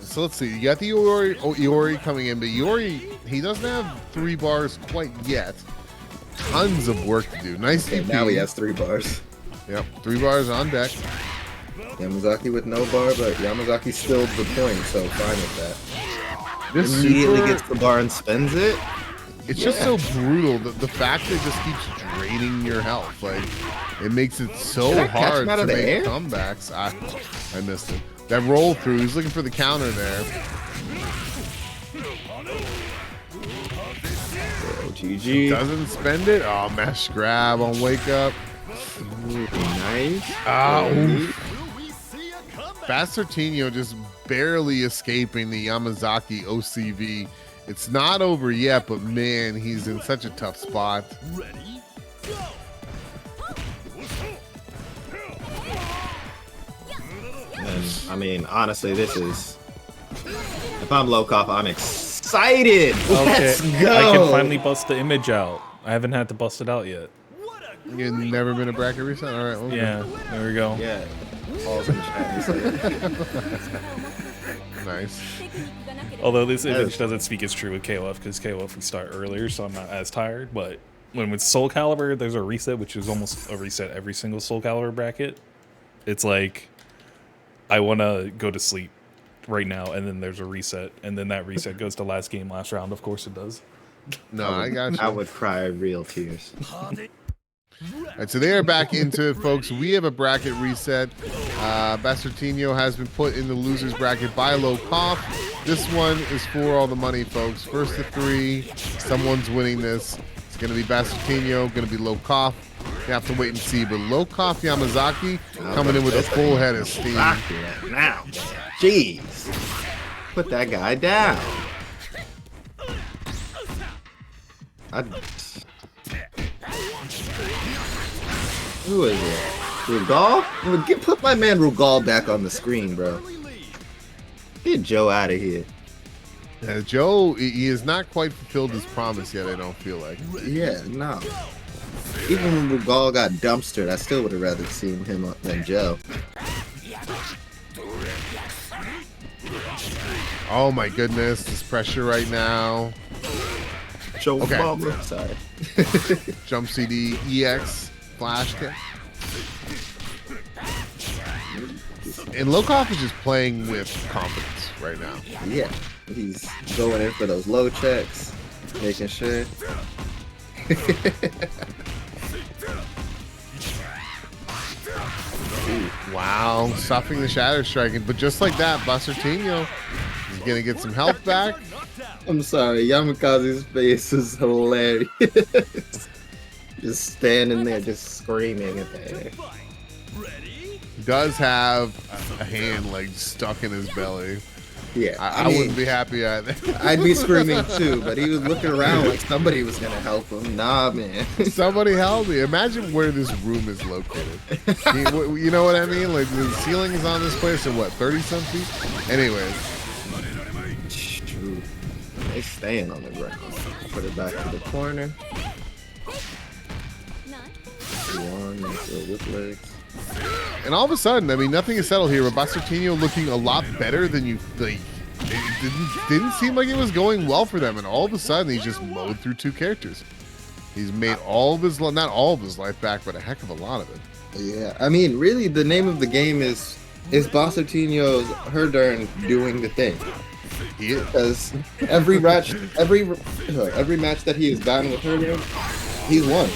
So let's see. You got the Iori coming in, but Iori, he doesn't have 3 bars quite yet. Tons of work to do. Nice Okay, DP. now he has 3 bars. Yep, 3 bars on deck. Yamazaki with no bar, but Yamazaki still the point, so fine with that. This Immediately super, gets the bar and spends it. it's just so brutal. The fact that it just keeps draining your health. Like, it makes it so Did I catch hard him out to of the make air? comebacks. I missed it. That roll through, he's looking for the counter there. Oh, GG. Doesn't spend it. Oh, mesh grab on wake up. Nice. Bastartino just barely escaping the Yamazaki OCV. It's not over yet, but man, he's in such a tough spot. Ready, go! And, I mean, honestly, this is... If I'm Lokov, I'm excited! Let's go! I can finally bust the image out. I haven't had to bust it out yet. You've never been a bracket reset? All right. Okay. Yeah, there we go. Yeah. Paul's in chat. Nice. Although this image is- doesn't speak as true with KOF because KOF we start earlier, so I'm not as tired. But when with SoulCalibur, there's a reset, which is almost a reset every single SoulCalibur bracket. It's like, I want to go to sleep right now, and then there's a reset, and then that reset goes to last game, last round. Of course it does. No, I got you. I would cry real tears. All right, so they are back into it, folks. We have a bracket reset. Bastartino has been put in the loser's bracket by Low Cough. This one is for all the money, folks. First to three, someone's winning this. It's going to be Bastartino, going to be Low Cough. You have to wait and see. But Low Cough Yamazaki coming in with a full head of steam. Now, jeez, put that guy down. Who is it? Rugal? Put my man Rugal back on the screen, bro. Get Joe out of here. Joe, he has not quite fulfilled his promise yet, I don't feel like. Yeah, no. Even when Rugal got dumpstered, I still would have rather seen him than Joe. Oh my goodness, this pressure right now. Joe Okay. Bomber. Sorry. Jump CD, EX, flash kick. And Lokov is just playing with confidence right now. Yeah, he's going in for those low checks, making sure. Wow, stopping the shadow striking, but just like that, Bastartino is gonna get some health back. I'm sorry, Yamakaze's face is hilarious. Just standing there, just screaming at the air. He does have a hand like stuck in his belly. Yeah, I mean, wouldn't be happy either. I'd be screaming too, but he was looking around like somebody was gonna help him. Nah, man. Somebody help me. Imagine where this room is located. You know what I mean? Like the ceiling is on this place at what, 30-some feet? Anyways. True. They staying on the ground. Put it back to the corner. One, with legs. And all of a sudden, I mean, nothing is settled here, but Bastartino looking a lot better than you think. It didn't seem like it was going well for them, and all of a sudden, he just mowed through two characters. He's made all of his, not all of his life back, but a heck of a lot of it. Yeah, I mean, really, the name of the game is Bastartino's Herdern doing the thing. He is. Because every match that he has gotten with Herdern, he's won.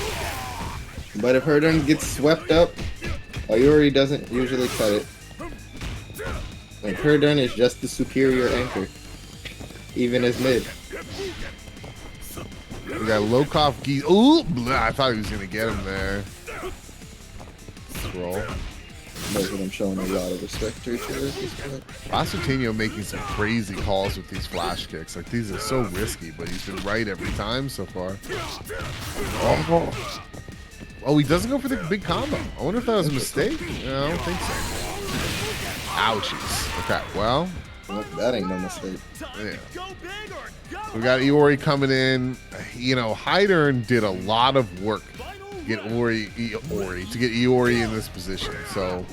But if Herdern gets swept up, Ayuri doesn't usually cut it. Like Herdern is just the superior anchor, even as mid. We got Lokov Geese. Ooh, I thought he was gonna get him there. Scroll. Both of them showing a lot of respect to each other at this point. Bastartino making some crazy calls with these flash kicks. Like these are so risky, but he's been right every time so far. Oh, he doesn't go for the big combo. I wonder if that was a mistake. No, I don't think so. Ouchies. Okay, well. Well, that ain't no mistake. Yeah. We got Iori coming in. You know, Hydern did a lot of work to get Iori in this position. So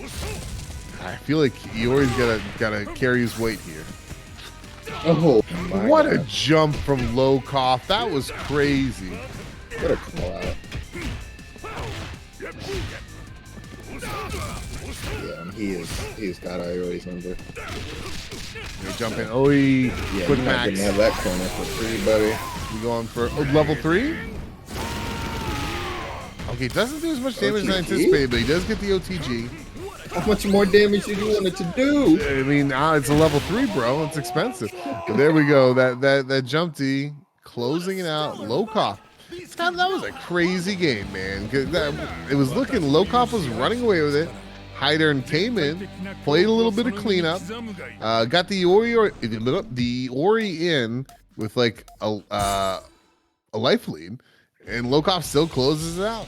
I feel like Iori's gotta carry his weight here. Oh, What a jump from Lokov. That was crazy. What a call out. Yeah, he's got Iori's number. They jump in. Oh, he Yeah, quick you're not max. getting out of that corner for free, buddy. You going for level 3? Okay, doesn't do as much damage as I OTG? anticipated, but he does get the OTG. How much more damage did you want it to do? I mean, it's a level 3, bro. It's expensive. But there we go. That jump D closing it out. Lokov. That was a crazy game, man. It was looking. Lokov was running away with it. Hydern came in, played a little bit of cleanup, got the Ori in with like a life lead, and Lokov still closes it out.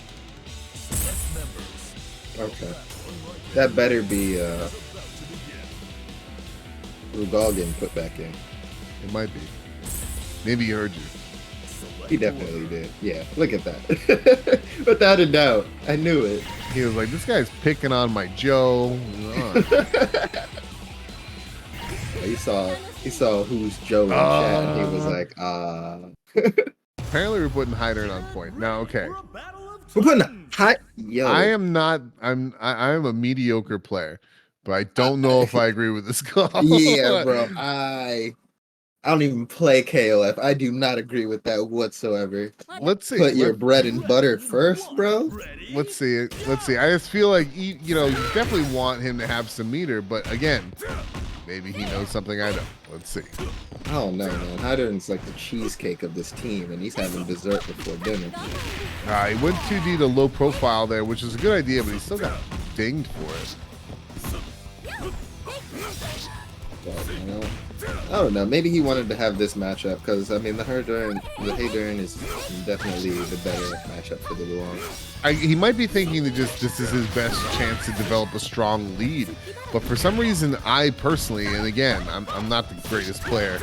Okay. That better be Rugal getting put back in. It might be. Maybe he heard you. He definitely did. Yeah, look at that. Without a doubt. I knew it. He was like, this guy's picking on my Joe. He saw who's Joe in chat, and he was like, apparently we're putting Hydern on point. Now, okay. For a battle of We're putting titans. high. Yo, I am not. I am a mediocre player, but I don't know if I agree with this call. yeah, bro. I don't even play KOF. I do not agree with that whatsoever. Let's see. Put your bread and butter first, bro. Ready? Let's see it. Let's see. I just feel like you know, you definitely want him to have some meter, but again, maybe he knows something I don't. Let's see. I don't know, man. Hydern's like the cheesecake of this team, and he's having dessert before dinner. He went 2D to low profile there, which is a good idea, but he still got dinged for it. But, you know, I don't know. Maybe he wanted to have this matchup because I mean the Hydern is definitely the better matchup for the Luong. He might be thinking that just this is his best chance to develop a strong lead, but for some reason, I personally, and again, I'm not the greatest player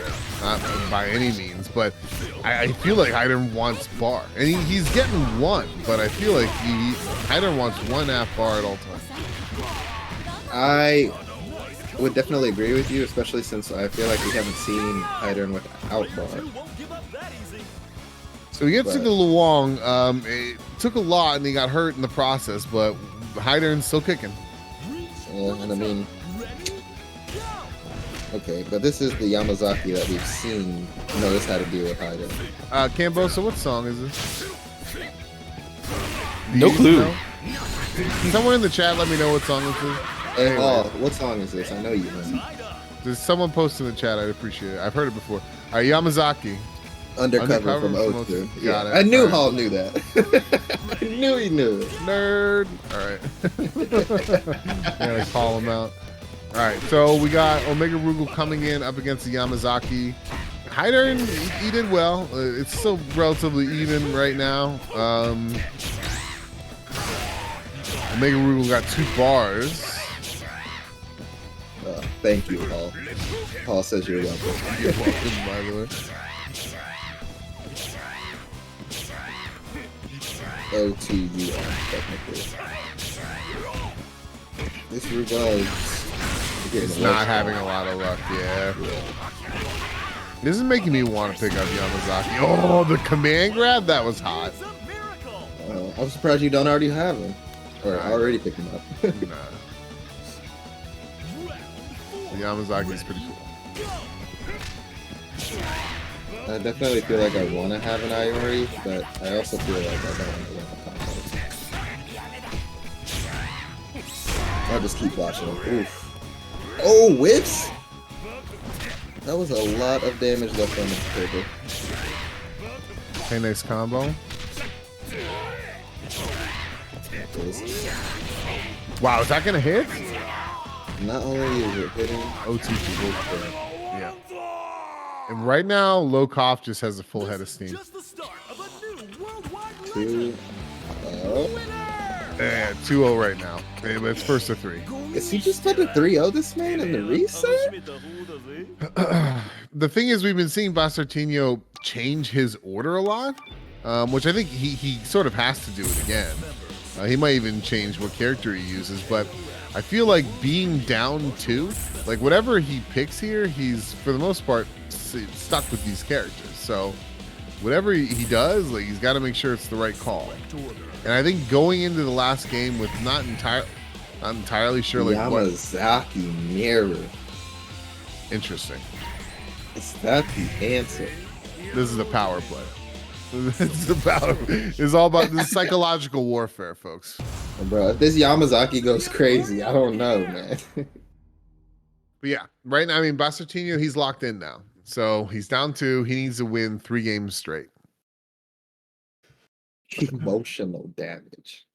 by any means, but I feel like Hydern wants bar, and he's getting one, but I feel like Hydern wants 1 half bar at all times. I would definitely agree with you, especially since I feel like we haven't seen Hydern without bar. You won't give up that easy. So he gets to the Luong. It took a lot, and he got hurt in the process, but Hydern's still kicking. And I mean, okay, but this is the Yamazaki that we've seen notice how to deal with Hydern. Cambosa, what song is this? No clue. know? Someone in the chat let me know what song this is. Hey, Anyway. Paul, what song is this? I know you know. There's someone post in the chat. I'd appreciate it. I've heard it before. Yamazaki. Undercover from from O2. O2. Yeah, Got it. I knew Alright. Hall knew that. I knew he knew it. Nerd. All right. Gotta call him out. All right. So we got Omega Rugal coming in up against the Yamazaki. Hydern, he did well. It's still relatively even right now. Omega Rugal got 2 bars. Thank you, Paul. Paul says you're welcome. You're welcome, by the way. O2UR, technically. This Rugal It's not having a lot of luck, yeah. This is making me want to pick up Yamazaki. Oh, the command grab? That was hot. It's a miracle. I'm surprised you don't already have him. Or already picked him up. Nah. The Yamazaki is pretty cool. I definitely feel like I want to have an Iori, but I also feel like I don't want to win the combo. I'll just keep watching him. Oof. Oh, whips! That was a lot of damage left on the table. Okay, nice combo. Wow, is that gonna hit? Not only is it hitting, OTP. Yeah. And right now, Low Cough just has a full head of steam. Just the start of a new worldwide two, Yeah, 2-0 right now. It's first to 3. is he just put a 3-0 this man in the reset? The thing is, we've been seeing Bastartino change his order a lot, which I think he sort of has to do it again. He might even change what character he uses, but I feel like being down 2, like whatever he picks here, he's for the most part stuck with these characters. So whatever he does, like he's got to make sure it's the right call. And I think going into the last game with not entirely sure, like Yamazaki mirror. Interesting. Is that the answer? This is the power play. It's about. It's all about this psychological warfare, folks. Bro, if this Yamazaki goes crazy, I don't know, man. But yeah, right now, I mean, Bastartino, he's locked in now. So he's down 2. He needs to win 3 games straight. Emotional damage.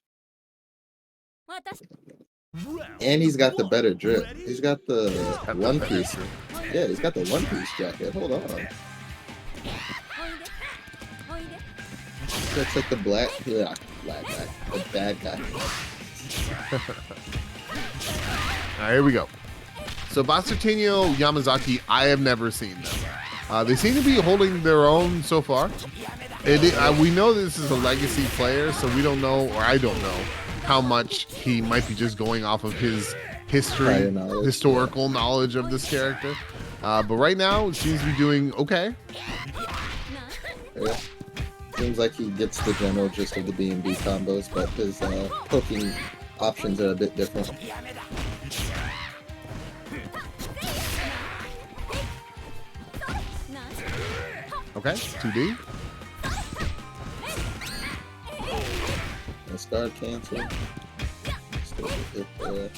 And he's got the better drip. He's got the One Piece. Yeah, he's got the One Piece jacket. Hold on. That's like the black, yeah, black guy, the bad guy. All right, here we go. So Bastartino, Yamazaki, I have never seen them. They seem to be holding their own so far. We know this is a legacy player, so we don't know, or I don't know, how much he might be just going off of his historical knowledge of this character. But right now, it seems to be doing okay. Yeah. Seems like he gets the general gist of the B&B combos, but his poking options are a bit different. Okay, 2D. Nice guard cancel. Still hit there.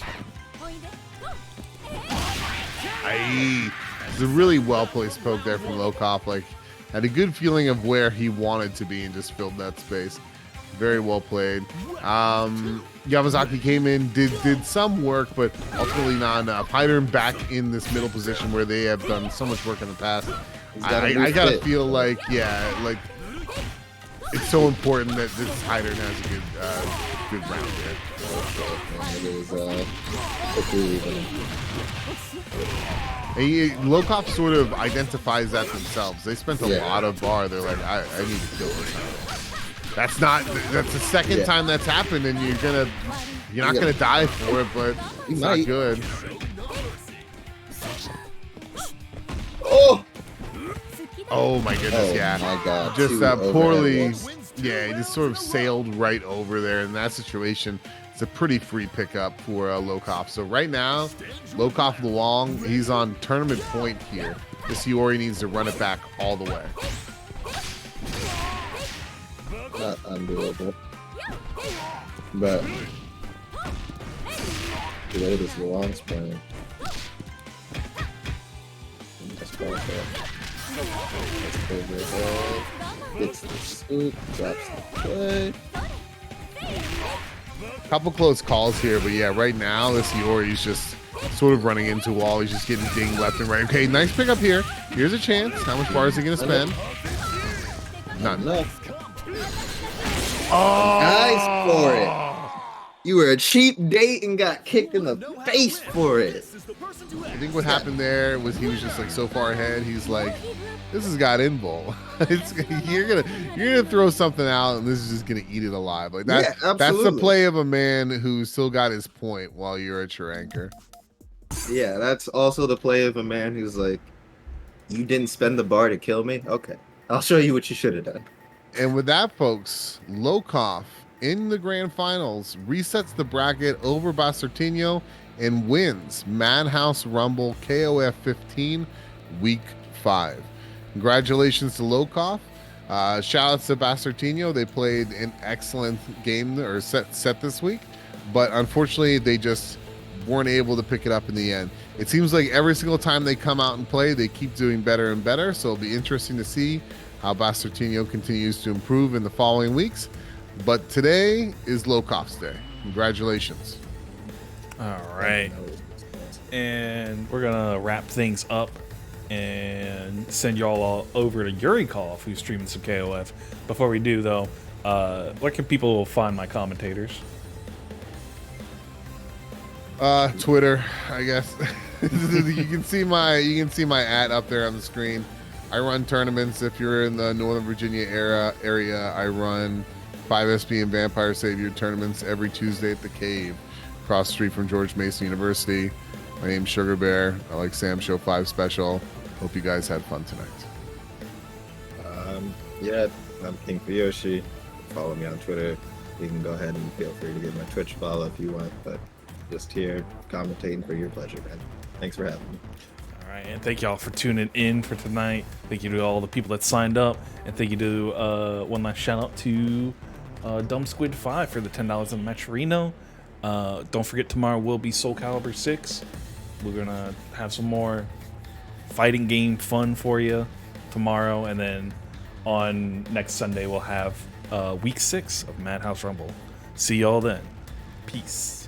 It's a really well placed poke there from Lokop. Like, had a good feeling of where he wanted to be and just filled that space. Very well played. Yamazaki came in, did some work, but ultimately not enough. Hider him back in this middle position where they have done so much work in the past. I gotta feel like, yeah, like it's so important that this Hider has a good round here. Lokop sort of identifies that themselves. They spent a lot of bar. They're like, I need to kill this Hider. That's the second time that's happened, and you're not gonna die for it, but it's not good. Oh my goodness, yeah. My God. Just poorly, he just sort of sailed right over there in that situation. It's a pretty free pickup for Lokop. So right now, Lokop Luong, he's on tournament point here. This Iori needs to run it back all the way. Not undoable. But the way this Luong's playing. Gets the scoop, drops the play. Couple close calls here, but yeah, right now this Iori's just sort of running into a wall. He's just getting dinged left and right. Okay, nice pickup here. Here's a chance. How much bar is he gonna spend? None. Enough. Oh, Nice for it. You were a cheap date and got kicked in the face for it. I think what happened there was he was just like so far ahead. He's like, this has got invul. You're gonna throw something out, and this is just gonna eat it alive. Like that. Yeah, that's the play of a man who still got his point while you're at your anchor. Yeah, that's also the play of a man who's like, you didn't spend the bar to kill me? Okay, I'll show you what you should have done. And with that, folks, Lokop in the grand finals resets the bracket over Bastartino and wins Madhouse Rumble KOF 15 week 5. Congratulations to Lokop. Shout outs to Bastartino. They played an excellent game or set this week, but unfortunately they just weren't able to pick it up in the end. It seems like every single time they come out and play, they keep doing better and better. So it'll be interesting to see how Bastartino continues to improve in the following weeks. But today is Lokop's day. Congratulations. All right. And we're going to wrap things up and send y'all all over to Yurikov, who's streaming some KOF. Before we do, though, where can people find my commentators? Twitter, I guess. you can see my @ up there on the screen. I run tournaments. If you're in the Northern Virginia area, I run 5SB and Vampire Savior tournaments every Tuesday at the Cave, across the street from George Mason University. My name's Sugar Bear. I like Sam Show 5 Special. Hope you guys had fun tonight. Yeah, I'm King Fuyoshi. Follow me on Twitter. You can go ahead and feel free to give my Twitch follow if you want, but just here commentating for your pleasure, man. Thanks for having me. All right, and thank y'all for tuning in for tonight. Thank you to all the people that signed up, and thank you to one last shout out to Dumb Squid 5 for the $10 on Matcherino. Don't forget, tomorrow will be SoulCalibur VI. We're gonna have some more fighting game fun for you tomorrow, and then on next Sunday we'll have week 6 of Madhouse Rumble. See y'all then. Peace.